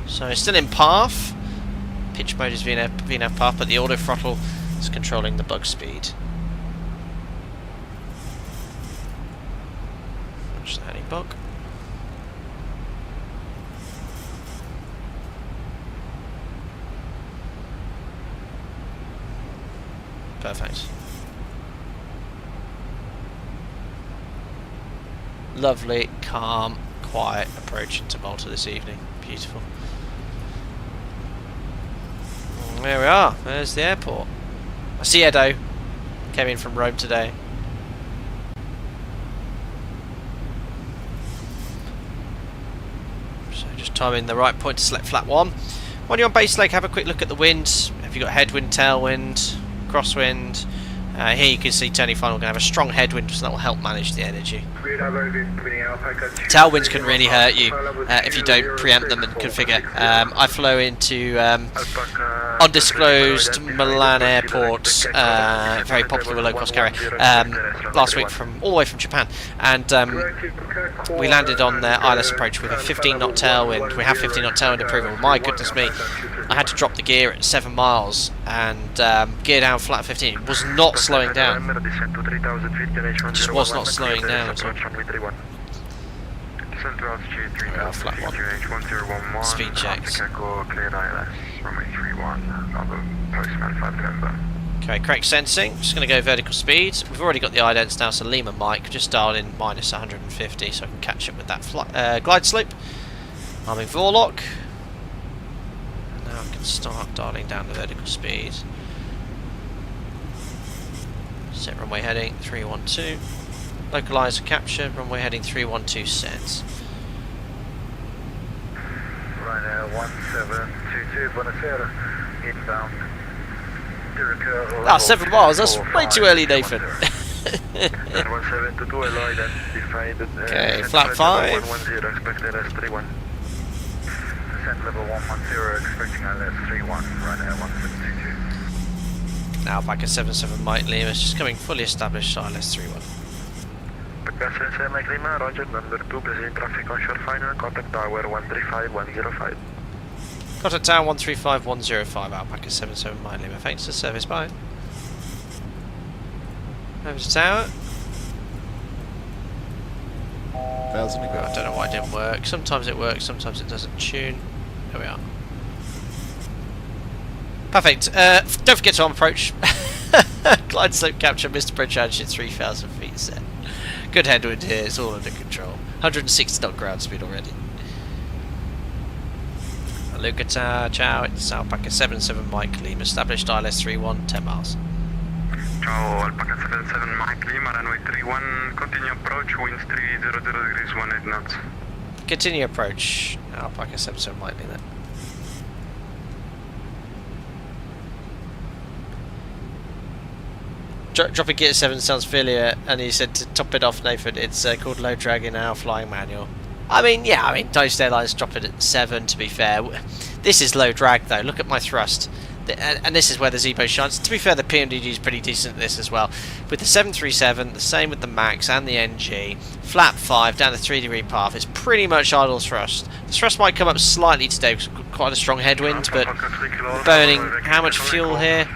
So it's still in path. Pitch mode is VNF path, but the auto throttle is controlling the bug speed. Watch that, any bug. Perfect. Lovely, calm, quiet approach into Malta this evening. Beautiful. And there we are. There's the airport. I see Edo. Came in from Rome today. So just timing the right point to select flat 1. When you're on base leg, have a quick look at the wind. Have you got headwind, tailwind, crosswind? Here you can see Tony Final going to have a strong headwind, so that will help manage the energy. Tailwinds can really hurt you if you don't preempt them and configure. I flew into undisclosed Milan airport, very popular low-cost carrier, last week from all the way from Japan, and we landed on their ILS approach with a 15-knot tailwind. We have 15-knot tailwind approval. My goodness me, I had to drop the gear at 7 miles and gear down flat 15. It was not slowing down. It just was not slowing down at all. We are flat 1. Speed checks. Okay, correct sensing. Just going to go vertical speed. We've already got the idents now, so Lima Mike just dialed in minus 150, so I can catch up with that glide slope. Arming Vorlock. Now I can start dialing down the vertical speed. Set runway heading 312. Localizer capture, runway heading 312 set. Ryanair 1722, Buonasera, inbound. 7 miles, that's way too early, Nathan. Okay, flat 5. 110, expected S31. Descent level 110, expecting LS31, Ryanair 1722. Now Alpaca 77 Mike Lima, it's just coming fully established ILS31. Alpaca 77 Mike Lima, roger, number 2, present traffic on shore final, contact tower 135105. Contact tower 135105, Alpaca 77 Mike Lima, thanks for the service, bye. Over to tower. 1,000 to go. I don't know why it didn't work, sometimes it works, sometimes it doesn't tune. There we are. Perfect. Don't forget to arm approach. Glide slope capture, Mr. Bridge Engine 3,000 feet set. Good headwind here, it's all under control. 160 knot ground speed already. Luca Tower, ciao, it's Alpaca 77 Mike Lima, established ILS31, 10 miles. Ciao, Alpaca 77 Mike Lima, runway 31, continue approach, winds 300 degrees, 18 knots. Continue approach, Alpaca 77 Mike Lima. Dropping gear 7 sounds familiar, and he said to top it off, Nathan, it's called low drag in our flying manual. I mean, yeah, most airlines drop it at 7, to be fair. This is low drag, though. Look at my thrust. And this is where the Zebo shines. To be fair, the PMDG is pretty decent at this as well. With the 737, the same with the MAX and the NG. Flap 5 down the 3-degree path. It's pretty much idle thrust. The thrust might come up slightly today because we've got quite a strong headwind, but we're burning how much fuel here?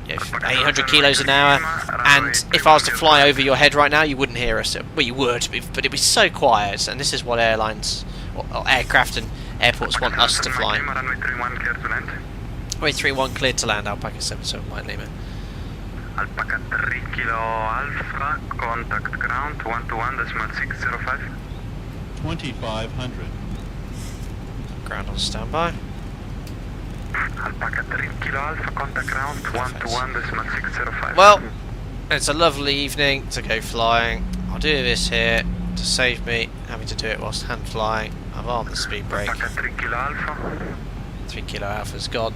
800 kilos an hour, and if I was to fly over your head right now, you wouldn't hear us. Well, you would, but it'd be so quiet, and this is what airlines, or aircraft and airports want us to fly. Runway 31 cleared to land, Alpaca 77 Mike Lima. Alpaca 3 Kilo Alpha, contact ground 121.605. 2,500. Ground on standby. Alpaca 3 Kilo Alpha, contact ground 121.605. Well, it's a lovely evening to go flying. I'll do this here to save me having to do it whilst hand flying. I've armed the speed brake. Alpaca 3 Kilo Alpha. 3 Kilo Alpha's gone.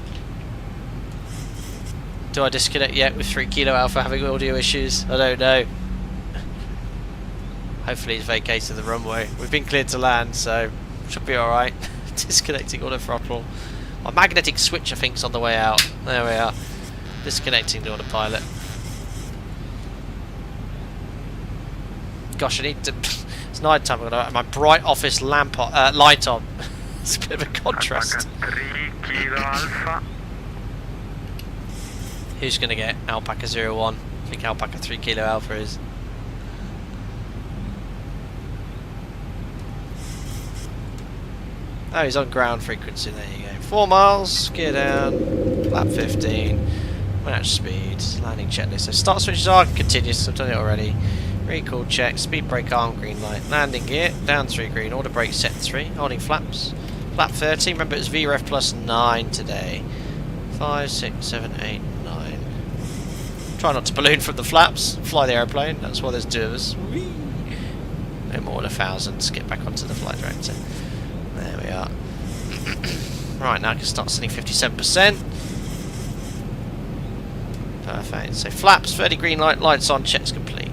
Do I disconnect yet with 3 Kilo Alpha having audio issues? I don't know. Hopefully he's vacated the runway. We've been cleared to land, so should be alright. Disconnecting auto throttle. My magnetic switch, I think, is on the way out. There we are. Disconnecting the autopilot. gosh, I need to. It's night time. I'm gonna have my bright office lamp on, light on. It's a bit of a contrast. Alpaca 3 Kilo Alpha. Who's gonna get Alpaca 01? I think Alpaca 3 Kilo Alpha is. Oh, he's on ground frequency. There you go. 4 miles. Gear down. Lap 15. Match speed. Landing checklist. So start switches are continuous. I've done it already. Recall check. Speed brake arm green light. Landing gear. Down 3 green. Order brake set 3. Holding flaps. Flap 13. Remember it's VREF plus 9 today. 5, 6, 7, 8, 9. Try not to balloon from the flaps. Fly the aeroplane. That's why there's 2 of us. Whee! No more than 1,000. Get back onto the flight director. There we are. Right, now I can start sending 57%. Perfect. So flaps, 30 green light, lights on, checks complete.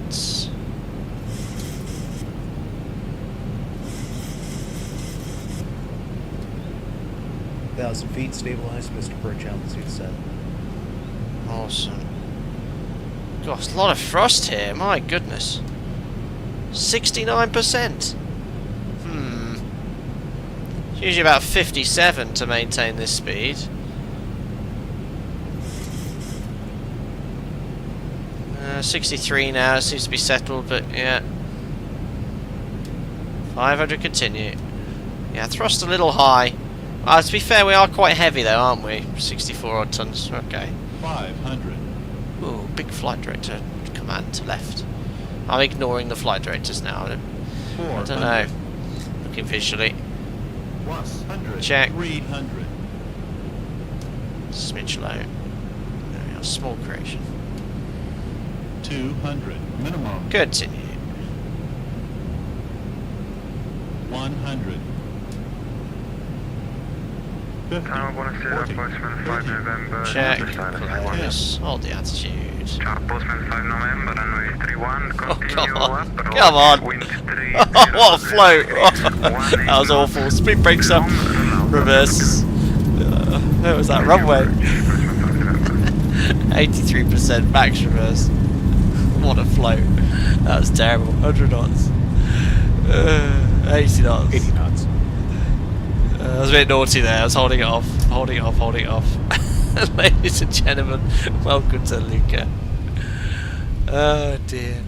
1,000 feet, stabilized, Mr. Perch, altitude set. Awesome. Gosh, a lot of thrust here, my goodness. 69%. It's usually about 57 to maintain this speed. 63 now, it seems to be settled, but yeah. 500 continue. Yeah, thrust a little high. To be fair, we are quite heavy though, aren't we? 64 odd tons, okay. 500. Ooh, big flight director command to left. I'm ignoring the flight directors now. I don't know. Looking visually. 100. Check. 300. Smidge low. There we are, small correction. 200. Minimum. Continue. 100. 50. Buonasera, 40. Postman 5 November. Check. Understand. Close. Hold the attitude. Ciao, Postman 5 November, runway 31, continue come on. approach, Come on. wind 3, What a float! That was awful. Speed brakes up. Reverse. Where was that runway? 83% max reverse. What a float. That was terrible. 100 knots. 80 knots. 80 knots. I was a bit naughty there. I was holding it off. Holding it off. Holding it off. Ladies and gentlemen, welcome to Luca. Oh dear.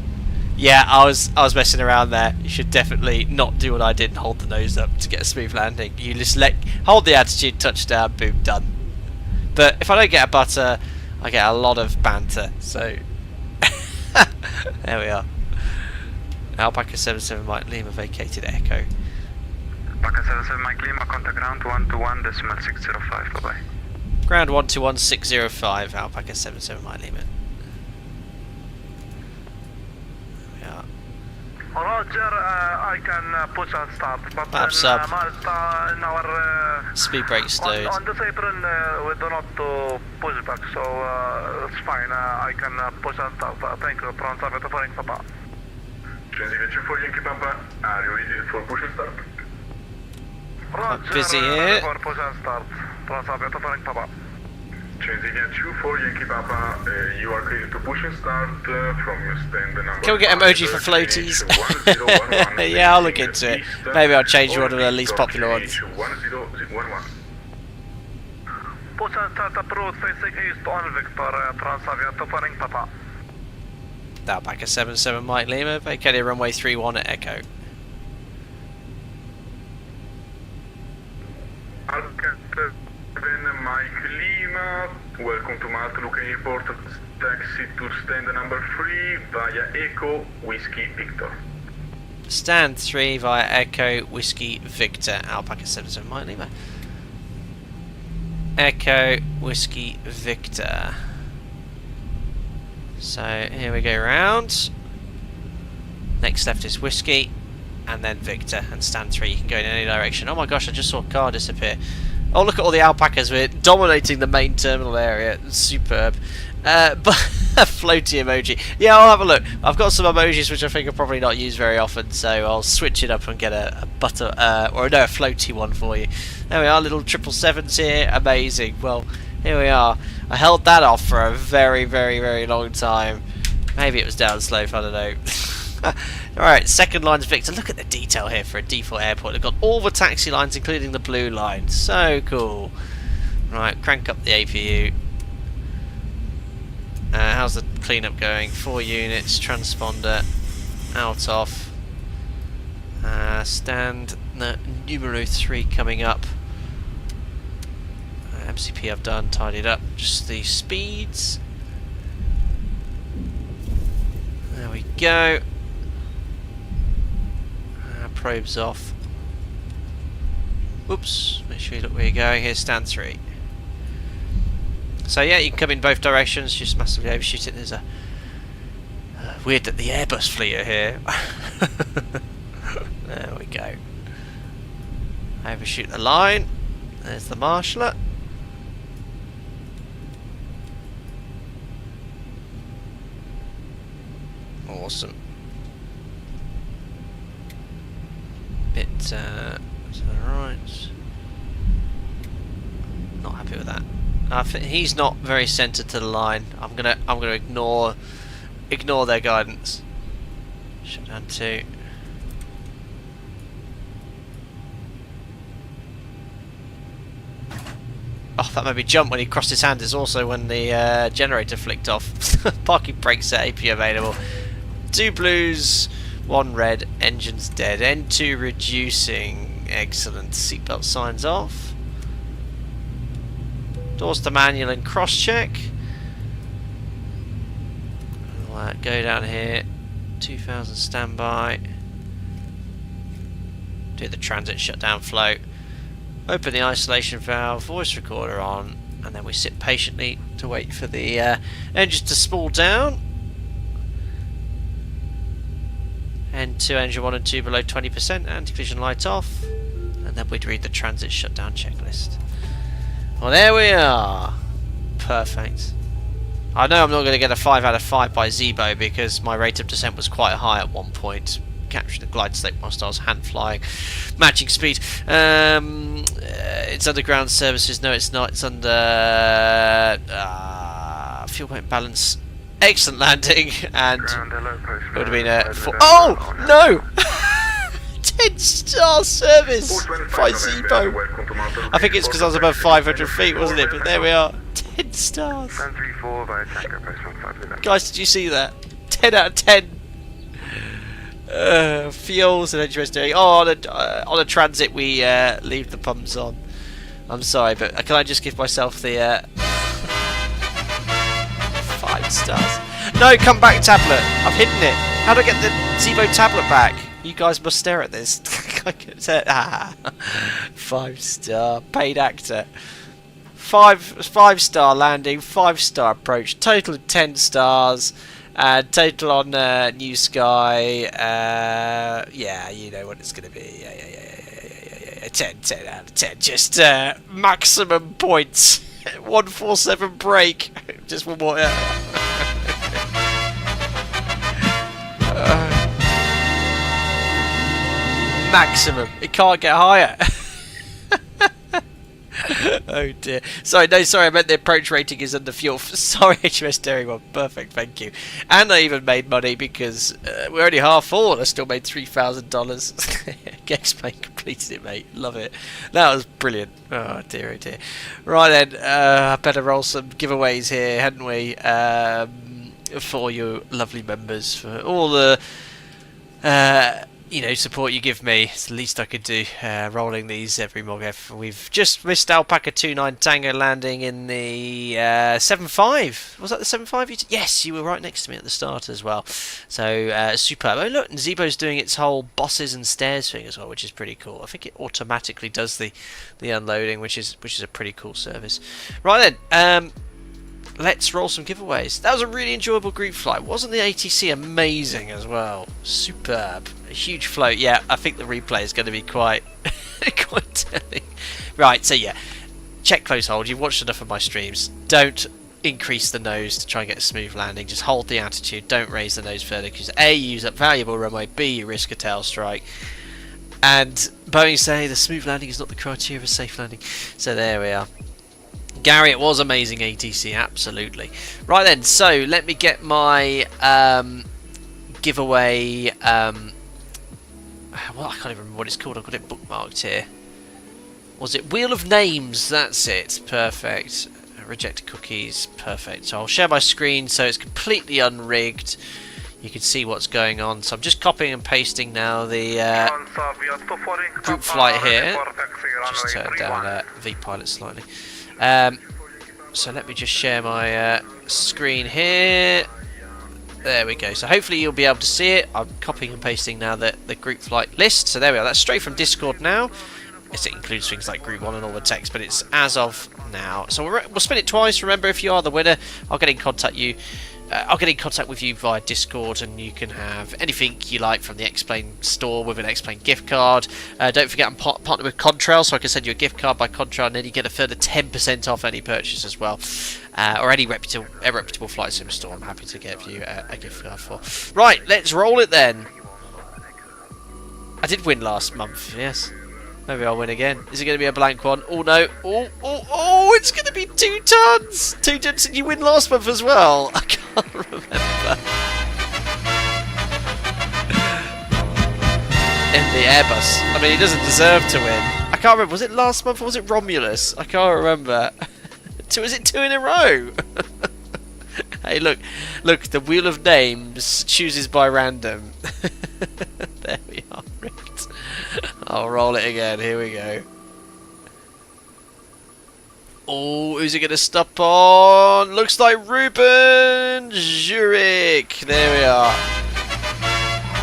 Yeah, I was messing around there. You should definitely not do what I did and hold the nose up to get a smooth landing. You just hold the attitude, touchdown, boom, done. But if I don't get a butter, I get a lot of banter. So there we are. Alpaca 77 Mike Lima vacated Echo. Alpaca 77 Mike Lima, contact ground 121.605, bye bye. Ground 121.605, Alpaca 77 Mike Lima. Roger, I can push and start, but Flaps in up. Malta, in our Speed brake stowed. on this apron, we do not do pushback, so it's fine. I can push and start. Thank you, Transavia to Foreign Papa. Transavia 24 Yankee Papa, are you ready for push and start? Roger, busy here. for push and start. Transavia to Foreign Papa. Transavia 24 Yankee Papa, you are clear to push and start from stand number. Can we get emoji for floaties? Yeah, I'll look into it. Maybe I'll change one of the least popular ones. 1011. Push and start approach facing east on Victor, Transavia to Foreign Papa. Alpaca 77 Mike Lima, vacated runway 31 at Echo. Alpaca 7 Mike Lima, welcome to Malta Luca Airport, taxi to stand number 3 via Echo Whiskey Victor. Stand 3 via Echo Whiskey Victor, Alpaca 77 Mike Lima. Echo Whiskey Victor. So here we go round. Next left is Whiskey, and then Victor, and stand 3. You can go in any direction. Oh my gosh, I just saw a car disappear. Oh, look at all the alpacas. We're dominating the main terminal area. Superb. But a floaty emoji. Yeah, I'll have a look. I've got some emojis which I think I'll probably not use very often, so I'll switch it up and get a butter, or no, a floaty one for you. There we are, little 777s here. Amazing. Well, here we are. I held that off for a very, very, very long time. Maybe it was downslope, I don't know. Alright, second line's Victor. Look at the detail here for a default airport. They've got all the taxi lines, including the blue line. So cool. Right, crank up the APU. How's the cleanup going? 4 units, transponder, out off. Stand numero 3 coming up. MCP I've done, tidied up. Just the speeds. There we go. Probes off. Whoops, make sure you look where you're going. Here's stand 3. So yeah, you can come in both directions, just massively overshoot it. There's a weird that the Airbus fleet are here. There we go. Overshoot the line. There's the marshaller. Awesome. Bit to the right. Not happy with that. I think he's not very centered to the line. I'm gonna ignore their guidance. Shut down 2. Oh, that made me jump when he crossed his hand. Is also when the generator flicked off. Parking brakes at AP available. 2 blues, 1 red. Engine's dead. N2 reducing. Excellent. Seatbelt signs off. Doors to manual and cross check. Go down here. 2000 standby. Do the transit shutdown float. Open the isolation valve, voice recorder on, and then we sit patiently to wait for the engines to spool down. N2 engine 1 and 2 below 20%, anti-collision light off, and then we'd read the transit shutdown checklist. Well, there we are. Perfect. I know I'm not going to get a 5 out of 5 by Zebo because my rate of descent was quite high at one point. Capturing the glide state whilst I was hand flying. Matching speed. It's underground services. No, it's not. It's under fuel point balance. Excellent landing. And it would have been a... Oh! No! 10-star service by Zebo. I think it's because I was above 500 feet, wasn't it? But there we are. 10 stars. Guys, did you see that? 10 out of 10. Fuels and engine steering. Oh, on a transit we leave the pumps on. I'm sorry, but can I just give myself the 5 stars? No, come back, tablet. I've hidden it. How do I get the Zebo tablet back? You guys must stare at this. 5-star paid actor. 5-star landing, 5-star approach. Total of 10 stars. Total on New Sky. Yeah, you know what it's going to be. Yeah. 10 out of 10. Just maximum points. 147 break. Just one more. Maximum. It can't get higher. Oh dear. Sorry, I meant the approach rating is under fuel. Sorry, HMS steering wheel. Perfect, thank you. And I even made money because we're only half full and I still made $3,000. Explain completed it, mate. Love it. That was brilliant. Oh dear, oh dear. Right then, I better roll some giveaways here, hadn't we? For you lovely members, for all the support you give me. It's the least I could do, rolling these every MogF. We've just missed Alpaca 29 Tango landing in the 7.5. Was that the 7.5? Yes, you were right next to me at the start as well. So superb. Oh look, and Zebo's doing its whole bosses and stairs thing as well, which is pretty cool. I think it automatically does the unloading, which is a pretty cool service. Right then, let's roll some giveaways. That was a really enjoyable group flight. Wasn't the ATC amazing as well? Superb. A huge float. Yeah, I think the replay is going to be quite telling. Right, so yeah, check close hold. You've watched enough of my streams. Don't increase the nose to try and get a smooth landing. Just hold the attitude. Don't raise the nose further because A, you use up valuable runway. B, you risk a tail strike. And Boeing say the smooth landing is not the criteria of a safe landing. So there we are. Gary, it was amazing ATC, absolutely. Right then, so let me get my giveaway. Well, I can't even remember what it's called. I've got it bookmarked here. Was it Wheel of Names? That's it. Perfect. Reject cookies. Perfect. So I'll share my screen so it's completely unrigged. You can see what's going on. So I'm just copying and pasting now the group flight here. Just turn down VPilot slightly. So let me just share my screen here. There we go. So hopefully you'll be able to see it. I'm copying and pasting now the group flight list. So there we are. That's straight from Discord now. It includes things like Group 1 and all the text, but it's as of now. So we'll spin it twice. Remember, if you are the winner, I'll get in contact with you via Discord, and you can have anything you like from the X-Plane store with an X-Plane gift card. Don't forget, I'm partnered with Contrail, so I can send you a gift card by Contrail, and then you get a further 10% off any purchase as well. Or any reputable flight sim store, I'm happy to give you a gift card for. Right, let's roll it then. I did win last month, yes. Maybe I'll win again. Is it going to be a blank one? Oh no. Oh, it's going to be 2 tons. 2 tons. Did you win last month as well? I can't remember. In the Airbus. I mean, he doesn't deserve to win. I can't remember. Was it last month or was it Romulus? I can't remember. Was it 2 in a row? Hey, look. The Wheel of Names chooses by random. There we are. Rigged. I'll roll it again. Here we go. Oh, who's it going to stop on? Looks like Ruben Zurich. There we are.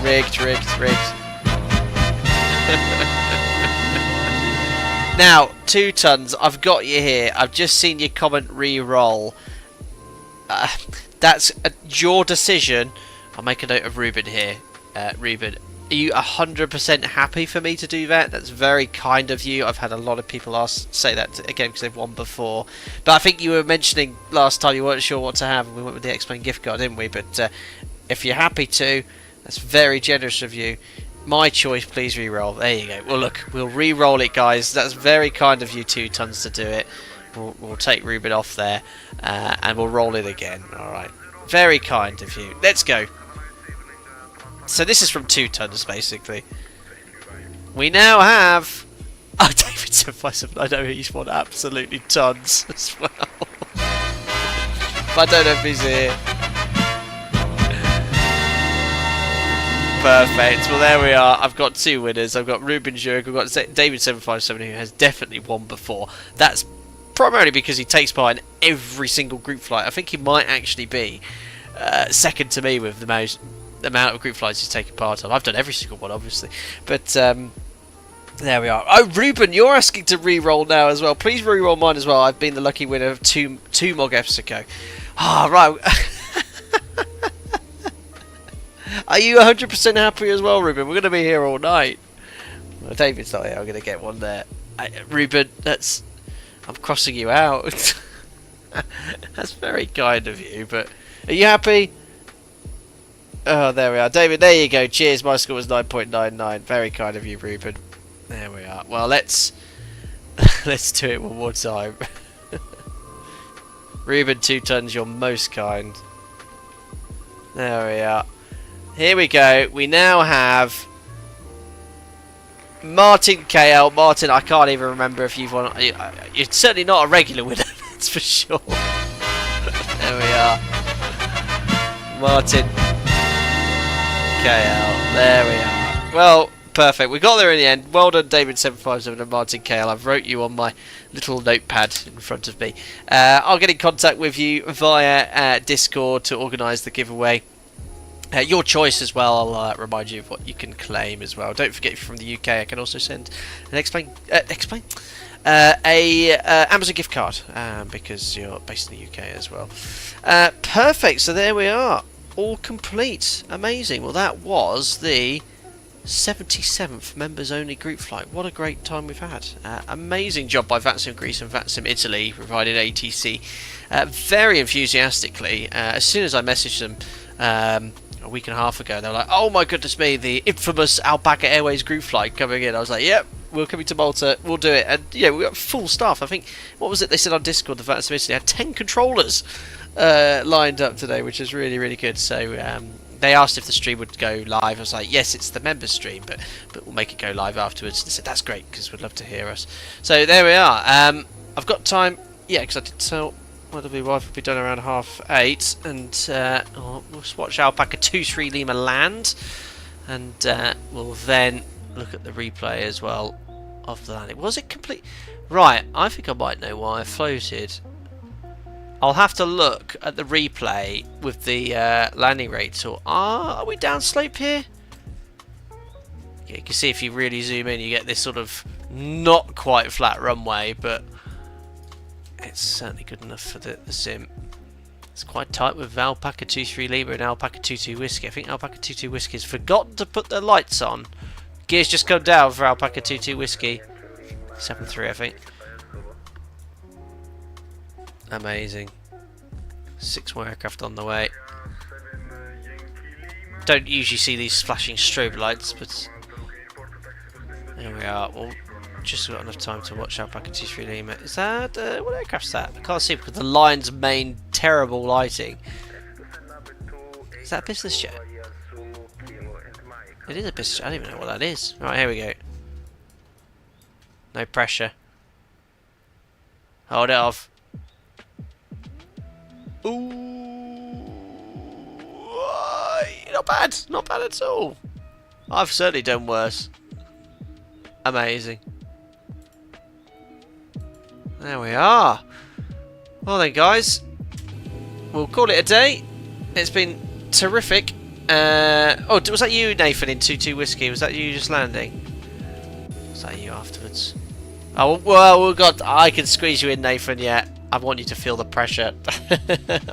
Rigged. Now, 2 tons. I've got you here. I've just seen your comment re-roll. That's your decision. I'll make a note of Ruben here. Ruben, are you 100% happy for me to do that? That's very kind of you. I've had a lot of people say that again because they've won before. But I think you were mentioning last time you weren't sure what to have, and we went with the X-Plane gift card, didn't we? But if you're happy to, that's very generous of you. My choice, please re-roll. There you go. Well, look, we'll re-roll it, guys. That's very kind of you, 2 tons, to do it. We'll take Ruben off there, and we'll roll it again. All right. Very kind of you. Let's go. So this is from 2 tons, basically. We now have... Oh, David said, I know he's won absolutely tons as well. But I don't know if he's here. Perfect. Well, there we are. I've got 2 winners. I've got Ruben Zurich. I've got David757, who has definitely won before. That's primarily because he takes part in every single group flight. I think he might actually be second to me with the most amount of group flights he's taken part of. I've done every single one, obviously, but there we are. Oh, Ruben, you're asking to re-roll now as well. Please re-roll mine as well. I've been the lucky winner of two Mog Epsico. Ah, right. Are you 100% happy as well, Ruben? We're going to be here all night. Well, David's not here. I'm going to get one there. Ruben, I'm crossing you out. That's very kind of you, but are you happy? Oh, there we are. David, there you go. Cheers. My score was 9.99. Very kind of you, Ruben. There we are. Well, let's do it one more time. Ruben, 2 tons, you're most kind. There we are. Here we go. We now have Martin KL. Martin, I can't even remember if you've won. You're certainly not a regular winner, that's for sure. There we are. Martin KL. There we are. Well, perfect. We got there in the end. Well done, David757 and Martin KL. I've wrote you on my little notepad in front of me. I'll get in contact with you via Discord to organise the giveaway. Your choice as well. I'll remind you of what you can claim as well. Don't forget, if you're from the UK, I can also send an Amazon gift card because you're based in the UK as well. Perfect. So there we are, all complete. Amazing. Well, that was the 77th members only group flight. What a great time we've had. Amazing job by VATSIM Greece and VATSIM Italy providing ATC very enthusiastically. As soon as I messaged them a week and a half ago, they were like, oh my goodness me, the infamous Alpaca Airways group flight coming in. I was like, yep, we're coming to Malta, we'll do it. And yeah, we got full staff. I think, what was it they said on Discord, the VATSIM Italy had 10 controllers lined up today, which is really, really good. So they asked if the stream would go live. I was like, yes, it's the member stream, but we'll make it go live afterwards. And they said, that's great, because we'd love to hear us. So there we are. I've got time, yeah, because I did tell my lovely wife will be done around 8:30, and we'll watch Alpaca 23 Lima land, and we'll then look at the replay as well of the landing. Was it complete? Right, I think I might know why I floated. I'll have to look at the replay with the landing rate tool. Are we downslope here? Yeah, you can see if you really zoom in, you get this sort of not quite flat runway, but it's certainly good enough for the sim. It's quite tight with Alpaca 23 Lima and Alpaca 22 Whiskey. I think Alpaca 22 Whiskey has forgotten to put their lights on. Gears just come down for Alpaca 22 Whiskey. 7.3, I think. Amazing. 6 more aircraft on the way. Don't usually see these flashing strobe lights, but there we are. Well, just got enough time to watch Alpaca 23 Lima. Is that what aircraft's that? I can't see because the lion's main terrible lighting. Is that a business jet? It is a business jet. I don't even know what that is. Right, here we go. No pressure. Hold it off. Ooh, not bad, not bad at all. I've certainly done worse. Amazing. There we are. Well then, guys, we'll call it a day. It's been terrific. Oh, was that you, Nathan, in 22 Whiskey? Was that you just landing? Was that you afterwards? Oh well, I can squeeze you in, Nathan. Yeah. I want you to feel the pressure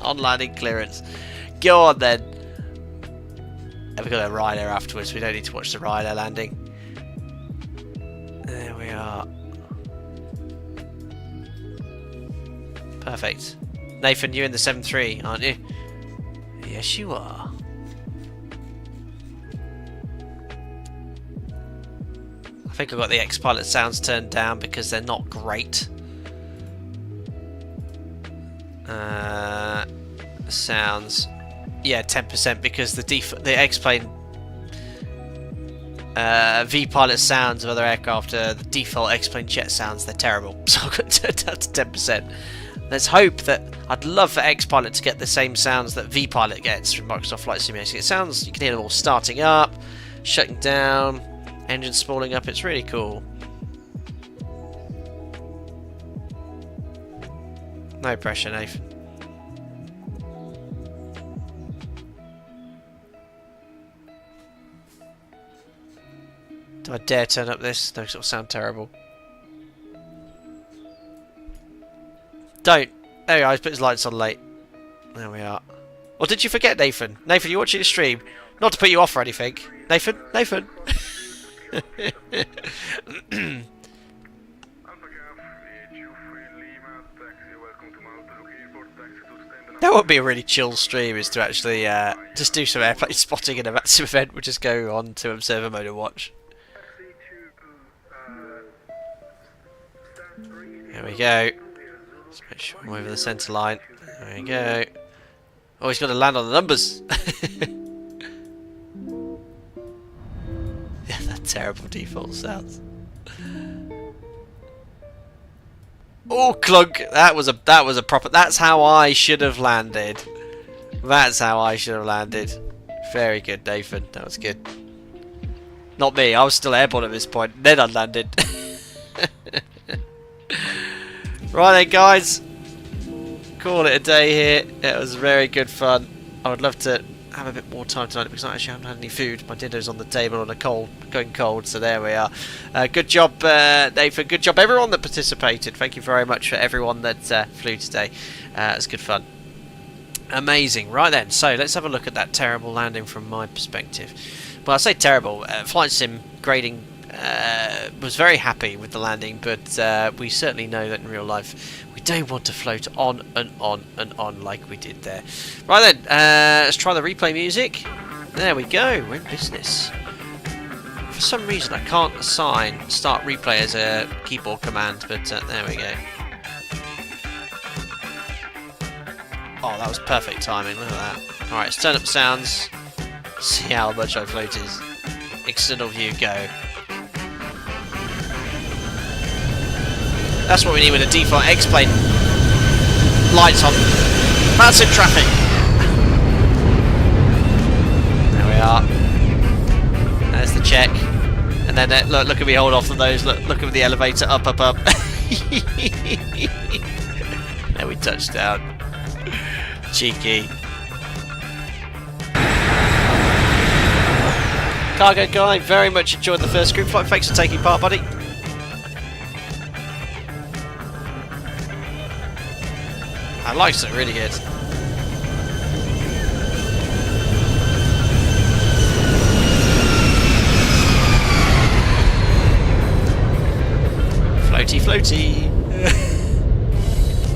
on landing clearance. Go on then. And we've got a rider afterwards. We don't need to watch the rider landing. There we are. Perfect. Nathan, you're in the 7.3, aren't you? Yes, you are. I think I've got the X-Pilot sounds turned down because they're not great. Sounds, yeah, 10% because the X-Plane V-Pilot sounds of other aircraft, the default X-Plane jet sounds, they're terrible. So I've got it turned down to 10%. Let's hope that, I'd love for X-Pilot to get the same sounds that V-Pilot gets from Microsoft Flight Simulator. It sounds, you can hear them all starting up, shutting down, engines spooling up. It's really cool. No pressure, Nathan. Do I dare turn up this? No, it'll sound terrible. Don't. There we are, he's put his lights on late. There we are. Or did you forget, Nathan? Nathan, you're watching the stream. Not to put you off or anything. Nathan? Nathan? That would be a really chill stream, is to actually just do some airplane spotting in a VATSIM event. We'll just go on to observer mode and watch. There we go. Let's make sure I'm over the centre line. There we go. Oh, he's got to land on the numbers. Yeah, that terrible default sounds. Oh, clunk! That was a proper. That's how I should have landed. That's how I should have landed. Very good, Nathan. That was good. Not me. I was still airborne at this point. Then I landed. Right then, guys. Call it a day here. It was very good fun. I would love to have a bit more time tonight because I actually haven't had any food. My dinner's on the table and going cold, so there we are. Good job, Nathan. Good job, everyone that participated. Thank you very much for everyone that flew today. It was good fun. Amazing. Right then, so let's have a look at that terrible landing from my perspective. Well, I say terrible. Flight Sim grading was very happy with the landing, but we certainly know that in real life we don't want to float on and on and on like we did there. Right then, let's try the replay music. There we go, we're in business. For some reason I can't assign start replay as a keyboard command, but there we go. Oh, that was perfect timing, look at that. Alright, let's turn up sounds. See how much I floated. External view, go. That's what we need with a default X-plane. Lights on. That's in traffic. There we are. There's the check. And then look at me hold off on those. Look at the elevator up. There we touched down. Cheeky. Cargo guy, very much enjoyed the first group flight. Thanks for taking part, buddy. That lights look really good. Floaty.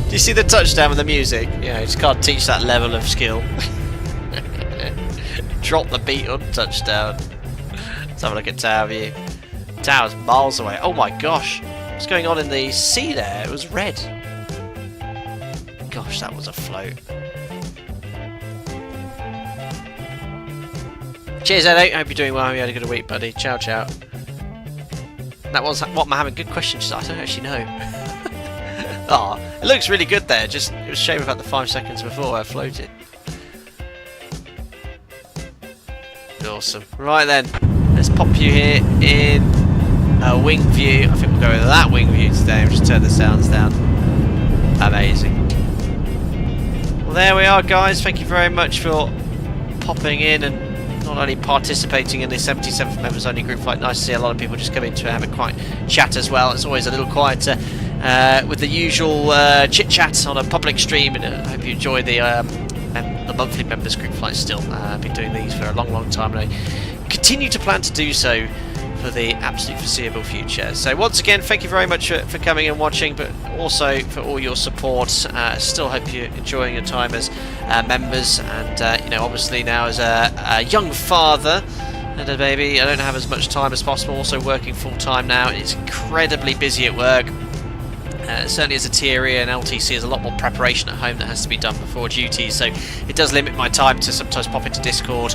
Do you see the touchdown with the music? Yeah, you just can't teach that level of skill. Drop the beat on touchdown. Let's have a look at tower view. Tower's miles away. Oh my gosh. What's going on in the sea there? It was red. Gosh, that was a float. Cheers, Edo. Hope you're doing well. Hope you had a good week, buddy. Ciao. That was what I'm having. Good question. I don't actually know. Oh, it looks really good there. Just it was a shame about the 5 seconds before I floated. Awesome. Right then, let's pop you here in a wing view. I think we'll go with that wing view today. We'll just turn the sounds down. Amazing. Well, there we are, guys. Thank you very much for popping in and not only participating in the 77th members only group flight. Nice to see a lot of people just come in to have a quiet chat as well. It's always a little quieter with the usual chit chat on a public stream, and I hope you enjoy the monthly members group flights still. I've been doing these for a long time, and I continue to plan to do so for the absolute foreseeable future. So once again, thank you very much for coming and watching, but also for all your support. Still hope you're enjoying your time as members, and you know, obviously now as a young father and a baby, I don't have as much time as possible. Also working full time now, and it's incredibly busy at work. Certainly as a TRE and LTC, there's a lot more preparation at home that has to be done before duties, so it does limit my time to sometimes pop into Discord,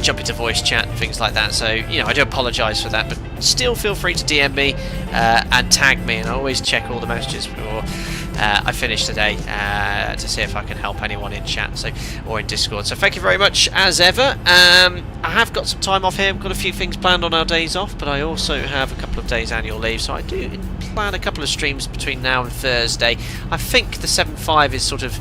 jump into voice chat and things like that. So, you know, I do apologise for that, but still feel free to DM me and tag me, and I always check all the messages before I finish today to see if I can help anyone in chat or in Discord. So thank you very much as ever. I have got some time off here. I've got a few things planned on our days off, but I also have a couple of days annual leave, so I do plan a couple of streams between now and Thursday. I think the 7.5 is sort of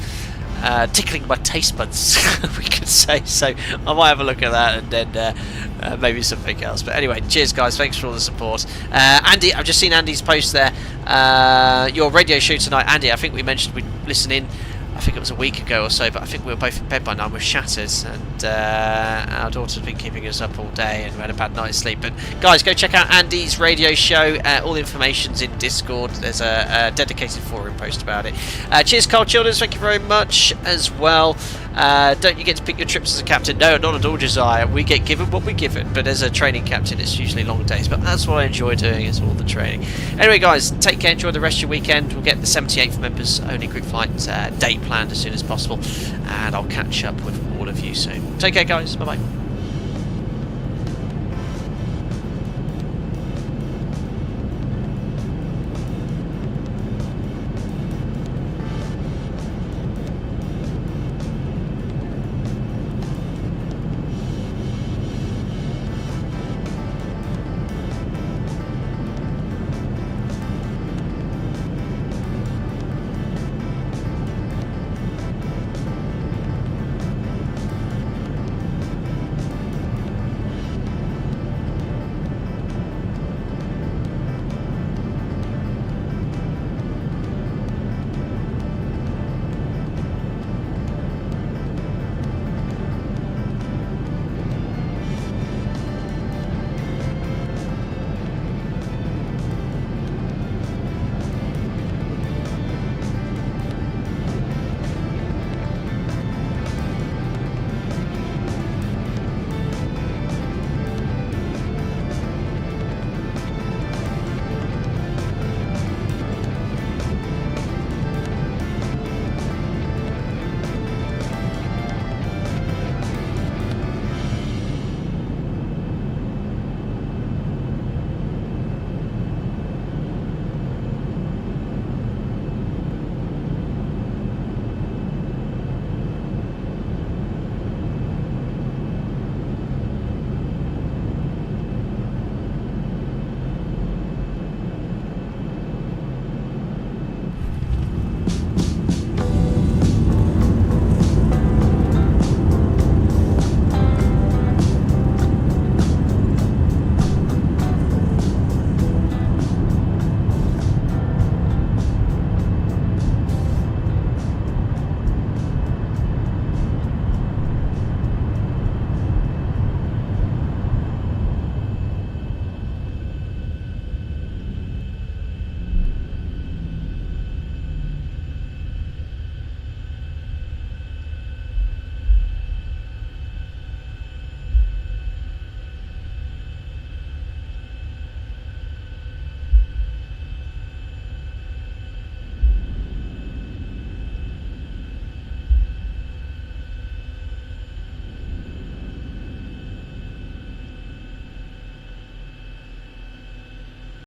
tickling my taste buds, we could say, so I might have a look at that and then maybe something else. But anyway, cheers guys, thanks for all the support. Andy, I've just seen Andy's post there, your radio show tonight. Andy, I think we mentioned we'd listen in, I think it was a week ago or so, but I think we were both in bed by now. We're shattered, and our daughter's been keeping us up all day, and we had a bad night's sleep. But guys, go check out Andy's radio show. All the information's in Discord. There's a dedicated forum post about it. Cheers, Carl Childers. Thank you very much as well. Don't you get to pick your trips as a captain? No, not at all, Josiah. We get given what we give it, but as a training captain, it's usually long days. But that's what I enjoy doing, is all the training. Anyway, guys, take care. Enjoy the rest of your weekend. We'll get the 78th members only group flight date planned as soon as possible, and I'll catch up with all of you soon. Take care, guys. Bye bye.